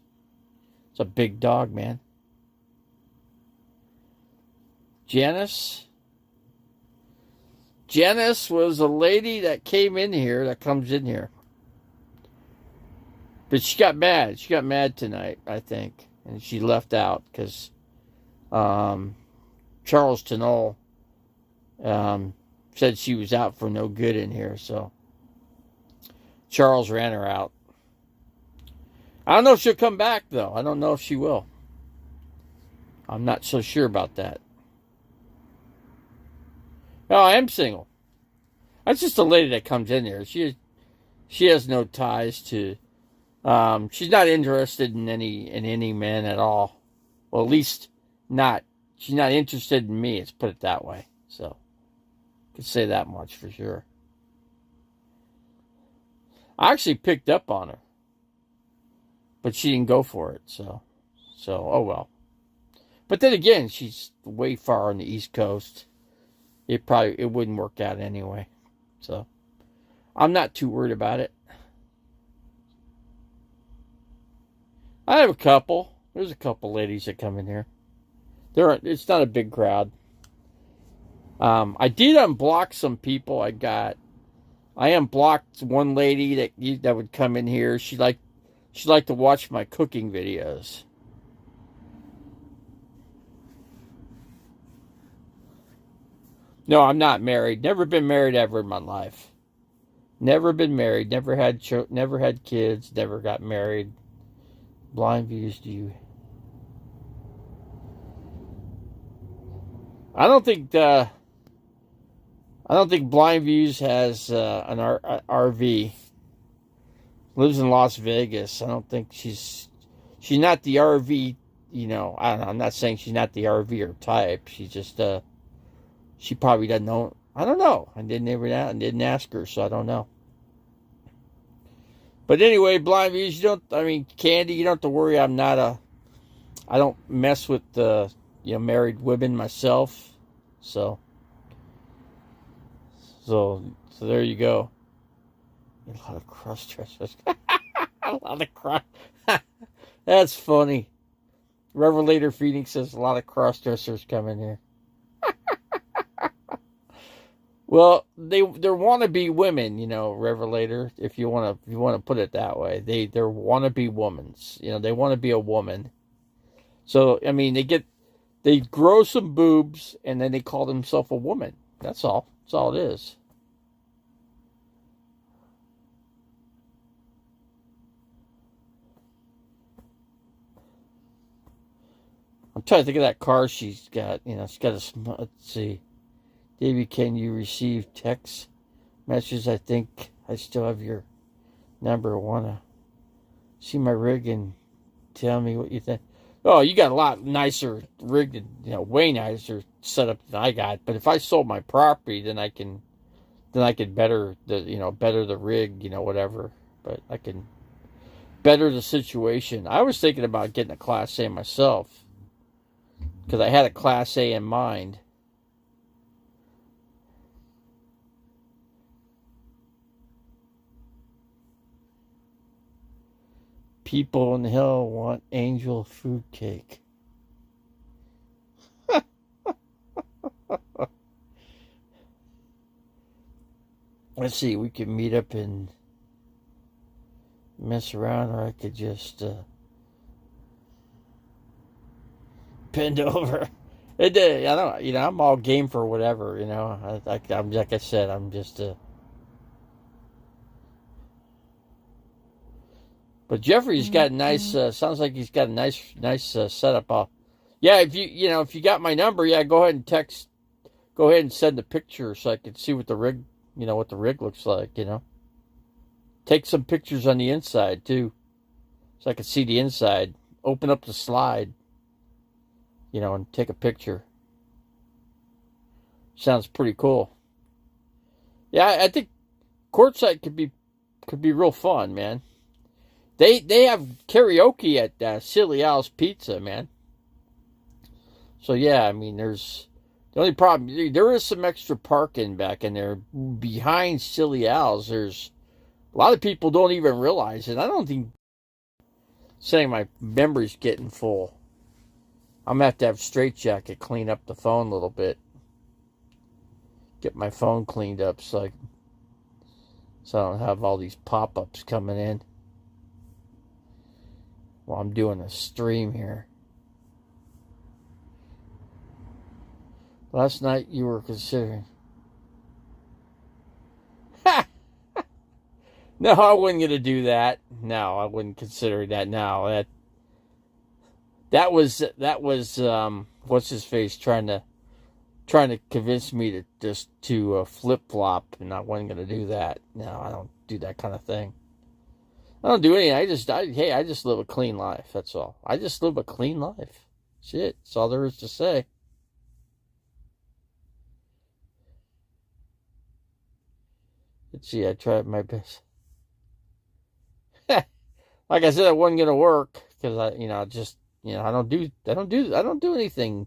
A: It's a big dog, man. Janice was a lady that comes in here. But she got mad. She got mad tonight, I think. And she left out because Charles Tenol said she was out for no good in here. So Charles ran her out. I don't know if she'll come back, though. I don't know if she will. I'm not so sure about that. Oh, I am single. That's just a lady that comes in here. She has no ties to She's not interested in any men at all. Well, at least not. She's not interested in me. Let's put it that way. So, I could say that much for sure. I actually picked up on her, but she didn't go for it. So oh well. But then again, she's way far on the East Coast. It wouldn't work out anyway. So I'm not too worried about it. I have a couple. There's a couple ladies that come in here. It's not a big crowd. I did unblock some people. I unblocked one lady that would come in here. She liked to watch my cooking videos. No, I'm not married. Never been married ever in my life. Never been married. Never had kids. Never got married. Blind views, do you? I don't think Blind Views has an RV. Lives in Las Vegas. I don't think she's not the RV. You know, I don't know. I'm not saying she's not the RVer type. She's just she probably doesn't know. I don't know. I didn't ask her, so I don't know. But anyway, Blind Views, Candy, you don't have to worry. I don't mess with married women myself. So there you go. A lot of cross dressers. A lot of cross. That's funny. Revelator Phoenix says a lot of cross dressers come in here. Well, they're wannabe women, Revelator. If you want to put it that way, they're wannabe womans. They want to be a woman. So they grow some boobs and then they call themselves a woman. That's all. That's all it is. I'm trying to think of that car she's got. She's got let's see. Davey, can you receive text messages? I think I still have your number. Want to see my rig and tell me what you think? Oh, you got a lot nicer rig, way nicer setup than I got. But if I sold my property, then I could better the rig, whatever. But I can better the situation. I was thinking about getting a Class A myself because I had a Class A in mind. People in hell want angel food cake. Let's see, we could meet up and mess around, or I could just bend over. I don't, I'm all game for whatever, I'm like I said, I'm just But Jeffrey's got a nice. Sounds like he's got a nice setup. Yeah, if you got my number, yeah, go ahead and text. Go ahead and send a picture so I can see what the rig, looks like. Take some pictures on the inside too, so I can see the inside. Open up the slide, and take a picture. Sounds pretty cool. Yeah, I think courtside could be real fun, man. They have karaoke at Silly Al's Pizza, man. So yeah, there's the only problem. There is some extra parking back in there behind Silly Al's. There's a lot of people don't even realize it. I don't think saying my memory's getting full. I'm gonna have Straightjacket clean up the phone a little bit. Get my phone cleaned up so I don't have all these pop-ups coming in while I'm doing a stream here. Last night you were considering. No, I wasn't going to do that. No, I wouldn't consider that now. That was what's his face trying to convince me to flip flop, and I wasn't going to do that. No, I don't do that kind of thing. I don't do anything. I just live a clean life. That's all. I just live a clean life. Shit. That's all there is to say. Let's see. I tried my best. Like I said, it wasn't gonna work because I don't do anything.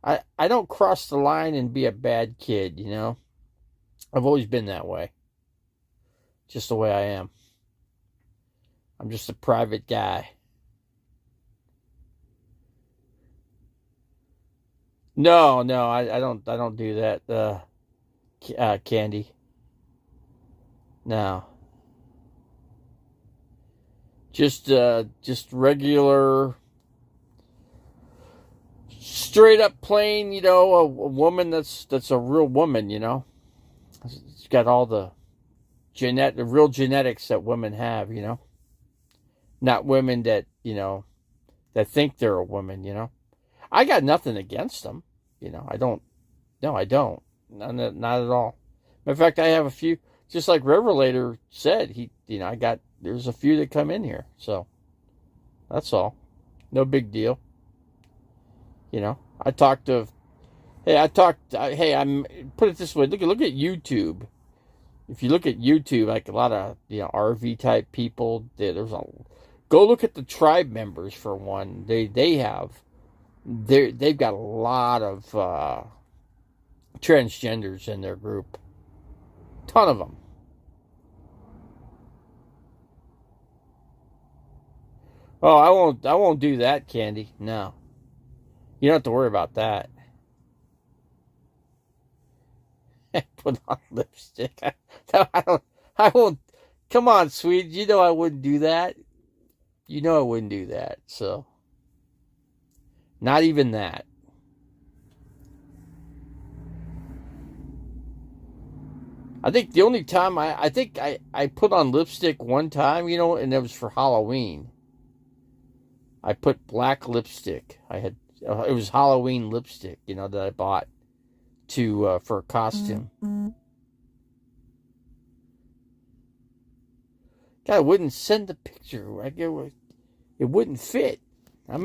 A: I don't cross the line and be a bad kid. I've always been that way. Just the way I am. I'm just a private guy. No, I don't do that. Candy. No. Just regular, straight up plain, a woman that's a real woman, It's got all the real genetics that women have, Not women that, that think they're a woman. I got nothing against them, I don't, no, I don't. Not at all. Matter of fact, I have a few, just like Revelator said, there's a few that come in here, so that's all. No big deal. I talked to, I'm, put it this way, look at YouTube. If you look at YouTube, like a lot of, RV type people, go look at the tribe members for one. They've got a lot of transgenders in their group. Ton of them. Oh, I won't do that, Candy. No. You don't have to worry about that. Put on lipstick. I won't. Come on, sweet. You know I wouldn't do that. You know I wouldn't do that. So, not even that. I think the only time I think I put on lipstick one time, and it was for Halloween. I put black lipstick. It was Halloween lipstick, that I bought for a costume. God, I wouldn't send the picture. It wouldn't fit. I'll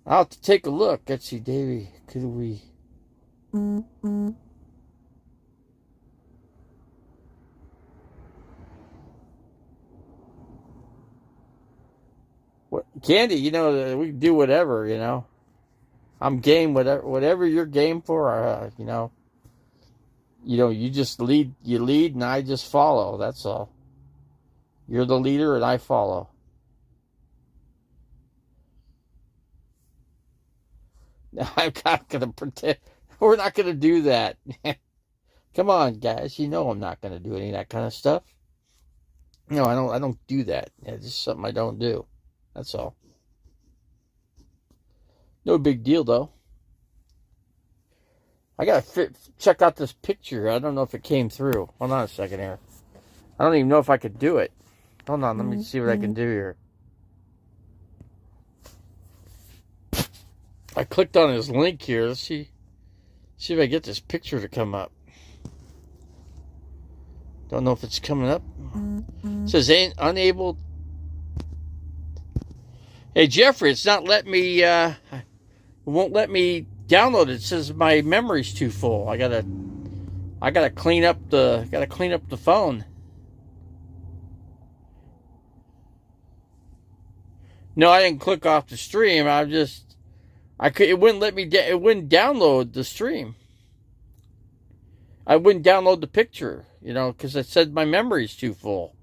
A: have to take a look. Let's see, Davey. Could we? Candy, we can do whatever, I'm game, whatever you're game for, you just lead, and I just follow. That's all. You're the leader and I follow. I'm not going to pretend. We're not going to do that. Come on, guys. I'm not going to do any of that kind of stuff. No, I don't do that. It's just something I don't do. That's all. No big deal, though. I gotta check out this picture. I don't know if it came through. Hold on a second here. I don't even know if I could do it. Hold on, let me see what I can do here. I clicked on his link here. Let's see if I get this picture to come up. Don't know if it's coming up. It says unable. Hey Jeffrey, it's not letting me. It won't let me download it. It says my memory's too full. I gotta clean up the phone. No, I didn't click off the stream. It wouldn't let me. It wouldn't download the stream. I wouldn't download the picture, because it said my memory's too full.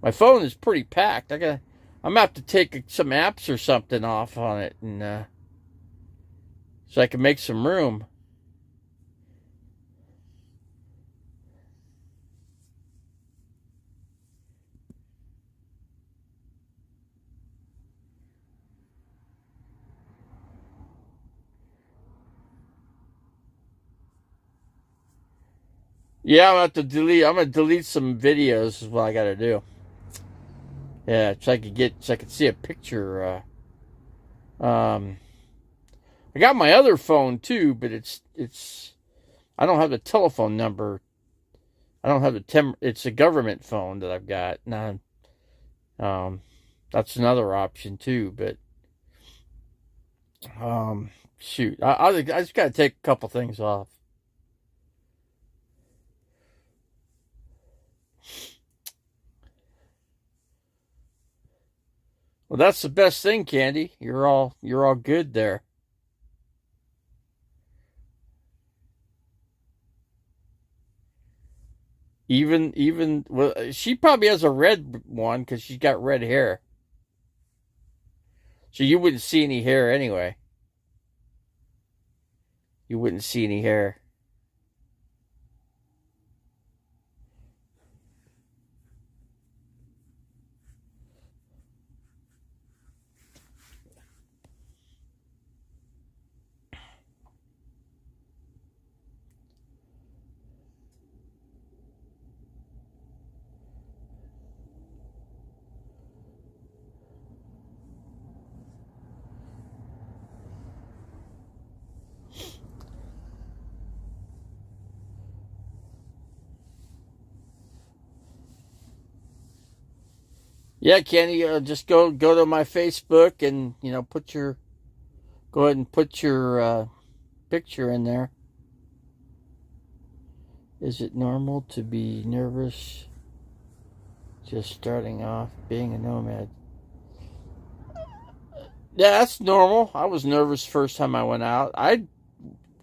A: My phone is pretty packed. I'm gonna have to take some apps or something off on it, and so I can make some room. Yeah, I'm gonna delete some videos. Is what I gotta do. Yeah, so I could see a picture. I got my other phone too, but it's. I don't have the telephone number. I don't have it's a government phone that I've got. Now That's another option too. But shoot, I just got to take a couple things off. Well, that's the best thing, Candy. You're all good there. Even well, she probably has a red one because she's got red hair. So you wouldn't see any hair anyway. You wouldn't see any hair. Yeah, Kenny, just go to my Facebook and go ahead and put your picture in there. Is it normal to be nervous just starting off being a nomad? Yeah, that's normal. I was nervous first time I went out.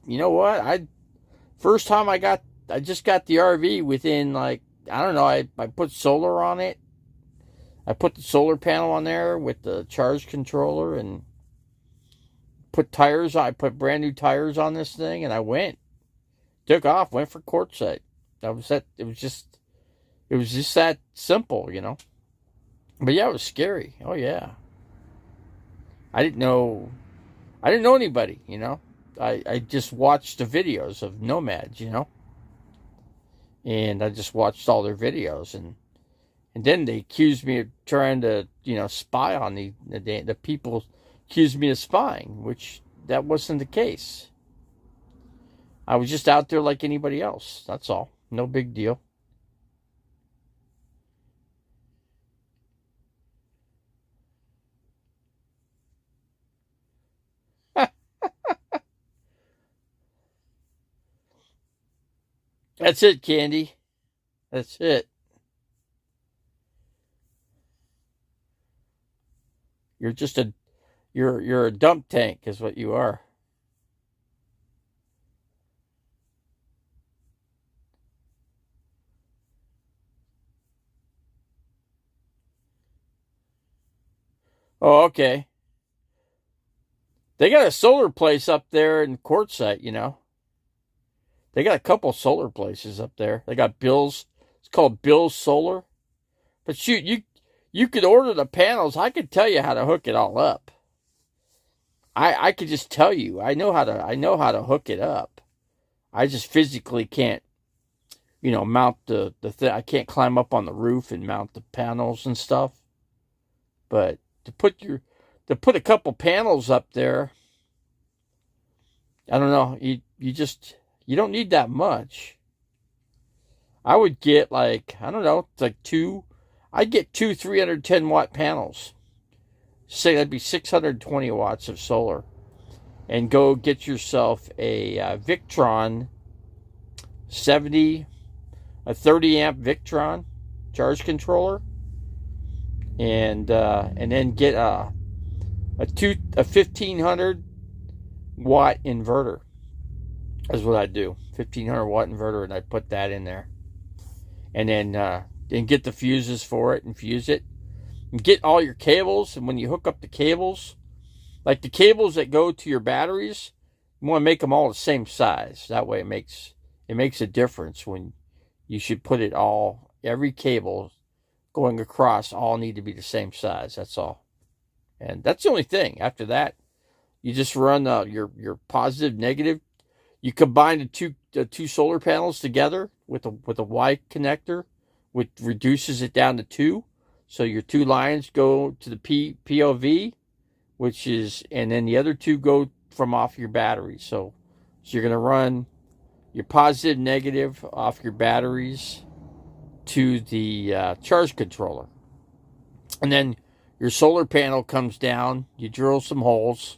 A: You know what? First time I just got the RV within like, I don't know, I put solar on it. I put the solar panel on there with the charge controller and put tires on. I put brand new tires on this thing and I took off, went for Quartzsite. That was that. It was just that simple, you know. But yeah, it was scary. Oh yeah. I didn't know anybody, you know. I just watched the videos of nomads, you know. And I just watched all their videos and then they accused me of trying to, spy on the people accused me of spying, which that wasn't the case. I was just out there like anybody else. That's all. No big deal. That's it, Candy. That's it. You're just you're a dump tank is what you are. Oh, okay. They got a solar place up there in Quartzsite, you know. They got a couple solar places up there. They got Bill's. It's called Bill's Solar. But shoot, you could order the panels. I could tell you how to hook it all up. I could just tell you. I know how to hook it up. I just physically can't, mount the thing. I can't climb up on the roof and mount the panels and stuff. But to put a couple panels up there, I don't know. You don't need that much. I would get like, I don't know, it's like I'd get two 310 watt panels. Say that'd be 620 watts of solar. And go get yourself a Victron 30 amp Victron charge controller. And then get a 1500 watt inverter. That's what I do. 1500 watt inverter, and I put that in there. And then get the fuses for it and fuse it. And get all your cables, and when you hook up the cables, like the cables that go to your batteries, you want to make them all the same size. That way it makes a difference when you should put it all, every cable going across all need to be the same size. That's all. And that's the only thing. After that, you just run your positive, negative. You combine the two solar panels together with a Y connector, which reduces it down to 2. So your 2 lines go to the POV, and then the other 2 go from off your battery. So you're going to run your positive, negative off your batteries to the charge controller. And then your solar panel comes down. You drill some holes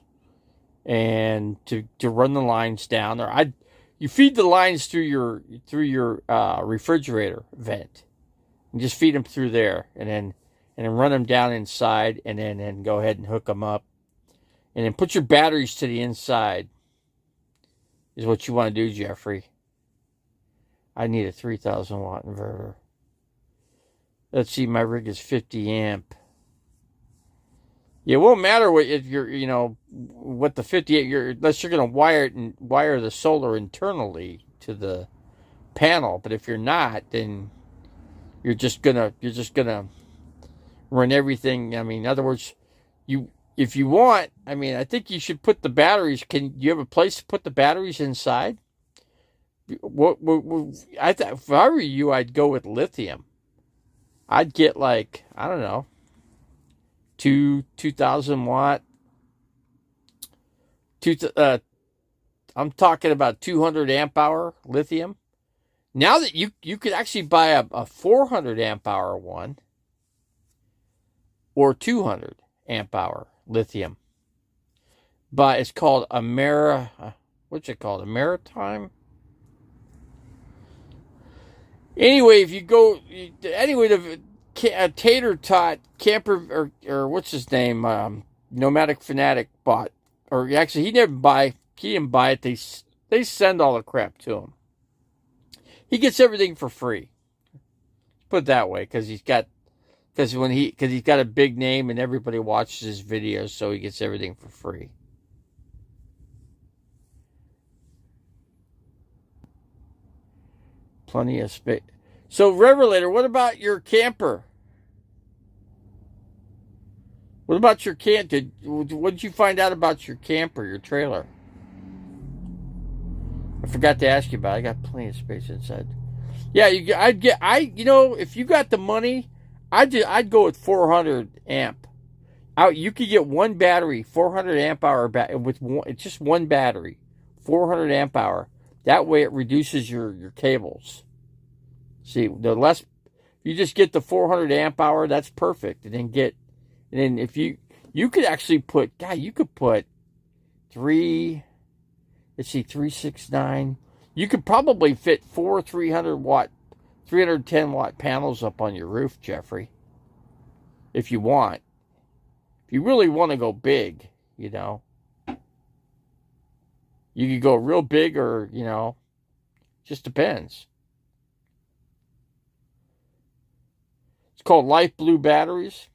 A: and to run the lines down there. You feed the lines through your refrigerator vent, and just feed them through there, and then run them down inside, and then go ahead and hook them up, and then put your batteries to the inside. Is what you want to do, Jeffrey. I need a 3,000 watt inverter. Let's see, my rig is 50 amp. It won't matter what if you're, what the 58 unless you're going to wire the solar internally to the panel. But if you're not, then you're just gonna run everything. I mean, in other words, if you want, I mean, I think you should put the batteries. Do you have a place to put the batteries inside? If I were you, I'd go with lithium. I'd get like, I don't know, 2,000 watt. I'm talking about 200 amp hour lithium. Now that you could actually buy a 400 amp hour one or 200 amp hour lithium. But it's called what's it called? Ameritime? Anyway, if you go, the Tater Tot camper, or what's his name, Nomadic Fanatic bought, or actually he didn't buy it. They send all the crap to him. He gets everything for free. Put it that way, because he's got a big name and everybody watches his videos, so he gets everything for free. Plenty of space. So, Revelator, what about your camper? What about your what did you find out about your camper, your trailer? I forgot to ask you about it. I got plenty of space inside. Yeah, if you got the money, I'd go with 400 amp. You could get one battery, 400 amp hour with just one battery, 400 amp hour. That way it reduces your cables. See, if you just get the 400 amp hour, that's perfect. And then if you could actually put 369. You could probably fit 4 310 watt panels up on your roof, Jeffrey. If you want. If you really want to go big, you could go real big, or, just depends. It's called Light Blue batteries.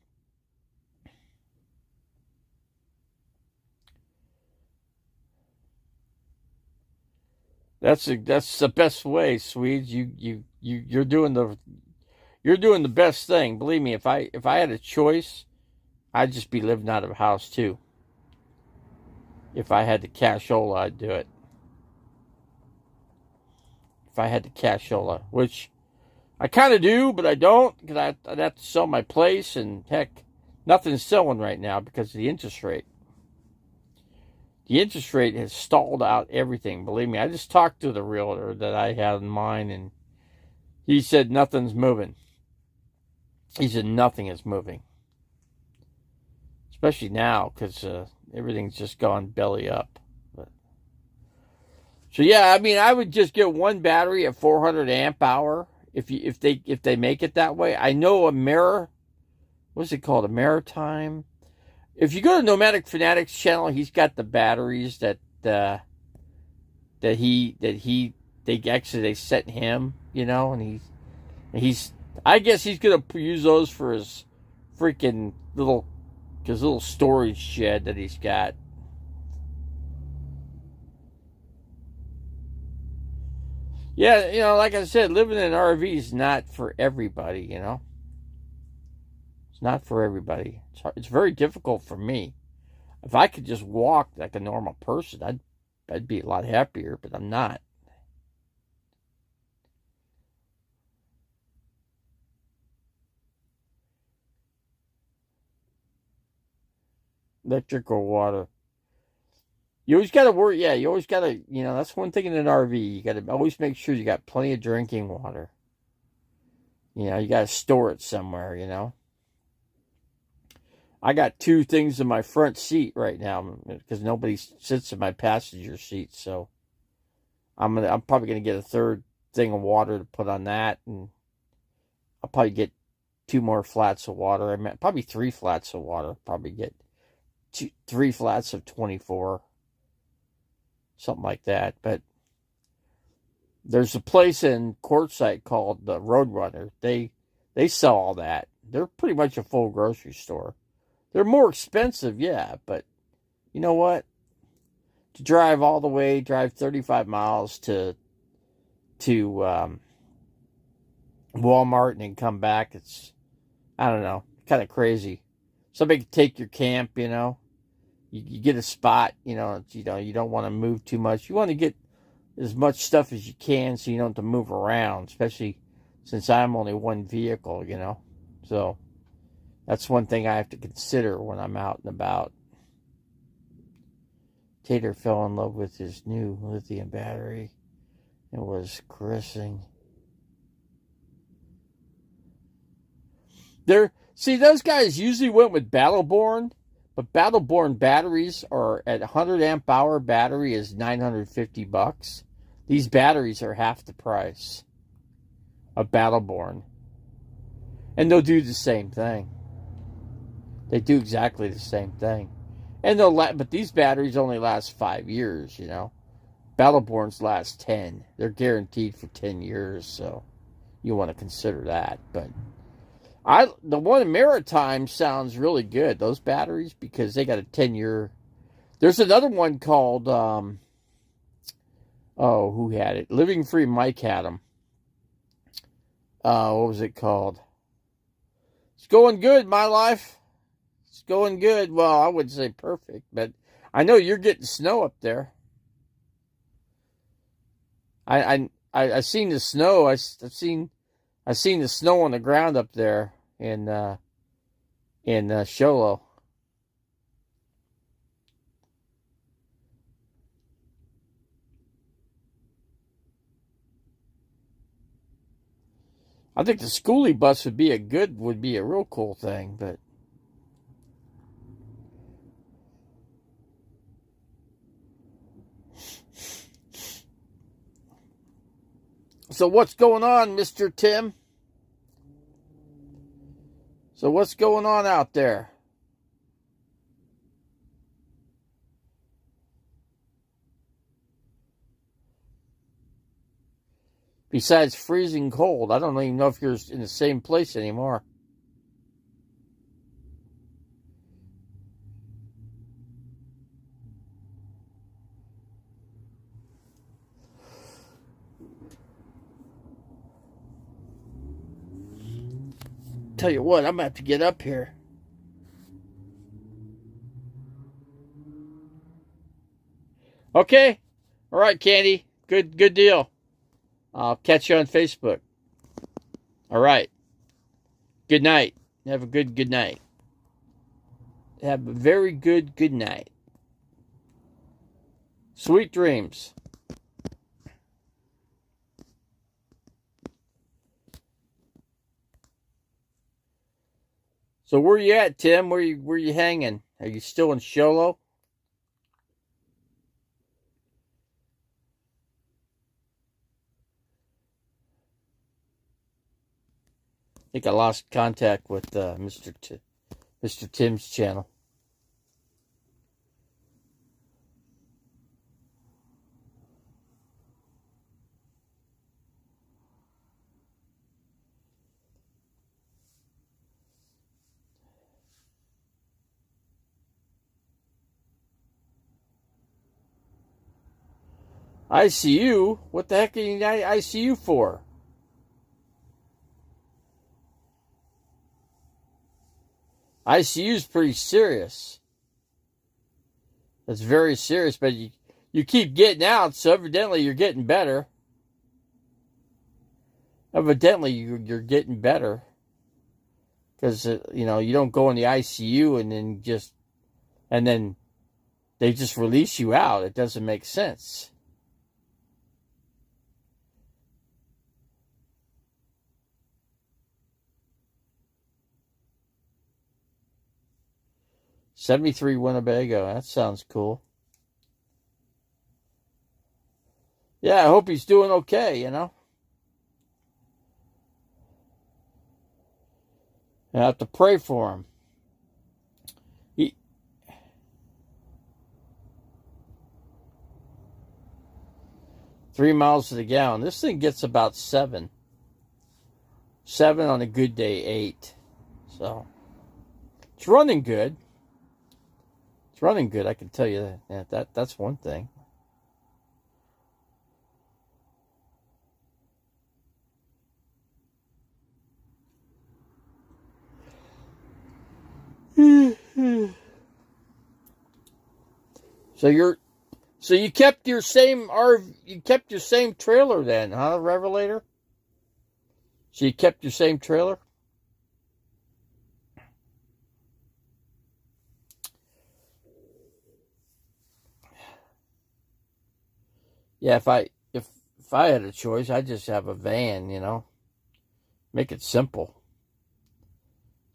A: That's the best way, Swedes. You're doing the best thing. Believe me, if I had a choice, I'd just be living out of a house too. If I had the cashola, I'd do it. If I had the cashola, which I kind of do, but I don't, because I'd have to sell my place, and heck, nothing's selling right now because of the interest rate. The interest rate has stalled out everything. Believe me, I just talked to the realtor that I had in mind, and he said nothing's moving. He said nothing is moving. Especially now, because everything's just gone belly up. So yeah, I mean, I would just get one battery at 400 amp hour if they make it that way. I know what's it called? Ameritime. If you go to Nomadic Fanatics channel, he's got the batteries that they sent him, and he's I guess he's gonna use those for his freaking little storage shed that he's got. Yeah, like I said, living in an RV is not for everybody, It's not for everybody. It's very difficult for me. If I could just walk like a normal person, I'd be a lot happier, but I'm not. Electric or water. You always got to worry. Yeah, you always got to, that's one thing in an RV. You got to always make sure you got plenty of drinking water. You got to store it somewhere, I got two things in my front seat right now because nobody sits in my passenger seat. So I'm probably gonna get a third thing of water to put on that, and I'll probably get two more flats of water. I mean, probably three flats of water. Probably get three flats of 24, something like that. But there's a place in Quartzsite called the Roadrunner. They sell all that. They're pretty much a full grocery store. They're more expensive, yeah, but you know what? To drive all the way, drive 35 miles to Walmart and then come back, it's, I don't know, kind of crazy. Somebody can take your camp, you know. You get a spot, you don't want to move too much. You want to get as much stuff as you can so you don't have to move around, especially since I'm only one vehicle, you know. So that's one thing I have to consider when I'm out and about. Tater fell in love with his new lithium battery and was caressing. See, those guys usually went with Battleborn, but Battleborn batteries are at 100 amp hour battery is $950. These batteries are half the price of Battleborn, and they'll do the same thing. They do exactly the same thing, and but these batteries only last 5 years. You know, Battleborns last 10. They're guaranteed for 10 years, so you want to consider that. But the one in Maritime sounds really good, those batteries, because they got a 10-year. There's another one called, who had it? Living Free Mike had them. What was it called? It's going good, my life. It's going good. Well, I wouldn't say perfect, but I know you're getting snow up there. I seen the snow. I seen the snow on the ground up there in Show Low. I think the schoolie bus would be a real cool thing, but so what's going on, Mr. Tim? So what's going on out there? Besides freezing cold, I don't even know if you're in the same place anymore. Tell you what, I'm going to have to get up here. Okay. All right, Candy. Good deal. I'll catch you on Facebook. All right. Good night. Have a good night. Have a very good night. Sweet dreams. So where you at, Tim? Where you hanging? Are you still in Show Low? I think I lost contact with Mr. Tim's channel. ICU? What the heck are you in ICU for? ICU is pretty serious. That's very serious, but you keep getting out, so evidently you're getting better. Evidently you're getting better. Because, you don't go in the ICU and then they just release you out. It doesn't make sense. 73 Winnebago. That sounds cool. Yeah, I hope he's doing okay, you know. I have to pray for him. 3 miles to the gallon. This thing gets about 7. 7 on a good day, 8. So it's running good. It's running good, I can tell you that. That's one thing. So you kept your same trailer then, huh, Revelator? So you kept your same trailer? Yeah, if I had a choice, I'd just have a van, you know. Make it simple.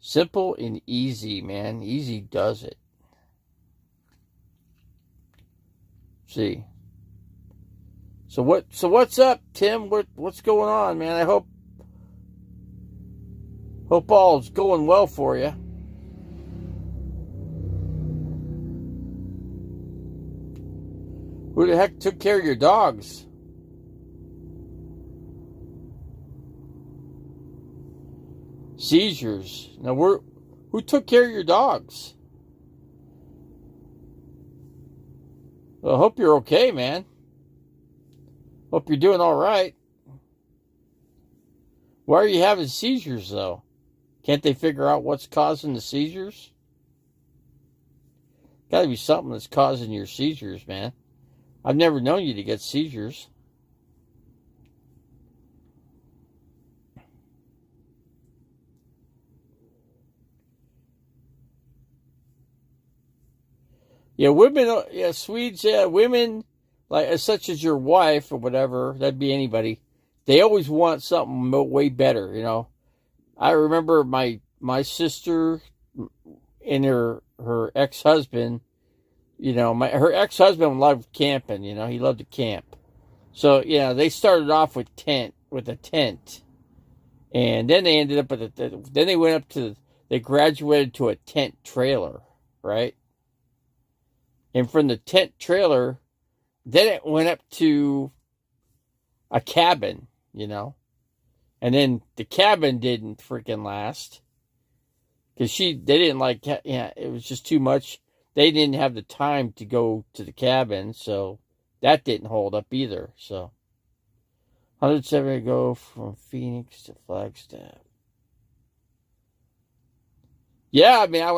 A: Simple and easy, man. Easy does it. See. So what's up, Tim? What's going on, man? I hope all's going well for you. Who the heck took care of your dogs? Seizures. Now who took care of your dogs? Well, I hope you're okay, man. Hope you're doing all right. Why are you having seizures, though? Can't they figure out what's causing the seizures? Got to be something that's causing your seizures, man. I've never known you to get seizures. Yeah, women, yeah, Swedes, yeah, women, like such as your wife or whatever, that'd be anybody. They always want something way better, you know. I remember my sister and her ex-husband, you know, her ex-husband loved camping, you know, he loved to camp. So, yeah, they started off with a tent. And then they ended up then they went up to, they graduated to a tent trailer, right? And from the tent trailer, then it went up to a cabin, you know. And then the cabin didn't freaking last. Because they didn't like, yeah, it was just too much. They didn't have the time to go to the cabin, so that didn't hold up either. So 170 go from Phoenix to Flagstaff. Yeah, I mean, I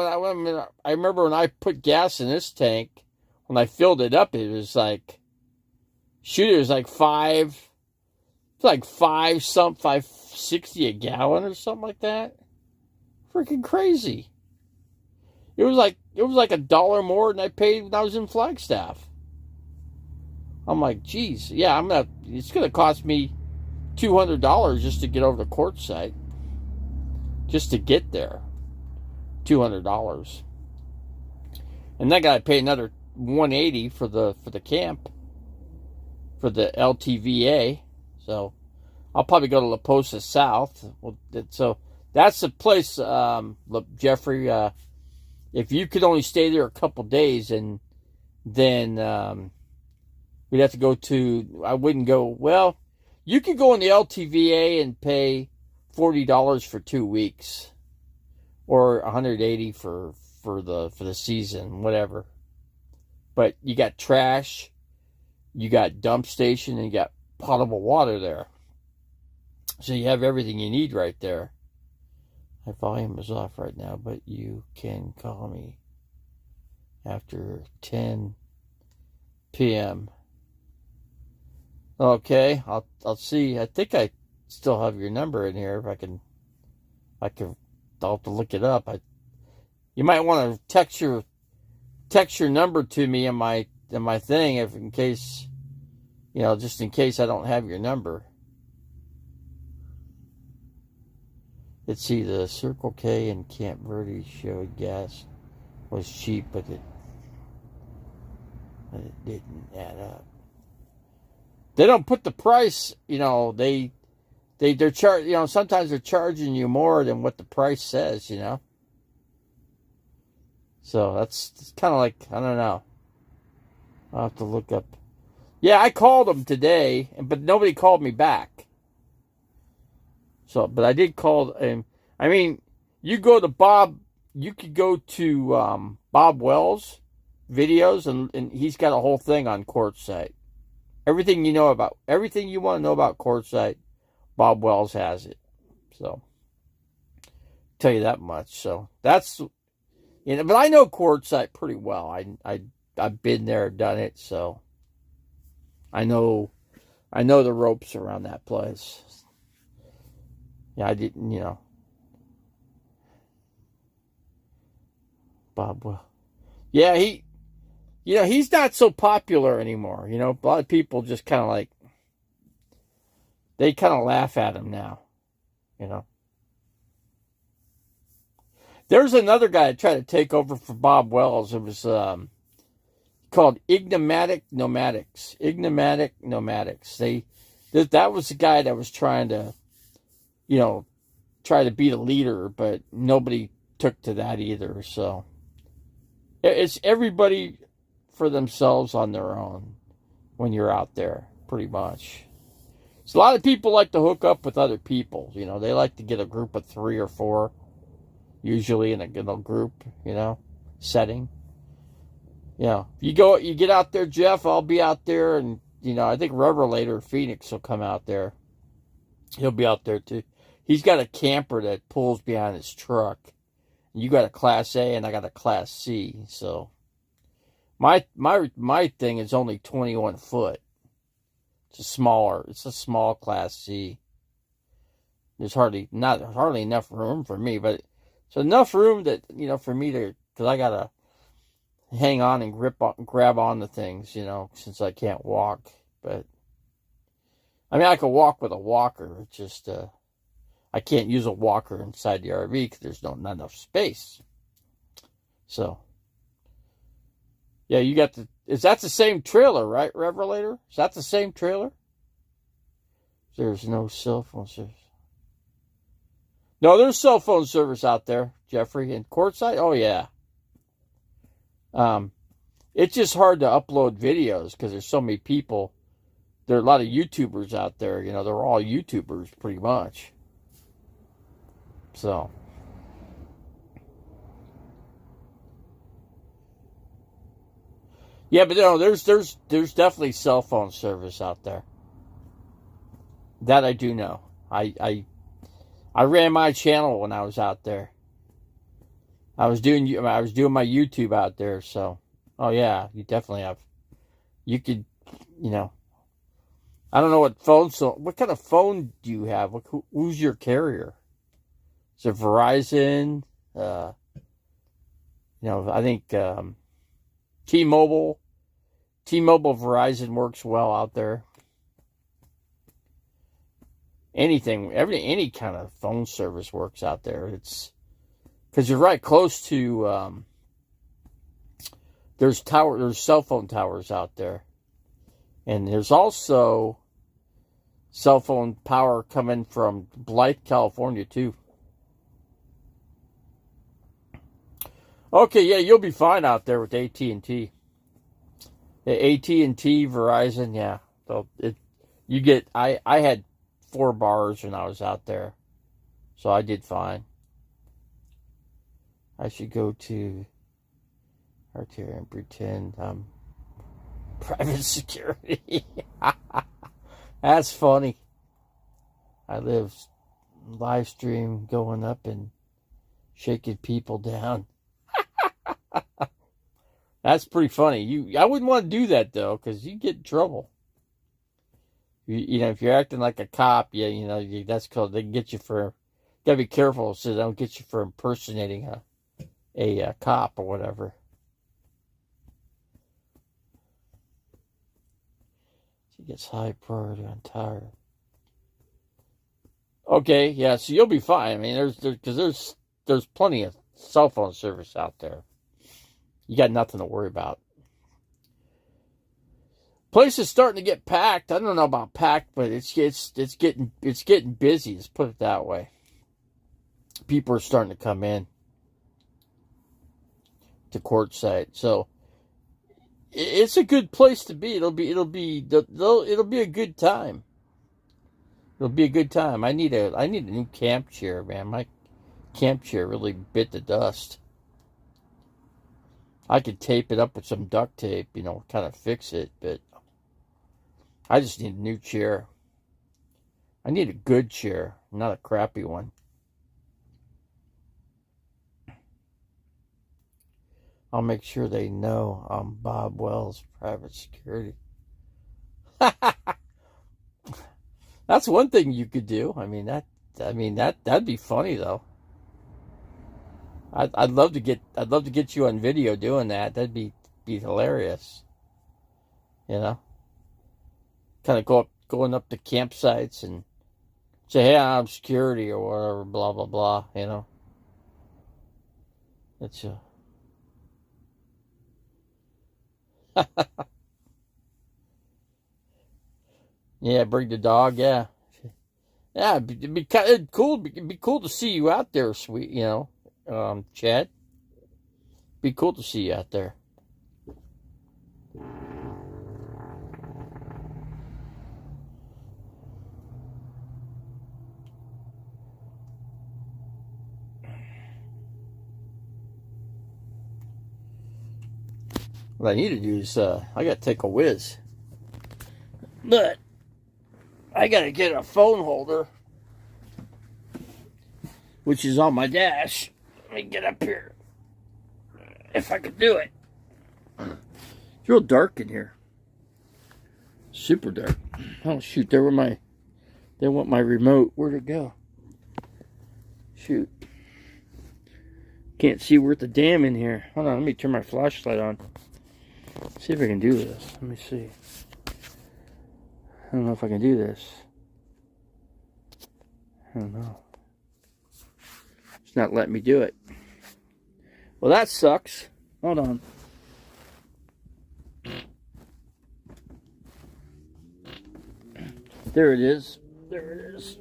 A: remember when I put gas in this tank, when I filled it up, it was like, it was like 560 a gallon or something like that. Freaking crazy. It was like $1 more than I paid when I was in Flagstaff. I'm like, geez, yeah, it's gonna cost me $200 just to get over the quartzsite. Just to get there. $200. And then I gotta pay another $180 for the camp. For the LTVA. So I'll probably go to La Posa South. So that's the place, Jeffrey. If you could only stay there a couple days, and then we'd have to go to. I wouldn't go. Well, you could go in the LTVA and pay $40 for 2 weeks, or $180 for the season, whatever. But you got trash, you got dump station, and you got potable water there. So you have everything you need right there. My volume is off right now, but you can call me after 10 p.m. Okay, I'll see. I think I still have your number in here. If I can, I'll have to look it up. You might want to text your number to me in my thing, in case, you know, just in case I don't have your number. Let's see, the Circle K and Camp Verde showed gas was cheap, but it didn't add up. They don't put the price, they're sometimes they're charging you more than what the price says, So it's kind of like, I don't know. I'll have to look up. Yeah, I called them today, but nobody called me back. So, but I did call, I mean, you could go to Bob Wells videos, and he's got a whole thing on Quartzsite. Everything you want to know about Quartzsite, Bob Wells has it. So, tell you that much. So that's, but I know Quartzsite pretty well. I've been there, done it, so I know the ropes around that place. Yeah, I didn't, Bob Wells. Yeah, he's not so popular anymore. A lot of people just kind of they kind of laugh at him now. There's another guy that tried to take over for Bob Wells. It was called Ignomatic Nomadics. Ignomatic Nomadics. That was the guy that was trying to, try to be the leader, but nobody took to that either. So it's everybody for themselves on their own when you're out there, pretty much. So a lot of people like to hook up with other people. They like to get a group of 3 or 4, usually in a group, setting. You get out there, Jeff, I'll be out there, and, I think Revelator Phoenix will come out there. He'll be out there, too. He's got a camper that pulls behind his truck. You got a Class A, and I got a Class C, so my thing is only 21 foot. It's a small Class C. There's hardly enough room for me, but it's enough room that, for me to, because I gotta hang on and grab on to things, since I can't walk. But I mean, I could walk with a walker. It's just I can't use a walker inside the RV because there's not enough space. So yeah, you got is that the same trailer, right, Revelator? Is that the same trailer? There's no cell phone service. No, there's cell phone service out there, Jeffrey. And Quartzsite, oh yeah. It's just hard to upload videos because there's so many people. There are a lot of YouTubers out there. They're all YouTubers pretty much. So. Yeah, but no, there's definitely cell phone service out there. That I do know. I ran my channel when I was out there. I was doing my YouTube out there, so oh yeah, you definitely have. You could, I don't know what kind of phone do you have? Who's your carrier? Is it Verizon? I think T-Mobile, Verizon works well out there. Any kind of phone service works out there. It's because you're right close to. There's cell phone towers out there, and there's also cell phone power coming from Blythe, California, too. Okay, yeah, you'll be fine out there with AT&T. AT&T, Verizon, yeah. So I had 4 bars when I was out there, so I did fine. I should go to Arteria and pretend I'm private security. That's funny. I live live stream going up and shaking people down. That's pretty funny. I wouldn't want to do that though, because you get in trouble. If you're acting like a cop, that's called. They can get you for. Gotta be careful so they don't get you for impersonating a cop or whatever. She gets high priority on tire. Okay, yeah, so you'll be fine. I mean, there's plenty of cell phone service out there. You got nothing to worry about. Place is starting to get packed. I don't know about packed, but it's getting busy. Let's put it that way. People are starting to come in to Quartzsite, so it's a good place to be. It'll be a good time. It'll be a good time. I need a new camp chair, man. My camp chair really bit the dust. I could tape it up with some duct tape, kind of fix it, but I just need a new chair. I need a good chair, not a crappy one. I'll make sure they know I'm Bob Wells, private security. That's one thing you could do. That'd be funny though. I'd love to get you on video doing that. That'd be hilarious. Kind of going up to campsites and say, "Hey, I'm security" or whatever, blah blah blah. It's yeah, bring the dog. Yeah, it'd be cool. It'd be cool to see you out there, sweet. Chad. Be cool to see you out there. What I need to do is, I got to take a whiz. But I got to get a phone holder, which is on my dash. Let me get up here. If I could do it. It's real dark in here. Super dark. Oh, shoot. They want my remote. Where'd it go? Shoot. Can't see worth a damn in here. Hold on. Let me turn my flashlight on. See if I can do this. Let me see. I don't know if I can do this. I don't know. It's not letting me do it. Well, that sucks. Hold on. There it is. There it is.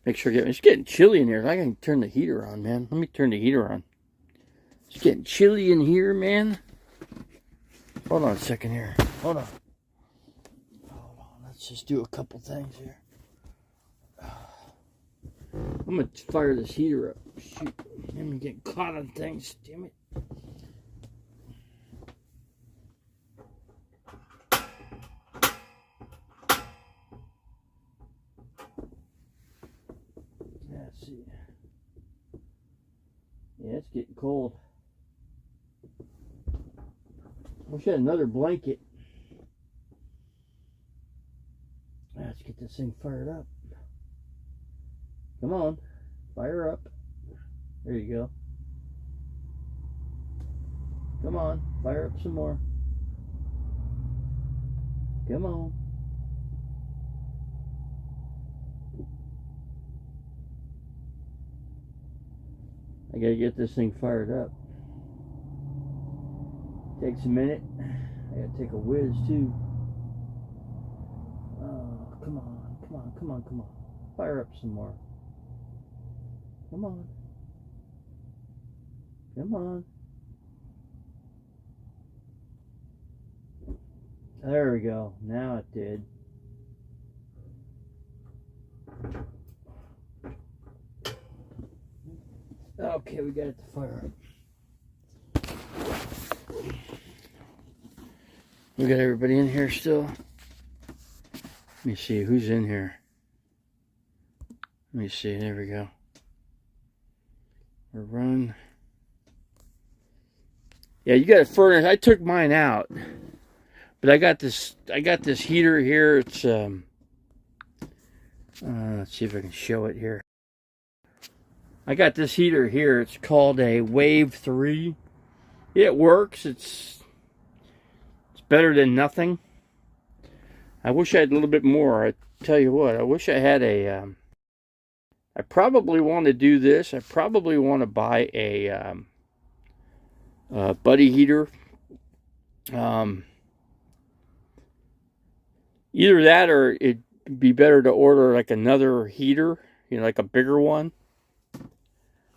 A: Make sure it's getting chilly in here. I can turn the heater on, man. Let me turn the heater on. It's getting chilly in here, man. Hold on a second here. Hold on. Let's just do a couple things here. I'm going to fire this heater up. Shoot. I'm getting caught on things. Damn it. Let's see. Yeah, it's getting cold. Wish I had another blanket. Let's get this thing fired up. Come on, fire up. There you go. Come on, fire up some more. Come on. I gotta get this thing fired up. Takes a minute. I gotta take a whiz too. Oh, come on, come on, come on, come on. Fire up some more. Come on. Come on. There we go. Now it did. Okay, we got it to fire up. We got everybody in here still. Let me see who's in here. Let me see. There we go. We're running. Yeah, you got a furnace. I took mine out, but I got this heater here. It's let's see if I can show it here. I got this heater here. It's called a Wave 3. It works. It's better than nothing. I wish I had a little bit more. I tell you what, I wish I had a I probably want to do this. I probably want to buy a buddy heater. Either that or it'd be better to order like another heater, like a bigger one.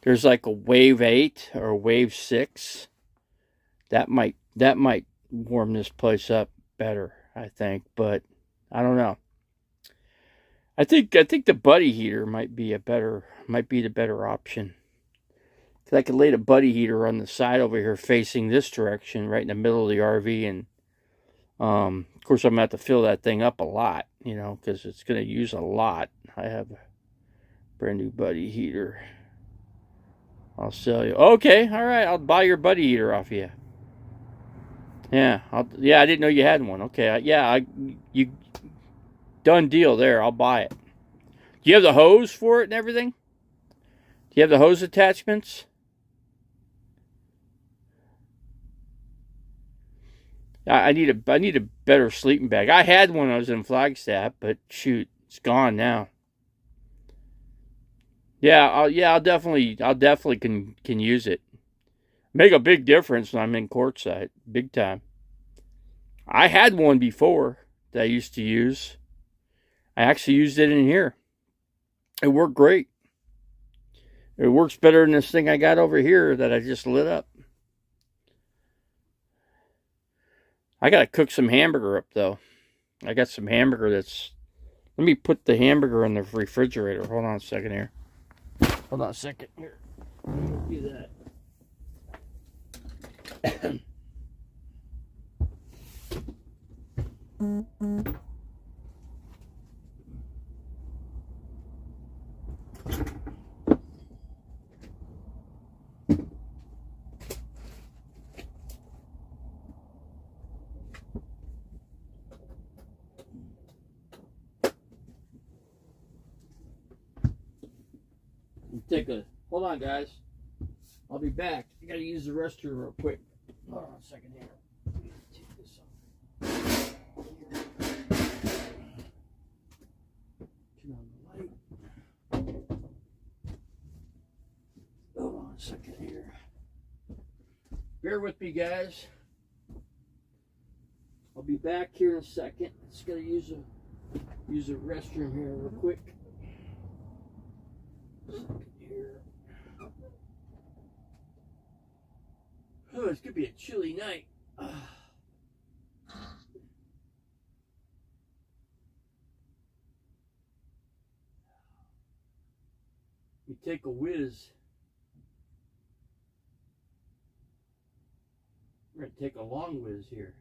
A: There's like a Wave 8 or a Wave 6. That might warm this place up better, I think, but I don't know. I think the buddy heater might be the better option. Cause I could lay the buddy heater on the side over here facing this direction, right in the middle of the RV, and of course I'm gonna have to fill that thing up a lot, because it's gonna use a lot. I have a brand new buddy heater. I'll sell you. Okay, all right, I'll buy your buddy heater off you. Yeah, I didn't know you had one. Okay, you done deal there. I'll buy it. Do you have the hose for it and everything? Do you have the hose attachments? I need a better sleeping bag. I had one when I was in Flagstaff, but shoot, it's gone now. Yeah, I'll definitely can use it. Make a big difference when I'm in courtside, big time. I had one before that I used to use. I actually used it in here. It worked great. It works better than this thing I got over here that I just lit up. I gotta cook some hamburger up though. I got some hamburger that's... Let me put the hamburger in the refrigerator. Hold on a second here. Hold on a second here. Do that. Hold on, guys. I'll be back. I gotta use the restroom real quick. Hold on a second here. Take this off. Turn on the light. Hold on a second here. Bear with me, guys. I'll be back here in a second. Just gotta use the restroom here real quick. Oh, it's gonna be a chilly night. We take a whiz. We're gonna take a long whiz here.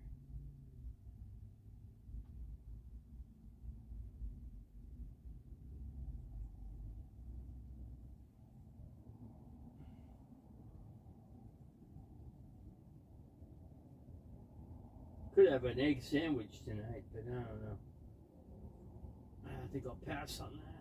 A: Could have an egg sandwich tonight, but I don't know. I think I'll pass on that.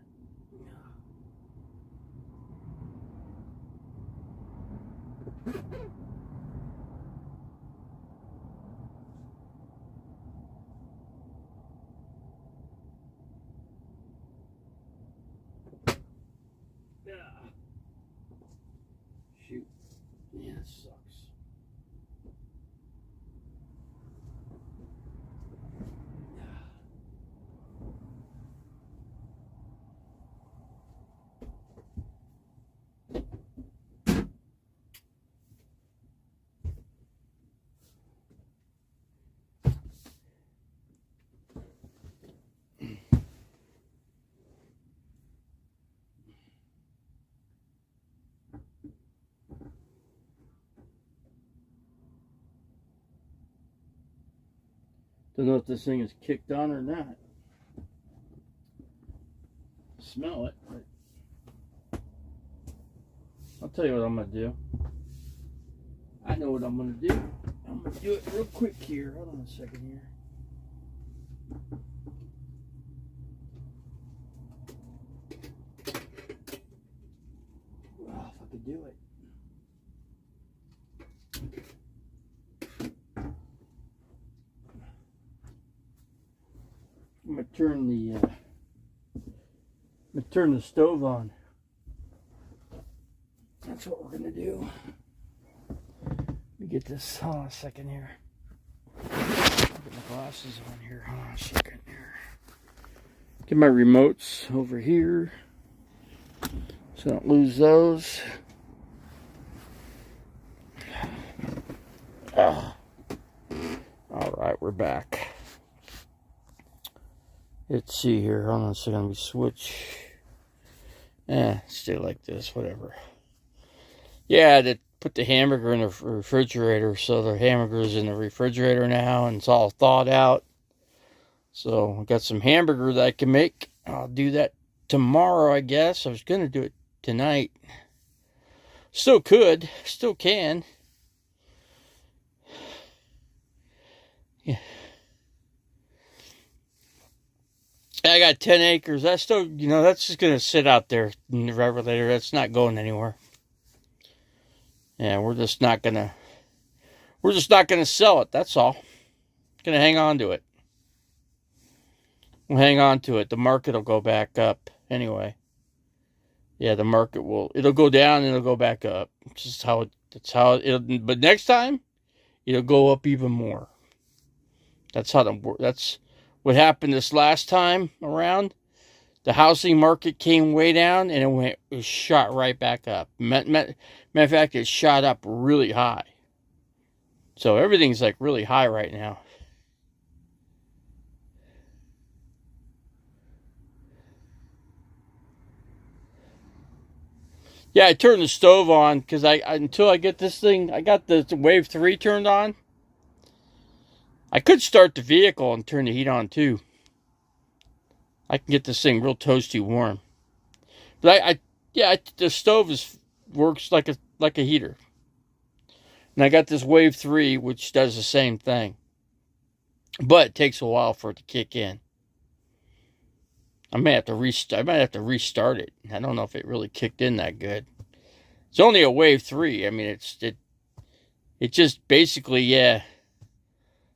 A: Shoot. Yeah, it sucks. Don't know if this thing is kicked on or not. Smell it, but I'll tell you what I'm gonna do. I know what I'm gonna do. I'm gonna do it real quick here. Hold on a second here. Well, if I could do it. I'm gonna turn the stove on. That's what we're going to do. Let me get this. Hold on a second here. Get my glasses on here. Hold on a second here. Get my remotes over here so I don't lose those. Alright, we're back. Let's see here. Hold on a second. Let me switch. Stay like this. Whatever. Yeah, they put the hamburger in the refrigerator. So the hamburger's in the refrigerator now. And it's all thawed out. So I got some hamburger that I can make. I'll do that tomorrow, I guess. I was going to do it tonight. Still could. Still can. Yeah. I got 10 acres. That's still, that's just going to sit out there in the refrigerator. That's not going anywhere. Yeah, we're just not going to sell it. That's all. Going to hang on to it. We'll hang on to it. The market will go back up anyway. Yeah, the market it'll go down and it'll go back up. It's just but next time, it'll go up even more. That's what happened this last time around. The housing market came way down and it shot right back up. Matter of fact, it shot up really high. So everything's like really high right now. Yeah, I turned the stove on because until I get this thing, I got the Wave 3 turned on. I could start the vehicle and turn the heat on too. I can get this thing real toasty warm. But the stove works like a heater. And I got this Wave 3 which does the same thing. But it takes a while for it to kick in. I might have to restart it. I don't know if it really kicked in that good. It's only a Wave 3. I mean, it just basically, yeah.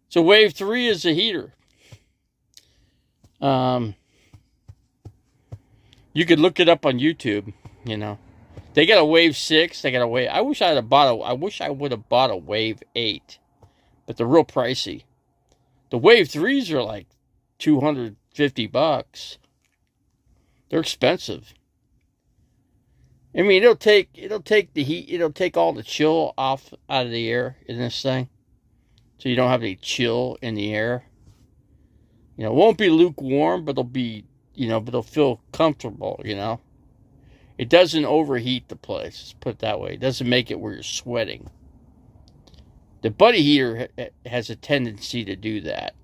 A: So Wave 3 is a heater. You could look it up on YouTube, They got a Wave 6, they got a Wave. I wish I would have bought a Wave 8. But they're real pricey. The Wave 3s are like $250. They're expensive. I mean, it'll take the heat, it'll take all the chill out of the air in this thing. So you don't have any chill in the air. It won't be lukewarm, but it'll be, but it'll feel comfortable, It doesn't overheat the place, let's put it that way. It doesn't make it where you're sweating. The buddy heater has a tendency to do that.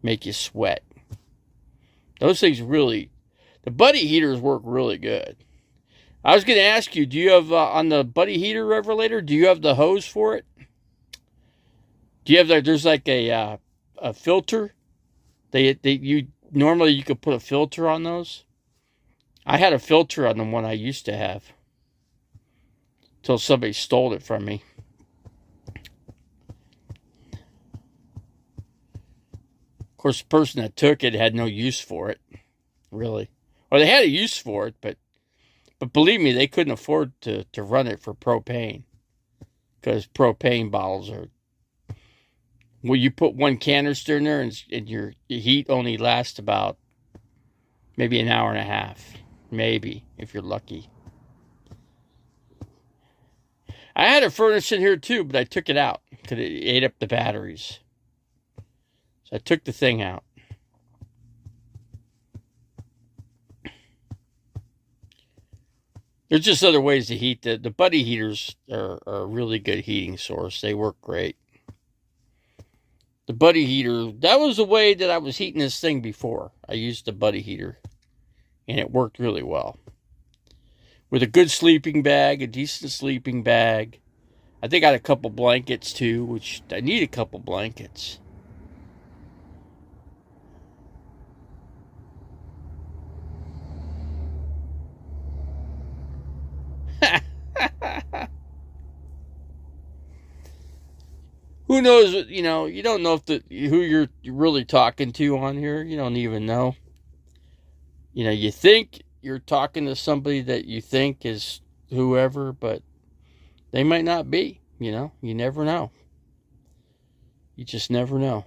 A: Make you sweat. Those things the buddy heaters work really good. I was going to ask you, do you have, on the buddy heater revelator, do you have the hose for it? Do you have there's like a filter? Normally you could put a filter on those. I had a filter on the one I used to have. Until somebody stole it from me. Of course, the person that took it had no use for it. Really. Or they had a use for it, but believe me, they couldn't afford to run it for propane. Because propane bottles are... Well, you put one canister in there and your heat only lasts about maybe an hour and a half. Maybe, if you're lucky. I had a furnace in here too, but I took it out because it ate up the batteries. So I took the thing out. There's just other ways to heat. The buddy heaters are a really good heating source. They work great. The buddy heater, that was the way that I was heating this thing before. I used the buddy heater. And it worked really well. With a good sleeping bag, a decent sleeping bag. I think I got a couple blankets too, which I need a couple blankets. Who knows, you don't know who you're really talking to on here. You don't even know. You think you're talking to somebody that you think is whoever, but they might not be. You know, you never know. You just never know.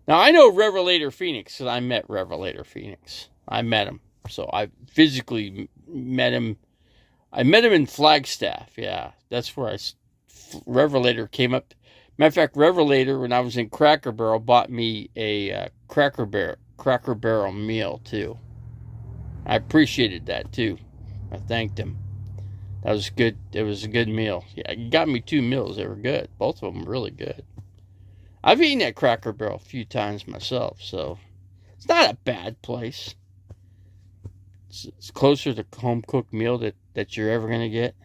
A: Now, I know Revelator Phoenix because I met Revelator Phoenix. I met him. So I physically met him. I met him in Flagstaff. Yeah, that's where Revelator came up. Matter of fact, Revelator, when I was in Cracker Barrel, bought me a Cracker Barrel meal, too. I appreciated that, too. I thanked him. That was good. It was a good meal. Yeah, he got me 2 meals. They were good. Both of them really good. I've eaten at Cracker Barrel a few times myself, so it's not a bad place. It's closer to home cooked meal that you're ever going to get.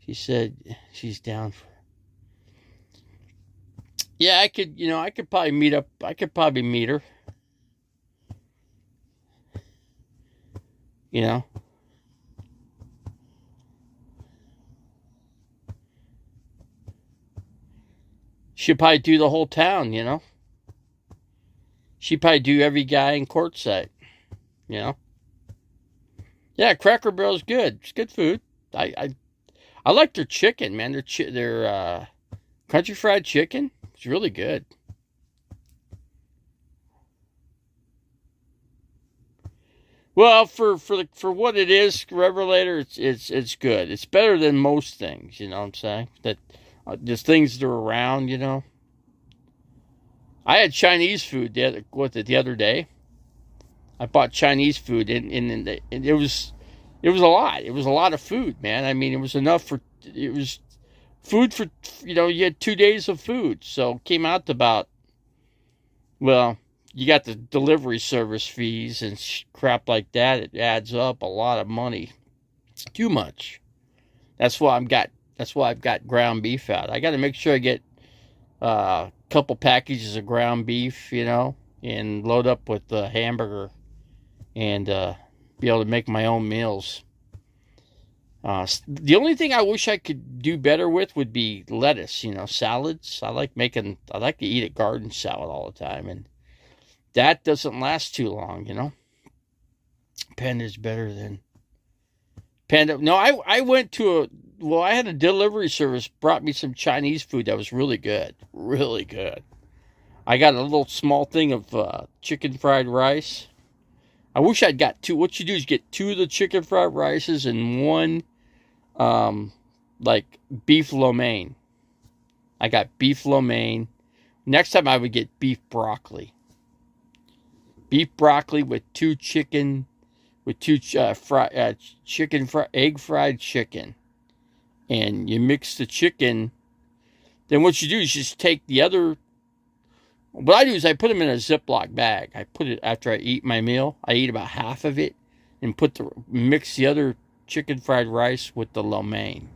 A: She said she's down for. Yeah, I could probably meet up. I could probably meet her. You know. She'd probably do the whole town, you know. She'd probably do every guy in Quartzsite, you know. Yeah, Cracker Barrel's good. It's good food. I like their chicken, man. Their country fried chicken. It's really good. Well, for what it is, Revelator, it's good. It's better than most things. You know what I'm saying? That just things that are around. You know. I had Chinese food the other day. I bought Chinese food and it was a lot. It was a lot of food, man. I mean, it was enough for it was food for you had 2 days of food, so it came out to about you got the delivery service fees and crap like that. It adds up a lot of money, too much. That's why I've got ground beef out. I got to make sure I get a couple packages of ground beef, and load up with the hamburger and be able to make my own meals. The only thing I wish I could do better with would be lettuce, salads. I like to eat a garden salad all the time, and that doesn't last too long, Panda's better than Panda. No, I went to I had a delivery service brought me some Chinese food that was really good. Really good. I got a little small thing of chicken fried rice. I wish I'd got 2. What you do is get 2 of the chicken fried rices and 1 beef lo mein. I got beef lo mein. Next time I would get beef broccoli. Beef broccoli with 2 chicken, with 2 egg fried chicken. And you mix the chicken. Then what you do is just take the other. What I do is I put them in a Ziploc bag. I put it after I eat my meal. I eat about half of it and mix the other chicken fried rice with the lo mein,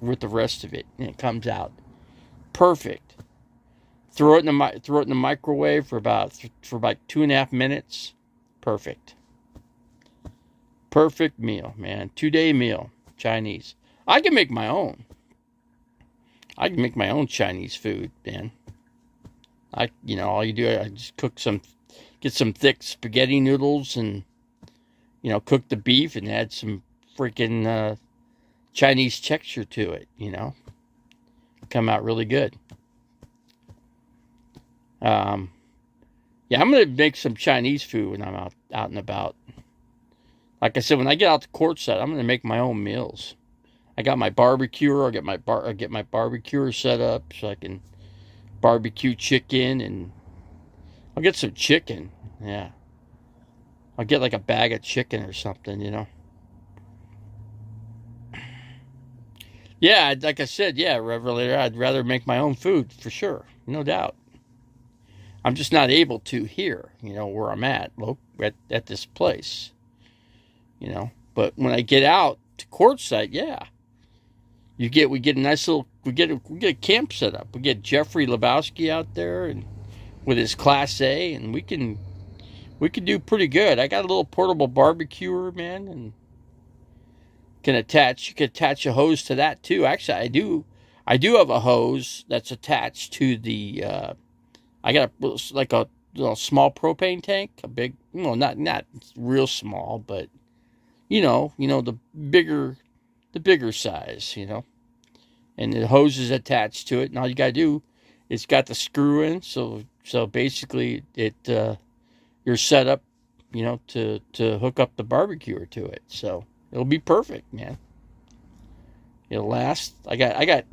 A: with the rest of it, and it comes out perfect. Throw it in the microwave for about 2.5 minutes. Perfect. Perfect meal, man. 2-day meal, Chinese. I can make my own. I can make my own Chinese food, man. All you do, I just get some thick spaghetti noodles and, cook the beef and add some freaking Chinese texture to it, Come out really good. I'm going to make some Chinese food when I'm out and about. Like I said, when I get out to Quartzsite, I'm going to make my own meals. I got my barbecue. I get my barbecue set up so I can barbecue chicken, and I'll get some chicken. Yeah, I'll get like a bag of chicken or something. Yeah, like I said, Revelator, I'd rather make my own food for sure, no doubt. I'm just not able to here, where I'm at this place, But when I get out to Quartzsite, yeah. We get a nice little, we get a camp set up. We get Jeffrey Lebowski out there and with his Class A, and we can do pretty good. I got a little portable barbecuer, man, and you can attach a hose to that too. Actually, I do have a hose that's attached to the. I got a little small propane tank, a big, not real small, but the bigger size, and the hose is attached to it, and all you gotta do, it's got the screw in, so basically you're set up, to hook up the barbecuer to it, so it'll be perfect, man. It'll last. I got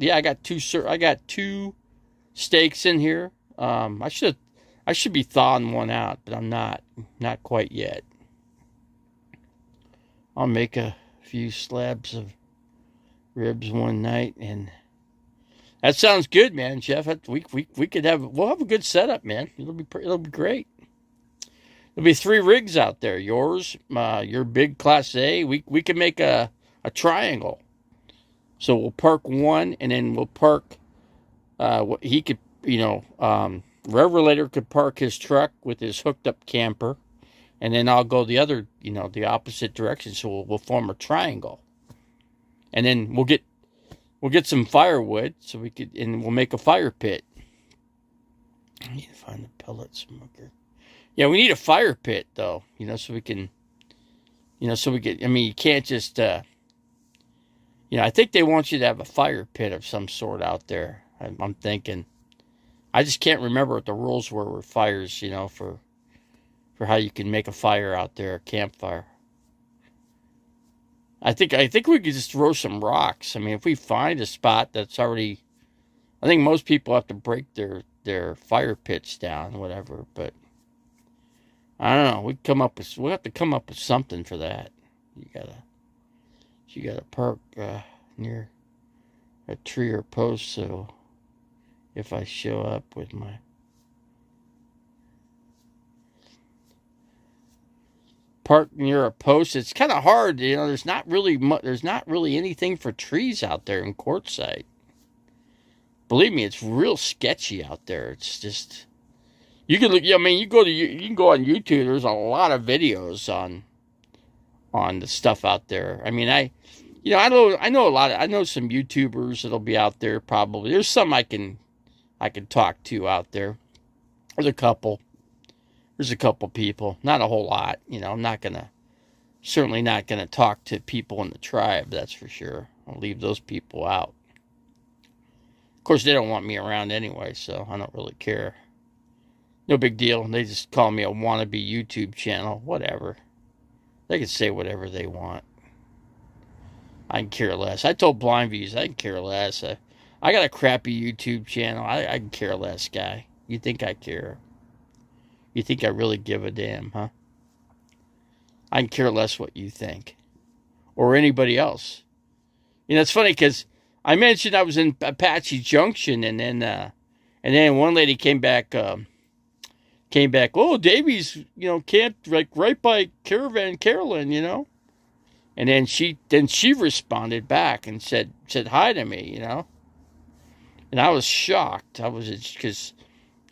A: two steaks in here. I should be thawing one out, but I'm not quite yet. I'll make a few slabs of ribs one night, and that sounds good, man, Jeff. We'll have a good setup, man. It'll be great. There'll be 3 rigs out there. Yours, your big Class A. We can make a triangle. So we'll park one, and then we'll park. He could, Revelator could park his truck with his hooked up camper, and then I'll go the other, the opposite direction. So we'll form a triangle, and then we'll get some firewood, and we'll make a fire pit. I need to find the pellet smoker. Yeah, we need a fire pit though, so we can, I mean, you can't just, I think they want you to have a fire pit of some sort out there. I'm thinking. I just can't remember what the rules were with fires, for how you can make a fire out there, a campfire. I think we could just throw some rocks. I mean, if we find a spot that's already, I think most people have to break their fire pits down, whatever. But I don't know. We'll have to come up with something for that. You gotta park near a tree or post, so if I show up with my park near a post, it's kind of hard. There's not really anything for trees out there in Quartzsite. Believe me, it's real sketchy out there. It's just, you can look. I mean, you can go on YouTube. There's a lot of videos on the stuff out there. I mean, I know a lot. I know some YouTubers that'll be out there probably. There's some I can talk to out there. There's a couple people, not a whole lot. I'm certainly not gonna talk to people in the tribe. That's for sure. I'll leave those people out. Of course, they don't want me around anyway, so I don't really care. No big deal. They just call me a wannabe YouTube channel. Whatever. They can say whatever they want. I can care less. I told Blindviews I can care less. I got a crappy YouTube channel. I can care less, guy. You think I care? You think I really give a damn, huh? I can care less what you think. Or anybody else. It's funny because I mentioned I was in Apache Junction, and then one lady came back, oh, Davy's, camped right by Caravan Carolyn, And then she responded back and said hi to me, And I was shocked. Because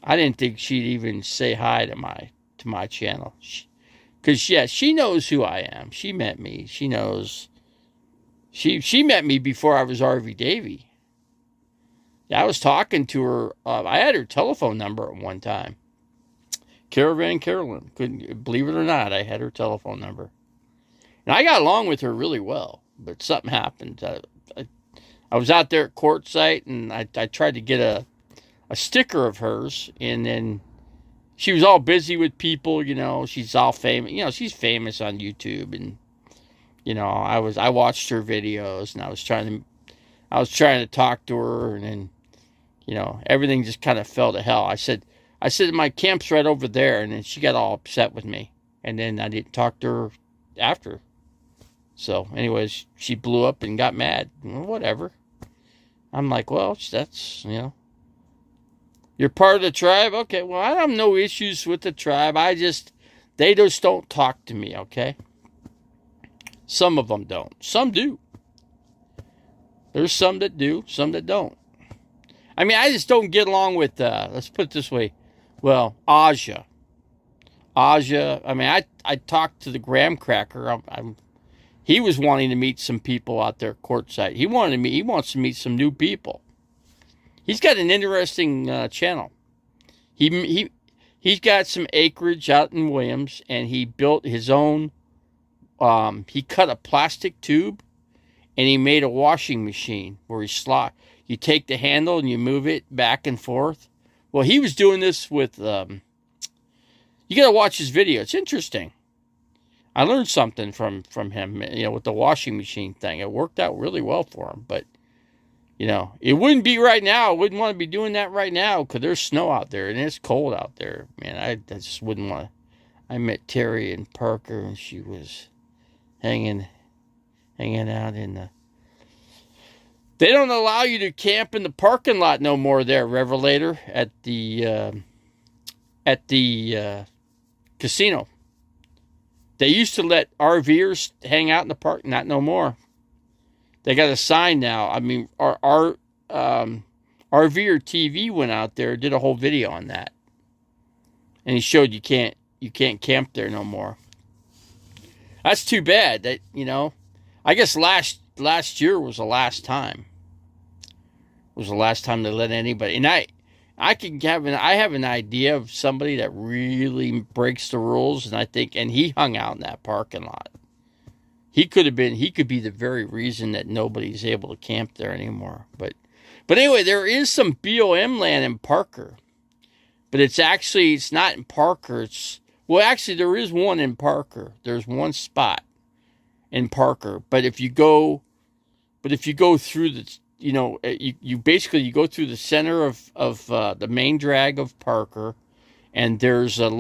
A: I didn't think she'd even say hi to my channel. Because she knows who I am. She met me. She knows. She met me before I was RV Davy. Yeah, I was talking to her. I had her telephone number at one time. Caravan Carolyn. Couldn't believe it or not, I had her telephone number. And I got along with her really well. But something happened. I was out there at Quartzsite, and I tried to get a sticker of hers, and then she was all busy with people, she's all famous, she's famous on YouTube, and, I watched her videos, and I was trying to talk to her, and then, everything just kind of fell to hell. I said, my camp's right over there, and then she got all upset with me, and then I didn't talk to her after. So, anyways, she blew up and got mad. Well, whatever. I'm like, well, that's, you're part of the tribe? Okay, well, I have no issues with the tribe. They just don't talk to me, okay? Some of them don't. Some do. There's some that do, some that don't. I mean, I just don't get along with, let's put it this way, well, Aja. I mean, I talked to the Graham Cracker. He was wanting to meet some people out there at Quartzsite. He wants to meet some new people. He's got an interesting channel. He's got some acreage out in Williams, and he built his own he cut a plastic tube and he made a washing machine where you take the handle and you move it back and forth. Well, he was doing this with, you got to watch his video. It's interesting. I learned something from him, with the washing machine thing. It worked out really well for him, but, it wouldn't be right now. I wouldn't want to be doing that right now because there's snow out there and it's cold out there. Man, I just wouldn't want to. I met Terry and Parker and she was hanging out in the... They don't allow you to camp in the parking lot no more there, Revelator, at the casino. They used to let RVers hang out in the park, not no more. They got a sign now. I mean, our RVer TV went out there, did a whole video on that. And he showed you can't camp there no more. That's too bad. That, I guess last year was the last time. It was the last time they let anybody. And I have an idea of somebody that really breaks the rules, and he hung out in that parking lot. He could be the very reason that nobody's able to camp there anymore. But anyway, there is some BOM land in Parker. But it's not in Parker. There is one in Parker. There's one spot in Parker. But if you go through the, you basically go through the center of the main drag of Parker, and there's a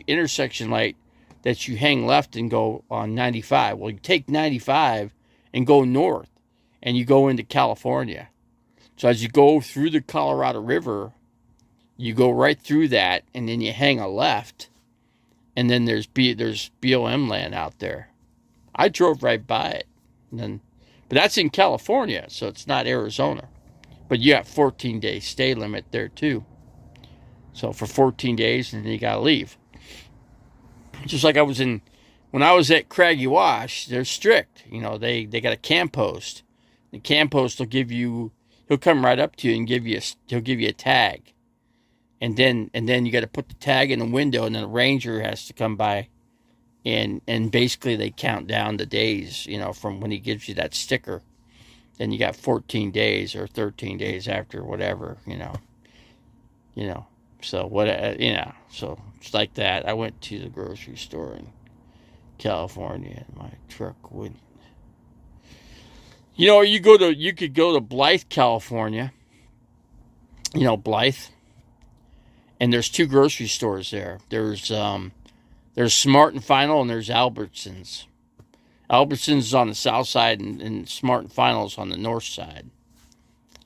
A: intersection light that you hang left and go on 95. Well, you take 95 and go north, and you go into California. So as you go through the Colorado River, you go right through that, and then you hang a left, and then there's BOM land out there. I drove right by it, but that's in California, so it's not Arizona. But you got 14-day stay limit there too. So for 14 days, and then you gotta leave. Just like when I was at Craggy Wash, they're strict. They got a camp post. The camp post he'll come right up to you and he'll give you a tag. And then you got to put the tag in the window, and then a ranger has to come by, and basically they count down the days, from when he gives you that sticker. Then you got 14 days or 13 days after whatever, So so it's like that. I went to the grocery store in California, and my truck wouldn't. You could go to Blythe, California. Blythe. And there's two grocery stores there. There's Smart and Final, and there's Albertsons. Albertsons is on the south side, and Smart and Final is on the north side.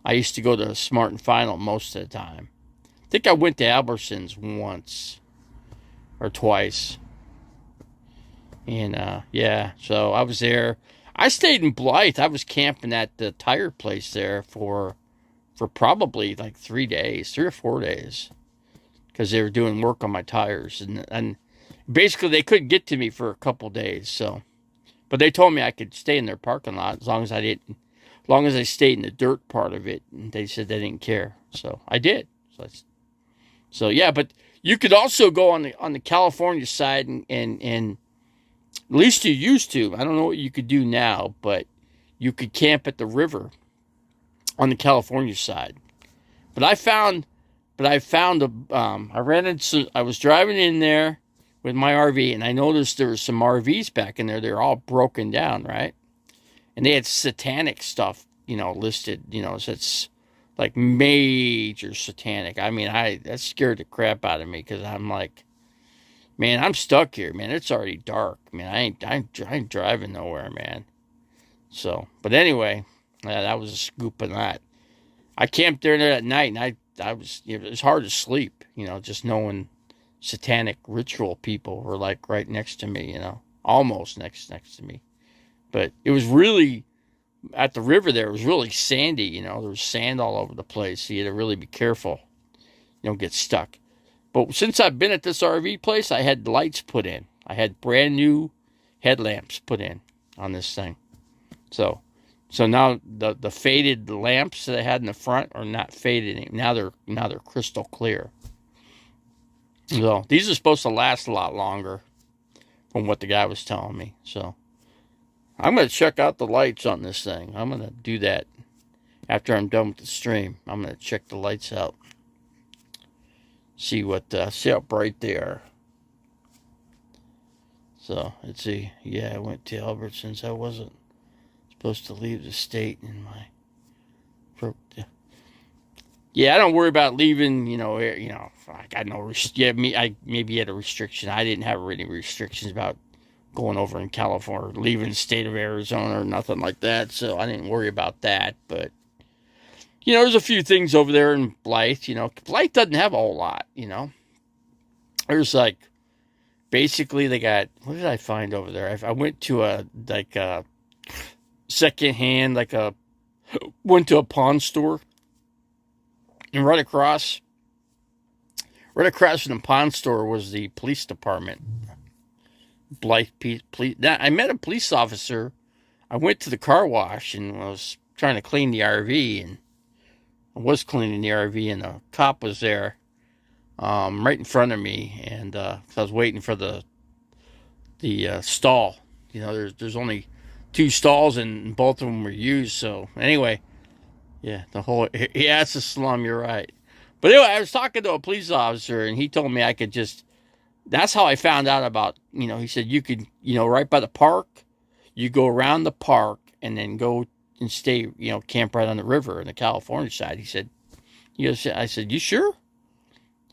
A: I used to go to Smart and Final most of the time. I think I went to Albertsons once or twice. And, so I was there. I stayed in Blythe. I was camping at the tire place there for probably like 3 or 4 days. Because they were doing work on my tires. And basically they couldn't get to me for a couple days. So, but they told me I could stay in their parking lot as long as I stayed in the dirt part of it. And they said they didn't care. So I did. So yeah, but you could also go on the California side and at least you used to. I don't know what you could do now, but you could camp at the river on the California side. But I was driving in there with my RV, and I noticed there was some RVs back in there. They're all broken down, right? And they had satanic stuff, listed, so it's like major satanic. I mean, that scared the crap out of me because I'm like, man, I'm stuck here, man. It's already dark, man. I ain't driving nowhere, man. So, but anyway, that was a scoop on that. I camped there that night, and it was hard to sleep, just knowing satanic ritual people were like right next to me, almost next to me. But it was really, at the river there, it was really sandy, there was sand all over the place. So you had to really be careful, you don't get stuck. But since I've been at this RV place, I had lights put in. I had brand new headlamps put in on this thing. So now the faded lamps that I had in the front are not faded anymore. Now they're crystal clear. So these are supposed to last a lot longer. from what the guy was telling me. So I'm going to check out the lights on this thing. I'm going to do that after I'm done with the stream. I'm going to check the lights out. See how bright they are. So let's see. Yeah, I went to Albertsons. I wasn't supposed to leave the state in my. Yeah, I don't worry about leaving. I got no. I maybe had a restriction. I didn't have any restrictions about going over in California, leaving the state of Arizona or nothing like that. So I didn't worry about that. But there's a few things over there in Blythe. Blythe doesn't have a whole lot. There's basically they got, what did I find over there? I went to a secondhand, went to a pawn store, and right across from the pawn store was the police department. Blythe police. Now, I met a police officer. I went to the car wash and was trying to clean the RV, and I was cleaning the RV, and the cop was there, right in front of me, and I was waiting for the stall. There's only 2 stalls, and both of them were used. So anyway, yeah, it's a slum. You're right. But anyway, I was talking to a police officer, and he told me I could just. That's how I found out about. He said you could. Right by the park, you go around the park and then go and stay. Camp right on the river on the California side. He said. I said, you sure?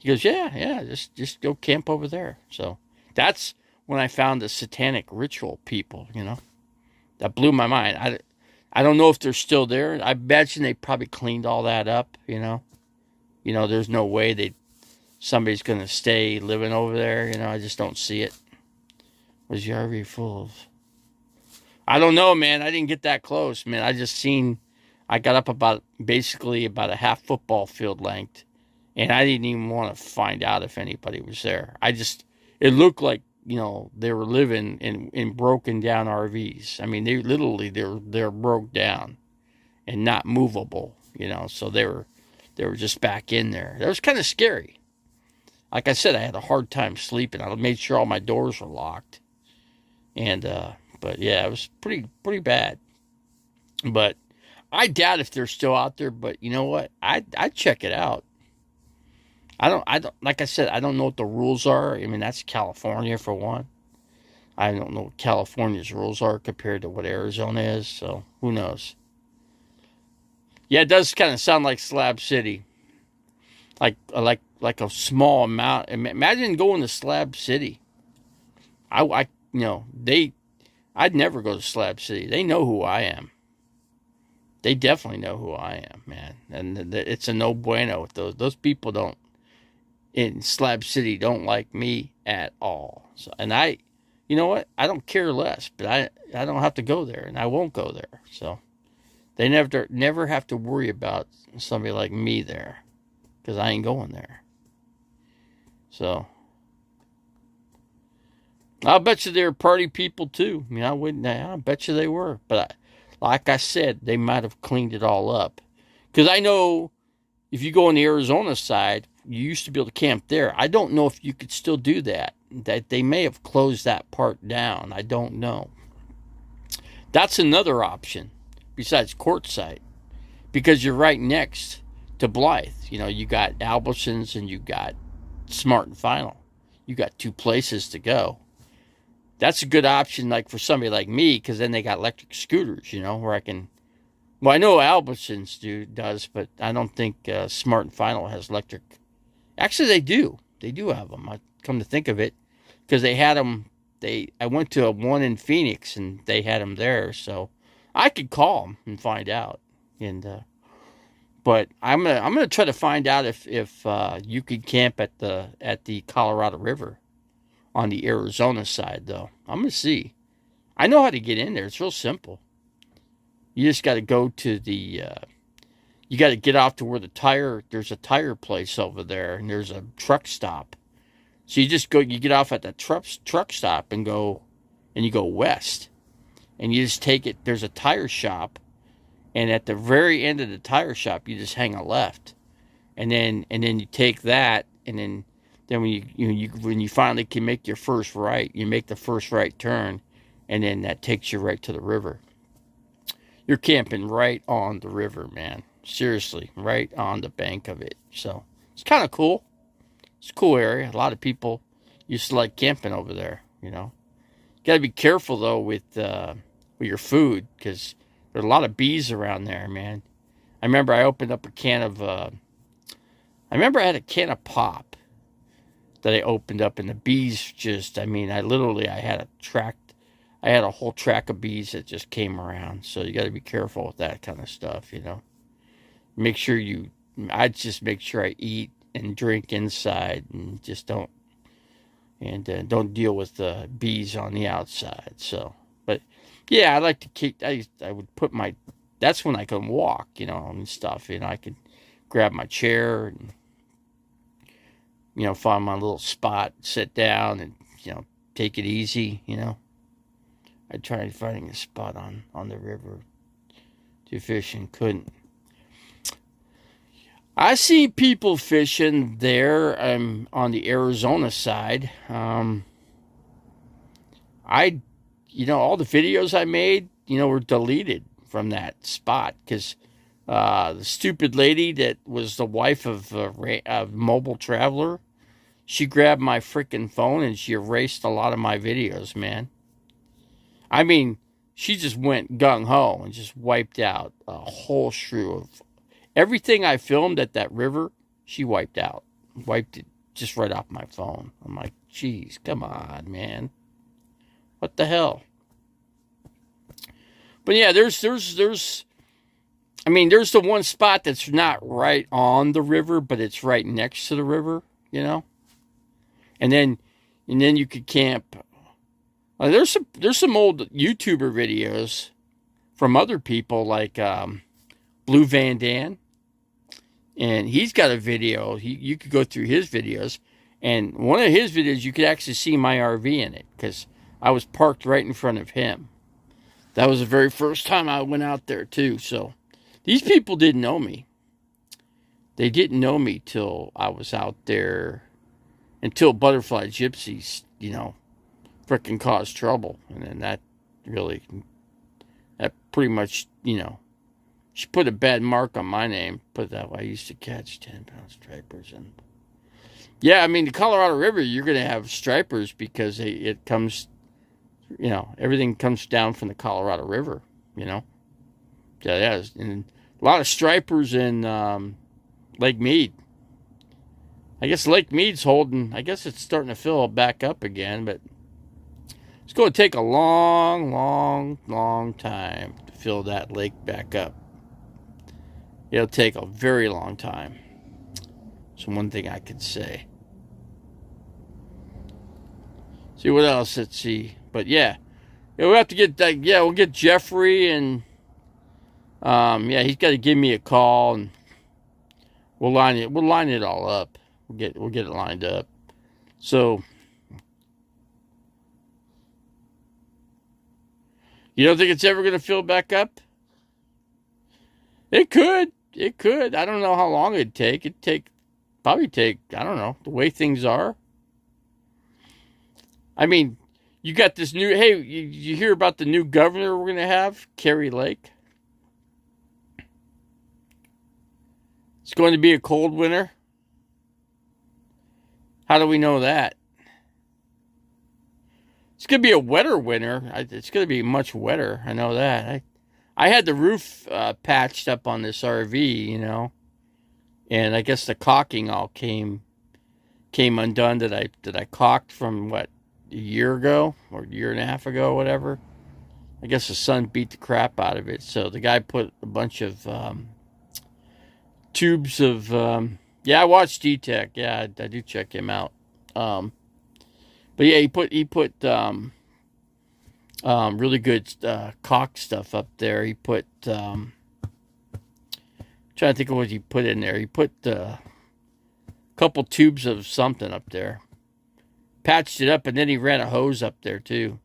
A: He goes, yeah. Just go camp over there. So that's when I found the satanic ritual people. That blew my mind. I don't know if they're still there. I imagine they probably cleaned all that up. There's no way somebody's going to stay living over there. I just don't see it. Was your RV full of? I don't know, man. I didn't get that close, man. I got up basically about a half football field length, and I didn't even want to find out if anybody was there. It looked like, they were living in broken down RVs. I mean, they're broke down and not movable, so they were just back in there. That was kind of scary. Like I said, I had a hard time sleeping. I made sure all my doors were locked. And, but yeah, it was pretty bad. But I doubt if they're still out there, but you know what? I'd check it out. I don't, like I said, I don't know what the rules are. I mean, that's California for one. I don't know what California's rules are compared to what Arizona is, so who knows? Yeah, it does kind of sound like Slab City. Like a small amount. Imagine going to Slab City. I'd never go to Slab City. They know who I am. They definitely know who I am, man. And it's a no bueno with those people in Slab City don't like me at all. So, and you know what? I don't care less, but I don't have to go there, and I won't go there. So they never have to worry about somebody like me there, because I ain't going there. So I'll bet you they're party people too. I mean, I bet you they were, but like I said, they might have cleaned it all up. Because I know if you go on the Arizona side, you used to be able to camp there. I don't know if you could still do that. That they may have closed that part down. I don't know. That's another option besides Quartzsite, because you're right next to Blythe. You got Albertsons and you got Smart and Final. You got 2 places to go. That's a good option, like for somebody like me, because then they got electric scooters, where I can. Well, I know Albertsons does, but I don't think Smart and Final has electric. Actually, they do. They do have them. I come to think of it, because they had them. I went to one in Phoenix, and they had them there, so I could call them and find out. But I'm gonna try to find out if you could camp at the Colorado River on the Arizona side, though. I'm gonna see. I know how to get in there. It's real simple. You just got to go to you got to get off to where there's a tire place over there, and there's a truck stop. So you get off at the truck stop and you go west, and you just take it. There's a tire shop, and at the very end of the tire shop, you just hang a left, and then you take that, and then Then when you finally can make your first right, you make the first right turn, and then that takes you right to the river. You're camping right on the river, man. Seriously, right on the bank of it. So it's kind of cool. It's a cool area. A lot of people used to like camping over there. Got to be careful though with your food, because there's a lot of bees around there, man. I remember I opened up a can of. I remember I had a can of pop that I opened up, and the bees just. I mean, I had a whole track of bees that just came around. So you got to be careful with that kind of stuff. Make sure I'd just make sure I eat and drink inside, and just don't deal with the bees on the outside. So, but yeah, I like to keep. I would put that's when I can walk, and stuff. I could grab my chair and find my little spot, sit down, and take it easy. I tried finding a spot on the river to fish and couldn't. I see people fishing there on the Arizona side. All the videos I made, were deleted from that spot because the stupid lady that was the wife of Mobile Traveler, she grabbed my freaking phone and she erased a lot of my videos, man. I mean, she just went gung-ho and just wiped out a whole shrew of everything I filmed at that river. She wiped it just right off my phone. I'm like, geez, come on, man. What the hell? But yeah, there's the one spot that's not right on the river, but it's right next to the river, And then you could camp. There's some old YouTuber videos from other people like Blue Van Dan, and he's got a video. You could go through his videos, and one of his videos you could actually see my RV in it because I was parked right in front of him. That was the very first time I went out there too. So these people didn't know me. They didn't know me till I was out there, until Butterfly Gypsies, frickin' caused trouble. And then that pretty much, she put a bad mark on my name. Put it that way. I used to catch 10-pound stripers. And yeah, I mean, the Colorado River, you're going to have stripers because it comes, everything comes down from the Colorado River, Yeah, and a lot of stripers in Lake Mead. I guess Lake Mead's holding, I guess it's starting to fill back up again, but it's going to take a long, long, long time to fill that lake back up. It'll take a very long time. So one thing I could say. See what else? Let's see. But yeah, we'll have to get that. Yeah, we'll get Jeffrey, and he's got to give me a call, and we'll line it all up. We'll get it lined up. So you don't think it's ever going to fill back up? It could. I don't know how long it'd take. Probably take, I don't know, the way things are. I mean, you got this new, hey, you hear about the new governor we're going to have, Kari Lake? It's going to be a cold winter. How do we know that? It's going to be a wetter winter. It's going to be much wetter. I know that. I had the roof patched up on this RV, and I guess the caulking all came undone that I caulked from a year ago or a year and a half ago, whatever. I guess the sun beat the crap out of it, so the guy put a bunch of tubes of I watched D-Tech. Yeah, I do check him out. But yeah, he put really good caulk stuff up there. He put trying to think of what he put in there. He put a couple tubes of something up there, patched it up, and then he ran a hose up there too.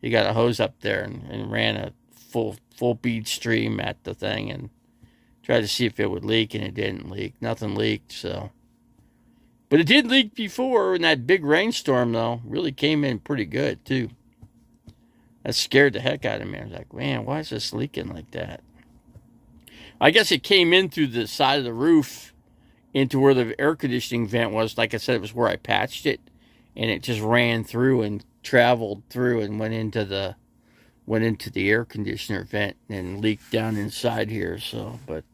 A: He got a hose up there and ran a full bead stream at the thing and tried to see if it would leak, and it didn't leak. Nothing leaked. So, But it did leak before, and that big rainstorm, though, really came in pretty good, too. That scared the heck out of me. I was like, man, why is this leaking like that? I guess it came in through the side of the roof into where the air conditioning vent was. Like I said, it was where I patched it, and it just ran through and traveled through and went into the air conditioner vent and leaked down inside here. So, but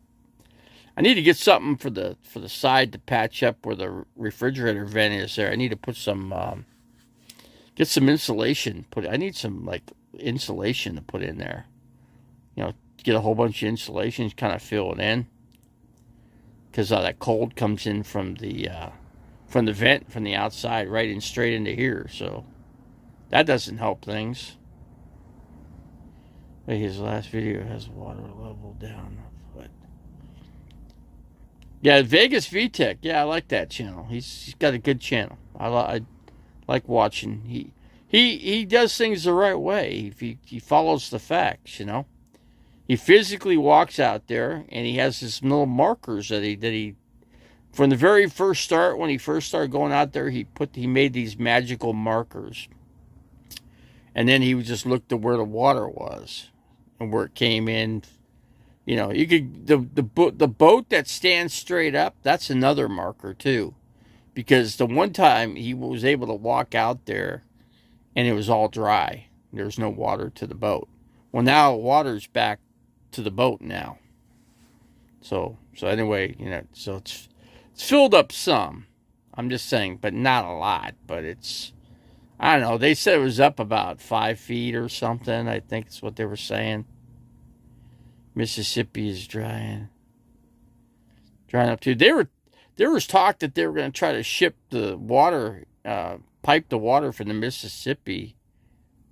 A: I need to get something for the side to patch up where the refrigerator vent is there. I need to put some get some insulation. I need some like insulation to put in there. You know, get a whole bunch of insulation, kind of fill it in, because that cold comes in from the vent from the outside right in straight into here. So that doesn't help things. His last video has water level down. But yeah, Vegas VTech. Yeah, I like that channel. He's got a good channel. I like watching. He does things the right way. He follows the facts, you know. He physically walks out there, and he has his little markers that he from the very first start, when he first started going out there, he made these magical markers. And then he would just look to where the water was and where it came in. You know, you could the boat that stands straight up, that's another marker too. Because the one time he was able to walk out there and it was all dry. There's no water to the boat. Well, now water's back to the boat now. So anyway, you know, so it's filled up some. I'm just saying, but not a lot. But it's, I don't know. They said it was up about 5 feet or something. I think it's what they were saying. Mississippi is drying up too. There was talk that they were going to try to ship the water, pipe the water from the Mississippi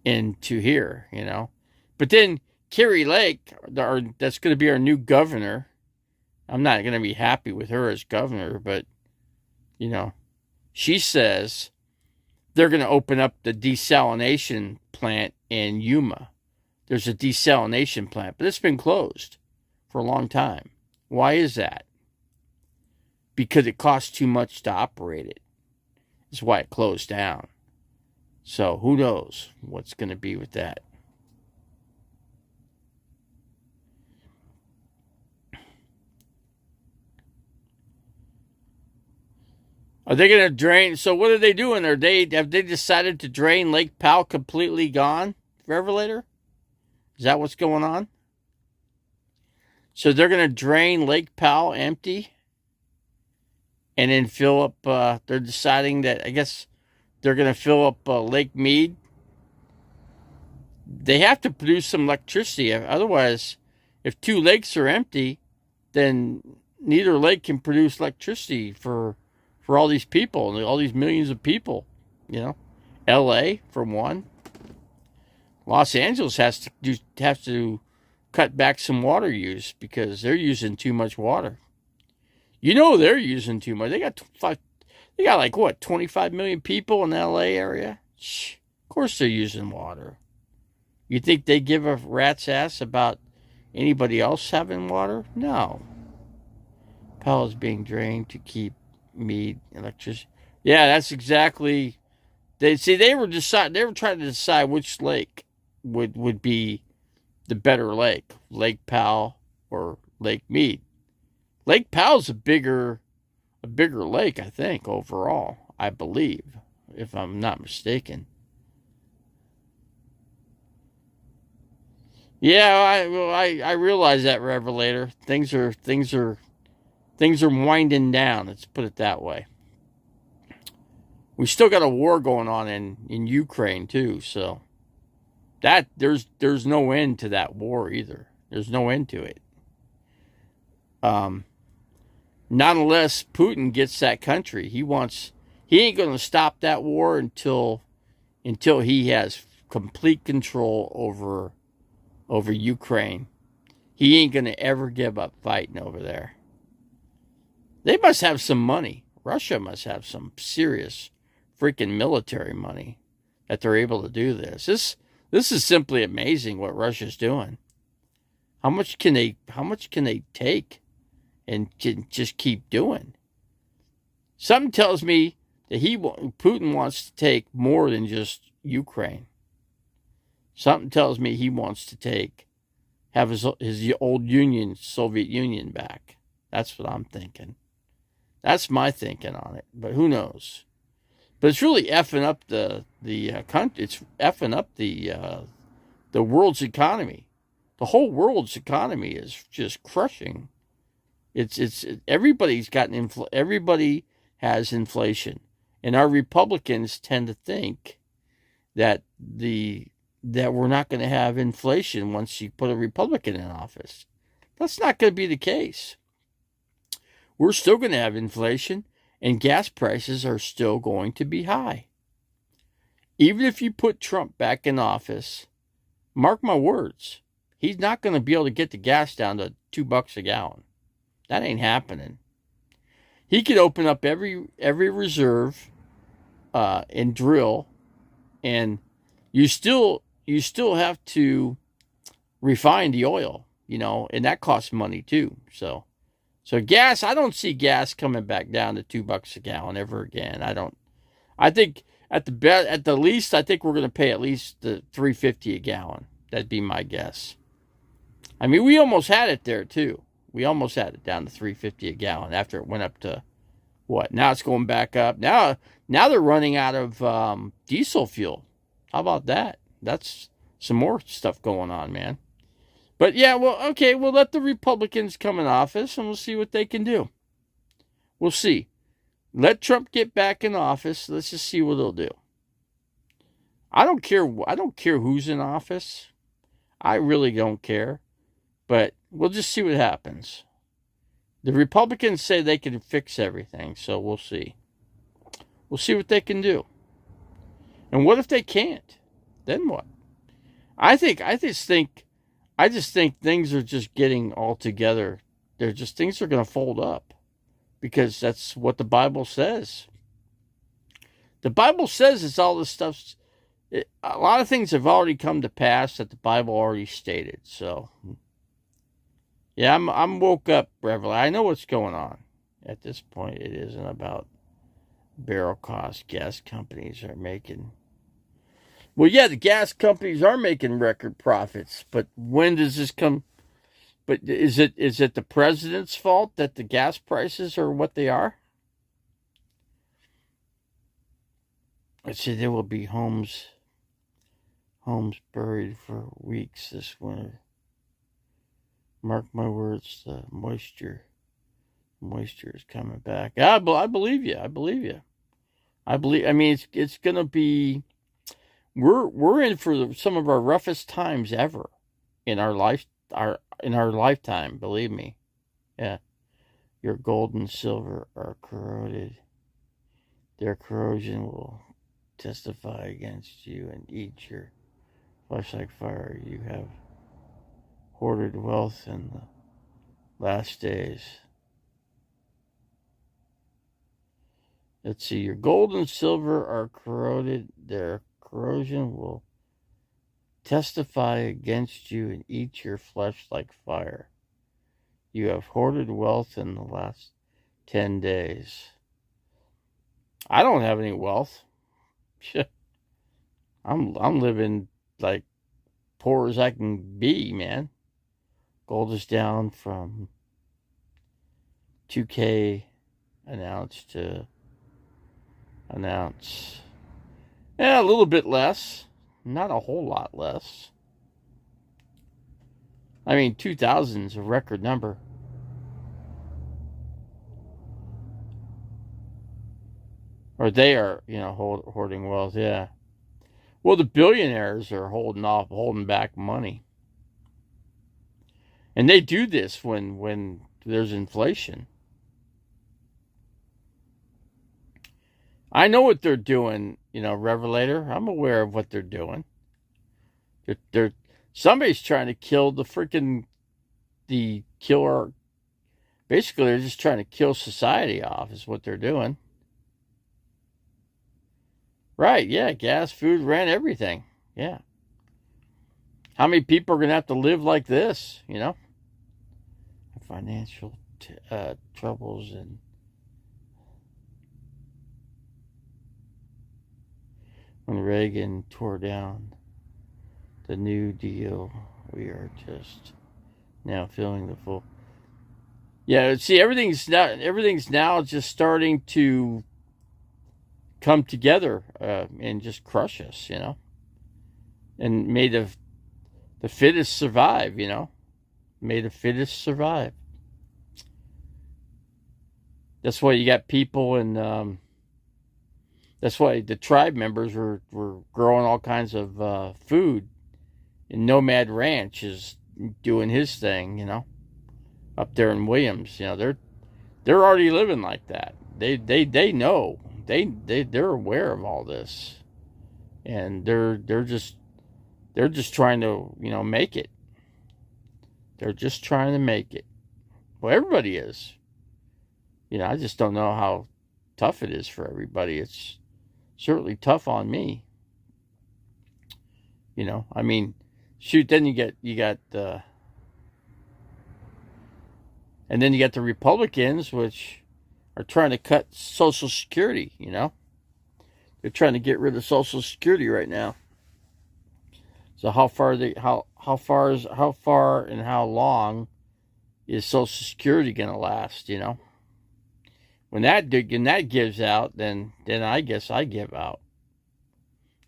A: into here, you know. But then Kari Lake, that's going to be our new governor. I'm not going to be happy with her as governor, but, you know, she says they're going to open up the desalination plant in Yuma. There's a desalination plant, but it's been closed for a long time. Why is that? Because it costs too much to operate it. That's why it closed down. So who knows what's going to be with that. Are they going to drain? So what are they doing? Have they decided to drain Lake Powell completely gone? Revelator? Is that what's going on? So they're going to drain Lake Powell empty and then fill up, they're deciding that, I guess, they're going to fill up Lake Mead. They have to produce some electricity. Otherwise, if 2 lakes are empty, then neither lake can produce electricity for all these people, all these millions of people, you know. L.A., for one. Los Angeles has to cut back some water use because they're using too much water. You know they're using too much. They got like, what, 25 million people in the L.A. area? Of course they're using water. You think they give a rat's ass about anybody else having water? No. Powell is being drained to keep Mead electricity. Yeah, that's exactly. They were trying to decide which lake would be the better lake, Lake Powell or Lake Mead. Lake Powell's a bigger lake, I think, overall. I believe, if I'm not mistaken. Yeah, I realize that, Revelator. Things are winding down. Let's put it that way. We still got a war going on in Ukraine too, so that there's no end to that war either. There's no end to it. Not unless Putin gets that country. He ain't going to stop that war until he has complete control over Ukraine. He ain't going to ever give up fighting over there. They must have some money. Russia must have some serious freaking military money that they're able to do this. This is simply amazing what Russia's doing. How much can they take and just keep doing? Something tells me that Putin wants to take more than just Ukraine. Something tells me he wants to have his old Soviet Union back. That's what I'm thinking. That's my thinking on it. But who knows? But it's really effing up the country. It's effing up the world's economy. The whole world's economy is just crushing. Everybody has inflation, and our Republicans tend to think that we're not going to have inflation once you put a Republican in office. That's not going to be the case. We're still going to have inflation, and gas prices are still going to be high. Even if you put Trump back in office, mark my words, he's not going to be able to get the gas down to $2 a gallon. That ain't happening. He could open up every reserve and drill, and you still have to refine the oil, and that costs money too. So gas, I don't see gas coming back down to $2 a gallon ever again. I think at the least, I think we're going to pay at least the $3.50 a gallon. That'd be my guess. I mean, we almost had it there too. We almost had it down to $3.50 a gallon after it went up to what? Now it's going back up. Now they're running out of diesel fuel. How about that? That's some more stuff going on, man. But yeah, well, okay, we'll let the Republicans come in office and we'll see what they can do. We'll see. Let Trump get back in office. Let's just see what he'll do. I don't care who's in office. I really don't care. But we'll just see what happens. The Republicans say they can fix everything, so we'll see. We'll see what they can do. And what if they can't? Then what? I just think things are just getting all together. Things are going to fold up because that's what the Bible says. The Bible says it's all this stuff. A lot of things have already come to pass that the Bible already stated. So, yeah, I'm woke up, Reverend. I know what's going on. At this point, it isn't about barrel cost. Gas companies are making. Well, yeah, the gas companies are making record profits, but when does this come? But is it the president's fault that the gas prices are what they are? Let's see, there will be homes buried for weeks this winter. Mark my words, the moisture is coming back. I believe you. I mean, it's going to be. We're in for some of our roughest times ever in our lifetime. Believe me. Yeah, your gold and silver are corroded. Their corrosion will testify against you and eat your flesh like fire. You have hoarded wealth in the last days. Let's see. Your gold and silver are corroded. Their corrosion will testify against you and eat your flesh like fire. You have hoarded wealth in the last 10 days. I don't have any wealth. I'm living like poor as I can be, man. Gold is down from $2K an ounce to an ounce. Yeah, a little bit less. Not a whole lot less. I mean, 2,000 is a record number. Or they are, hoarding wealth, yeah. Well, the billionaires are holding back money. And they do this when there's inflation. I know what they're doing, Revelator. I'm aware of what they're doing. Somebody's trying to kill basically they're just trying to kill society off is what they're doing. Right, yeah, gas, food, rent, everything. Yeah. How many people are going to have to live like this, Financial troubles and when Reagan tore down the New Deal. We are just now feeling the full. Yeah, see, everything's now just starting to come together and just crush us, and may the fittest survive, may the fittest survive. That's why you got people, and that's why the tribe members were growing all kinds of food, and Nomad Ranch is doing his thing, up there in Williams. They're already living like that. They know. They're aware of all this, and they're just trying to make it. They're just trying to make it. Well, everybody is. I just don't know how tough it is for everybody. It's certainly tough on me. I mean, shoot. Then you got and then you got the Republicans, which are trying to cut Social Security. They're trying to get rid of Social Security right now. So how far and how long is Social Security going to last? When that gives out, then I guess I give out.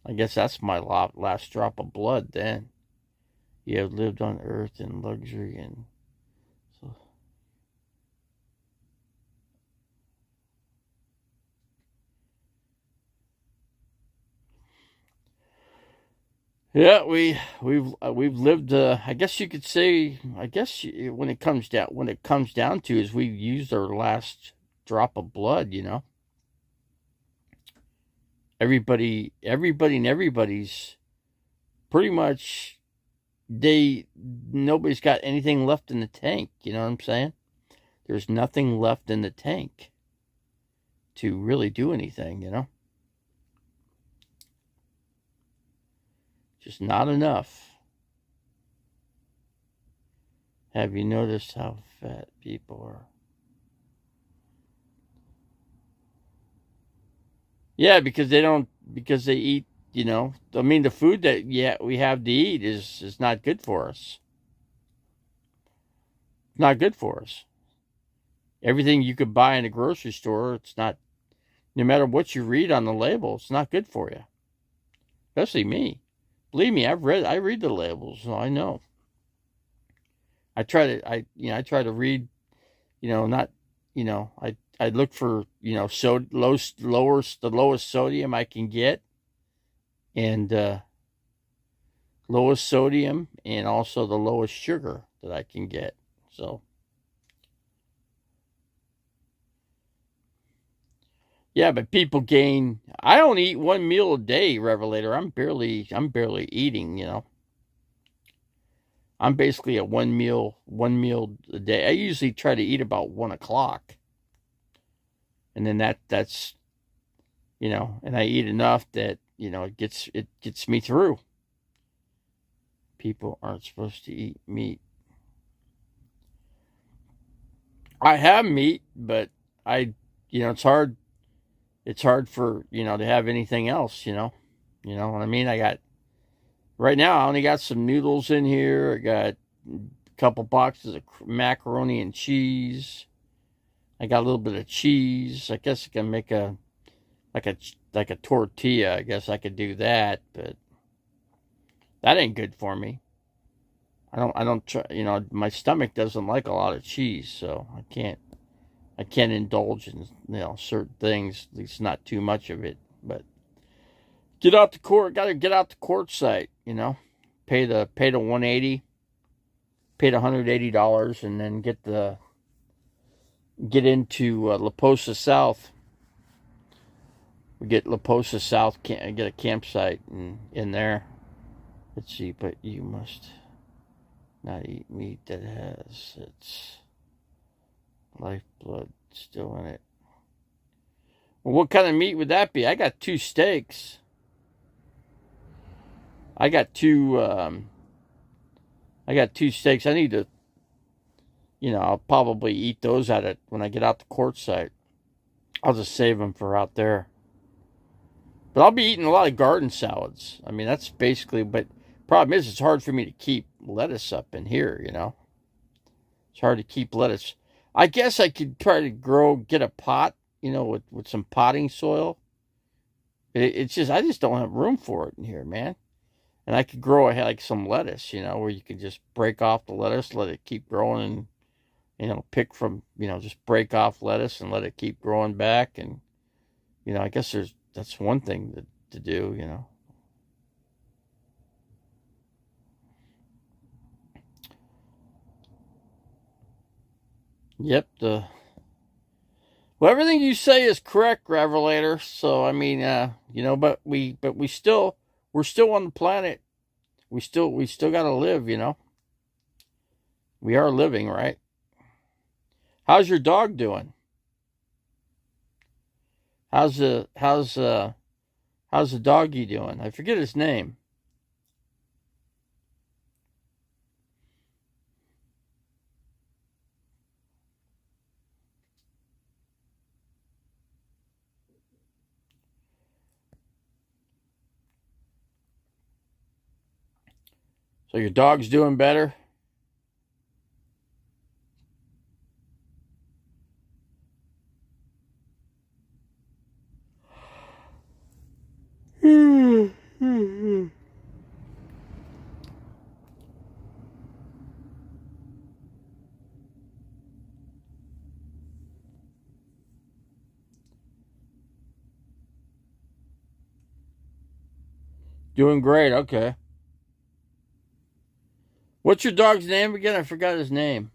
A: I guess that's my last drop of blood. Then you have lived on earth in luxury and. So. Yeah, we've lived. I guess you could say. I guess when it comes down to is we've used our last drop of blood. Everybody, and everybody's pretty much. Nobody's got anything left in the tank. You know what I'm saying? There's nothing left in the tank to really do anything. Just not enough. Have you noticed how fat people are? Yeah, because they eat, I mean, the food that we have to eat is not good for us. Not good for us. Everything you could buy in a grocery store, it's not, no matter what you read on the label, it's not good for you. Especially me. Believe me, I read the labels, so I know. I try to read, not, I look for, the lowest sodium I can get, and lowest sodium, and also the lowest sugar that I can get. So, yeah, but people gain. I don't eat one meal a day, Revelator. I'm barely eating. I'm basically at one meal a day. I usually try to eat about 1:00, and then that's and I eat enough that it gets me through. People aren't supposed to eat meat. I have meat, but it's hard. It's hard for to have anything else. You know what I mean. Right now I only got some noodles in here. I got a couple boxes of macaroni and cheese. I got a little bit of cheese. I guess I can make a tortilla. I guess I could do that, but that ain't good for me. I don't try. My stomach doesn't like a lot of cheese, so I can't indulge in certain things. At least not too much of it. But get out the court. Got to get out the court site. Pay the 180, pay the $180, and then get into La Posa South. We get La Posa South. Get a campsite in there. Let's see. But you must not eat meat that has its lifeblood still in it. Well, what kind of meat would that be? I got 2 steaks. I got two steaks. I need to, I'll probably eat those when I get out the court site. I'll just save them for out there. But I'll be eating a lot of garden salads. I mean, that's basically, but problem is it's hard for me to keep lettuce up in here, you know. It's hard to keep lettuce. I guess I could try to get a pot, you know, with some potting soil. It's just, I just don't have room for it in here, man. And I could grow like some lettuce, you know, where you could just break off the lettuce, let it keep growing, and, you know, pick from, you know, just break off lettuce and let it keep growing back. And, you know, I guess that's one thing to do, you know. Yep, well, everything you say is correct, Gravelator. So I mean, you know, but we're still on the planet. We still got to live, you know. We are living, right? How's your dog doing? How's the doggy doing? I forget his name. So your dog's doing better? Doing great. Okay. What's your dog's name again? I forgot his name.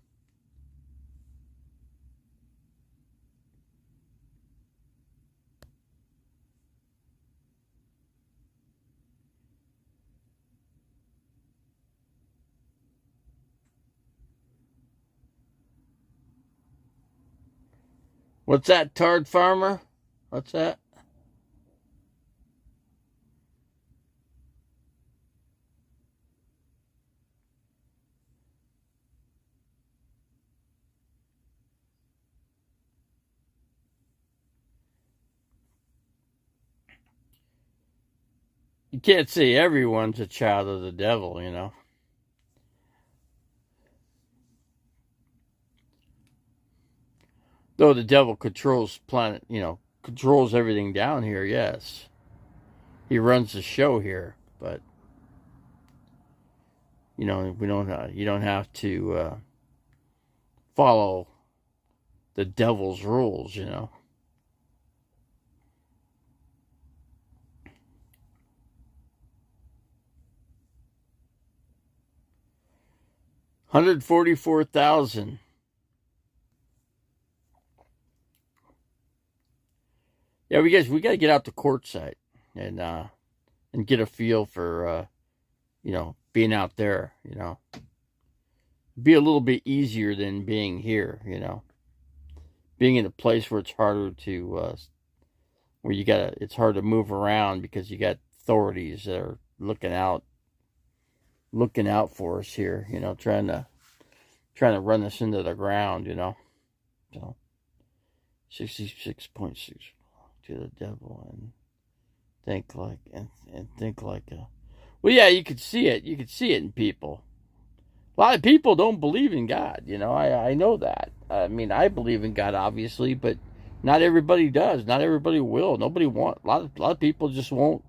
A: What's that, Tard Farmer? What's that? You can't say everyone's a child of the devil, you know. Though the devil controls planet, you know, controls everything down here, yes. He runs the show here, but you know, you don't have to follow the devil's rules, you know. $144,000. Yeah, we got to get out to courtside and get a feel for you know, being out there, you know. Be a little bit easier than being here, you know. Being in a place where it's harder to where it's hard to move around because you got authorities that are looking out for us here, you know, trying to run us into the ground, you know. So 66.6 to the devil and think like a well, yeah, you could see it. You could see it in people. A lot of people don't believe in God, you know. I know that. I mean, I believe in God, obviously, but not everybody does. Not everybody will. Nobody want. A lot of people just won't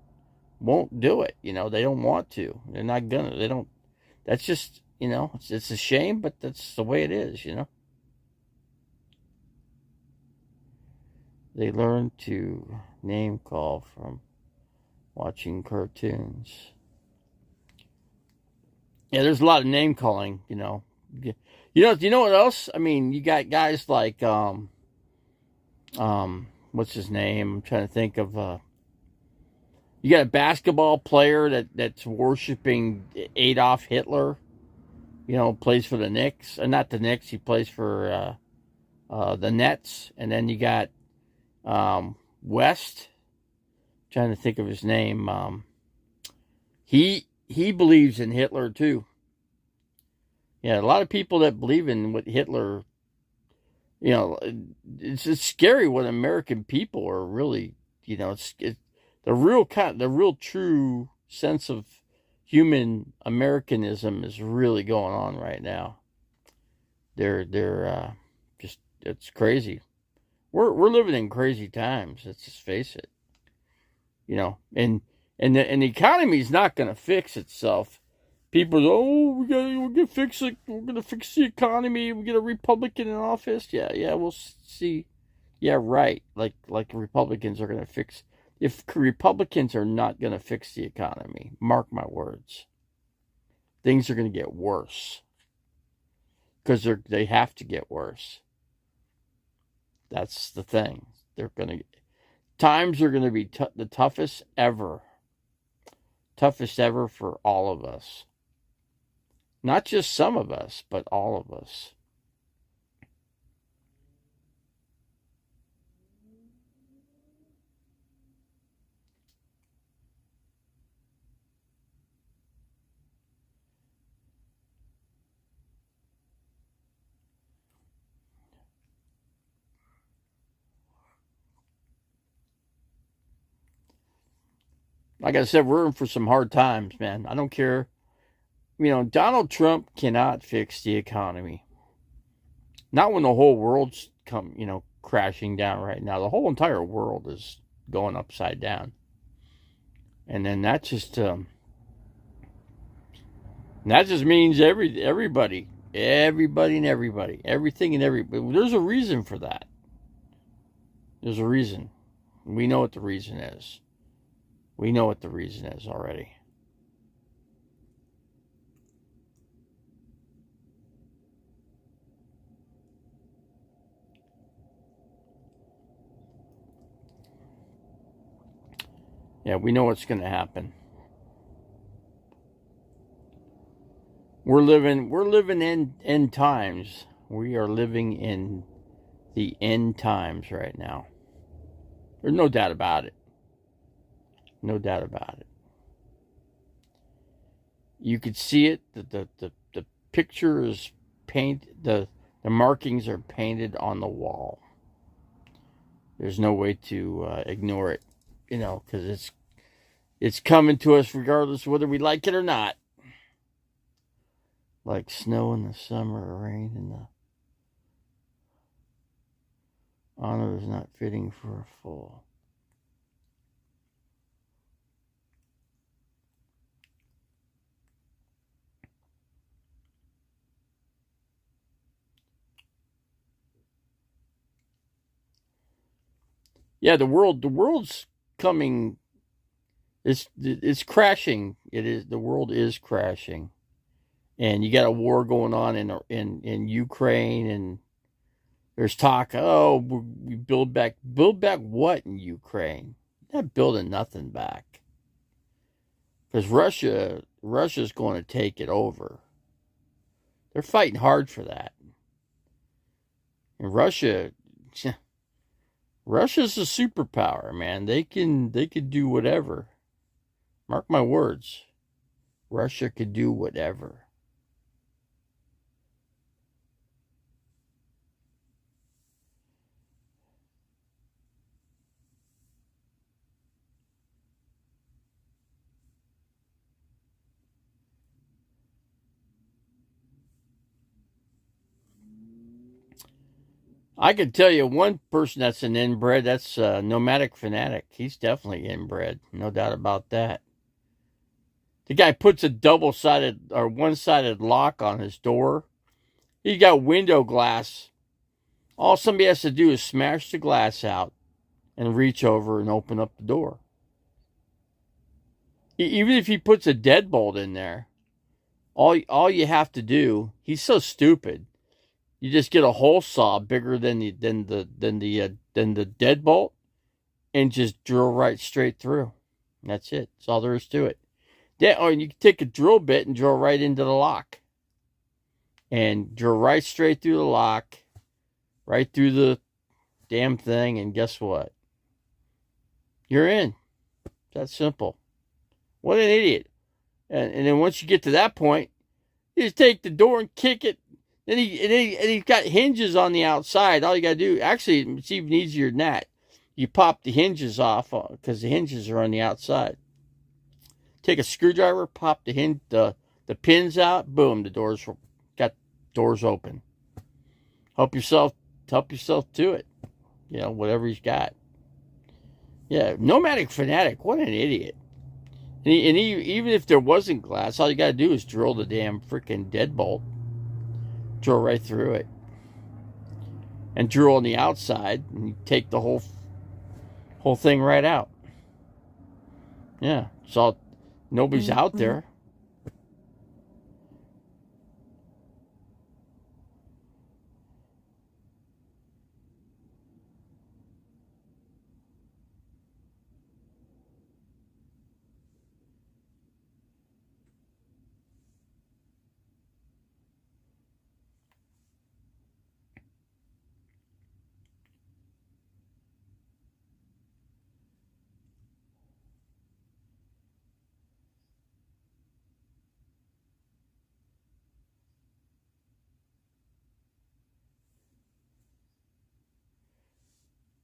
A: do it. You know, they don't want to. They're not gonna. They don't. That's just, you know. It's a shame, but that's the way it is. You know. They learn to name call from watching cartoons. Yeah, there's a lot of name calling, you know. You know what else? I mean, you got guys like what's his name? I'm trying to think of you got a basketball player that's worshiping Adolf Hitler, you know, plays for the Knicks. Not the Knicks, he plays for the Nets. And then you got West. I'm trying to think of his name. He believes in Hitler too. Yeah, a lot of people that believe in what Hitler, you know, it's scary what American people are really, you know, The real true sense of human Americanism is really going on right now. They're just, it's crazy. We're living in crazy times. Let's just face it. You know, and the economy is not going to fix itself. People go, oh, we're gonna fix it. We're gonna fix the economy. We get a Republican in office. Yeah, we'll see. Yeah, right. Like Republicans are gonna fix. If Republicans are not gonna fix the economy, mark my words, things are gonna get worse. Because they have to get worse. That's the thing. Times are gonna be the toughest ever for all of us. Not just some of us, but all of us. Like I said, we're in for some hard times, man. I don't care. You know, Donald Trump cannot fix the economy. Not when the whole world's crashing down right now. The whole entire world is going upside down. And then that just means everybody and everybody, everything and everybody. There's a reason for that. There's a reason. We know what the reason is. We know what the reason is already. Yeah, we know what's going to happen. We're living in end times. We are living in the end times right now. There's no doubt about it. No doubt about it. You could see it. The picture is painted. The markings are painted on the wall. There's no way to ignore it, because it's coming to us regardless of whether we like it or not. Like snow in the summer or rain in the honor is not fitting for a fool. Yeah, the world's coming. It's crashing. The world is crashing, and you got a war going on in Ukraine, and there's talk. Oh, we build back what in Ukraine? Not building nothing back, because Russia's going to take it over. They're fighting hard for that, and Russia's a superpower, man. They could do whatever. Mark my words. Russia could do whatever. I could tell you one person that's an inbred. That's Nomadic Fanatic. He's definitely inbred. No doubt about that. The guy puts a double-sided or one-sided lock on his door. He's got window glass. All somebody has to do is smash the glass out and reach over and open up the door. Even if he puts a deadbolt in there, all you have to do, he's so stupid. You just get a hole saw bigger than the deadbolt and just drill right straight through. That's it. That's all there is to it. Or you can take a drill bit and drill right into the lock. And drill right straight through the lock, right through the damn thing, and guess what? You're in. That's simple. What an idiot. And then once you get to that point, you just take the door and kick it. He's got hinges on the outside. All you got to do, actually, it's even easier than that. you pop the hinges off because the hinges are on the outside. Take a screwdriver, pop the pins out, boom, the doors got doors open. Help yourself to it. You know, whatever he's got. Yeah, Nomadic Fanatic, what an idiot. And even if there wasn't glass, all you got to do is drill the damn freaking deadbolt. Drill right through it. And drill on the outside, and you take the whole thing right out. Yeah, so nobody's out there.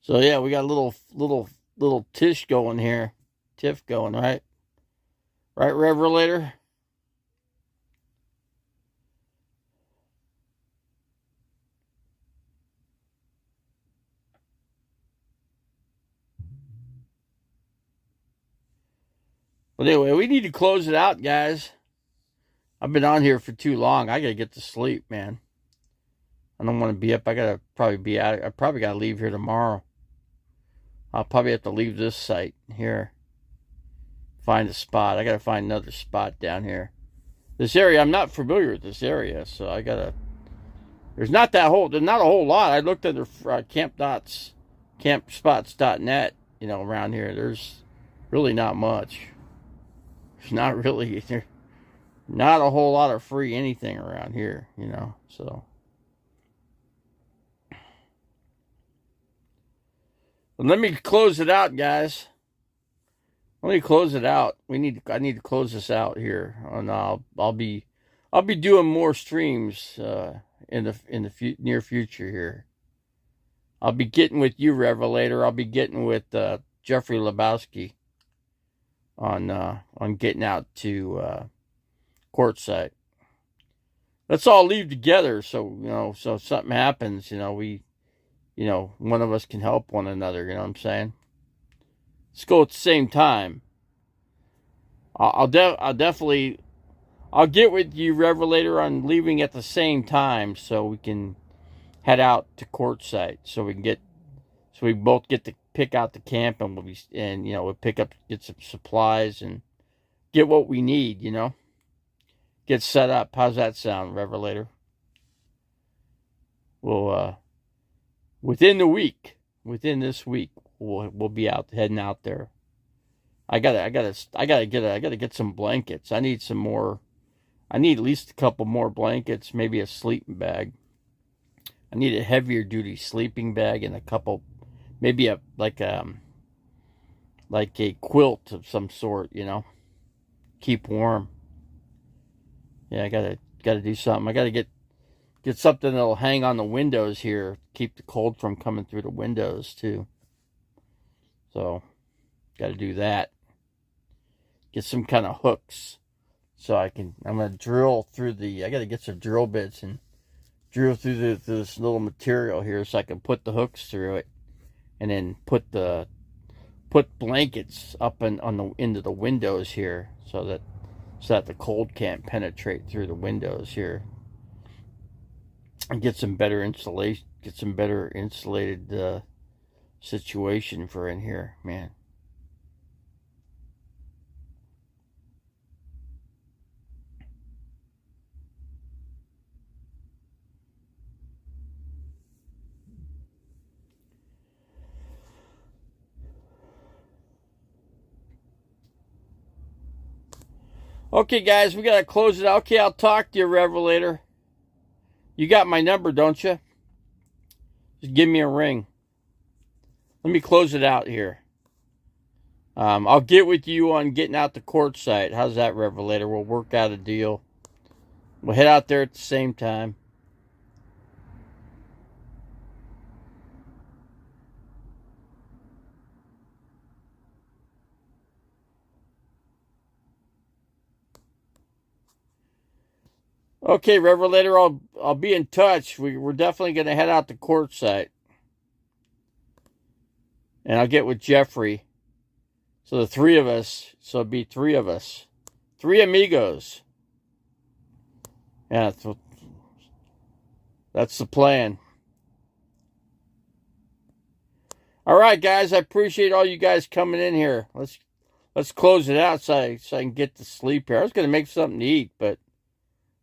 A: So yeah, we got a little tish going here. Tiff going, right? Right, Revelator? But anyway, we need to close it out, guys. I've been on here for too long. I gotta get to sleep, man. I don't want to be up. I gotta probably be out. I probably gotta leave here tomorrow. I'll probably have to leave this site here. Find a spot. I gotta find another spot down here. This area, I'm not familiar with this area, so I gotta. There's not a whole lot. I looked under campspots.net. You know, around here, there's really not much. There's not really not a whole lot of free anything around here. You know, so. But let me close it out, guys. Let me close it out. I need to close this out here, and I'll be doing more streams in the near future here. I'll be getting with you, Revelator. I'll be getting with Jeffrey Lebowski on getting out to Quartzsite. Let's all leave together, so so if something happens, one of us can help one another. You know what I'm saying? Let's go at the same time. I'll definitely get with you, Revelator, on leaving at the same time so we can head out to Quartzsite so we both get to pick out the camp and we'll get some supplies and get what we need. Get set up. How's that sound, Revelator? We'll within this week, we'll be heading out there. I gotta get some blankets. I need some more. I need at least a couple more blankets, maybe a sleeping bag. I need a heavier duty sleeping bag and a couple, maybe like a quilt of some sort. Keep warm. Yeah, I gotta do something. I gotta get something that'll hang on the windows here, keep the cold from coming through the windows too. So, gotta do that. Get some kind of hooks so I'm gonna drill through I gotta get some drill bits and drill through this little material here so I can put the hooks through it, and then put blankets up into the windows here so that the cold can't penetrate through the windows here, and get some better insulation, get some better insulated situation for in here, man. Okay, guys, we gotta close it out. Okay, I'll talk to you, Revelator. You got my number, don't you? Just give me a ring. Let me close it out here. I'll get with you on getting out the Quartzsite. How's that, Revelator? We'll work out a deal. We'll head out there at the same time. Okay, Revelator, I'll be in touch. We're definitely going to head out to Quartzsite. And I'll get with Jeffrey. So the three of us. So it'll be three of us. Three amigos. Yeah, that's the plan. All right, guys. I appreciate all you guys coming in here. Let's close it out so I can get to sleep here. I was going to make something to eat, but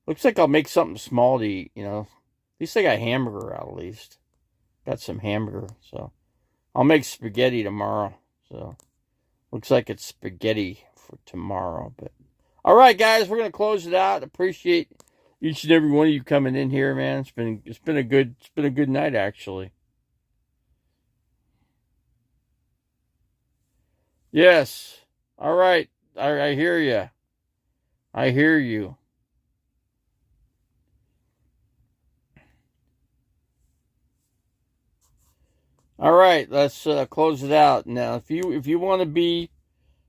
A: looks like I'll make something small to eat, you know. At least I got hamburger out, at least. Got some hamburger, so. I'll make spaghetti tomorrow, so. Looks like it's spaghetti for tomorrow, but. All right, guys, we're going to close it out. Appreciate each and every one of you coming in here, man. It's been a good night, actually. Yes. All right. I hear you. I hear you. All right, let's close it out now. If you want to be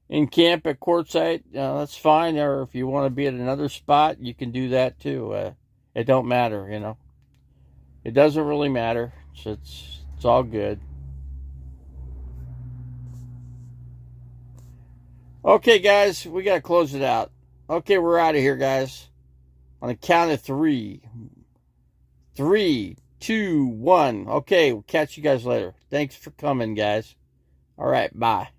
A: in camp at Quartzsite, that's fine. Or if you want to be at another spot, you can do that too. It don't matter, you know. It doesn't really matter. So it's all good. Okay, guys, we gotta close it out. Okay, we're out of here, guys. On the count of 3. 3, 2, 1. Okay, we'll catch you guys later. Thanks for coming, guys. All right, bye.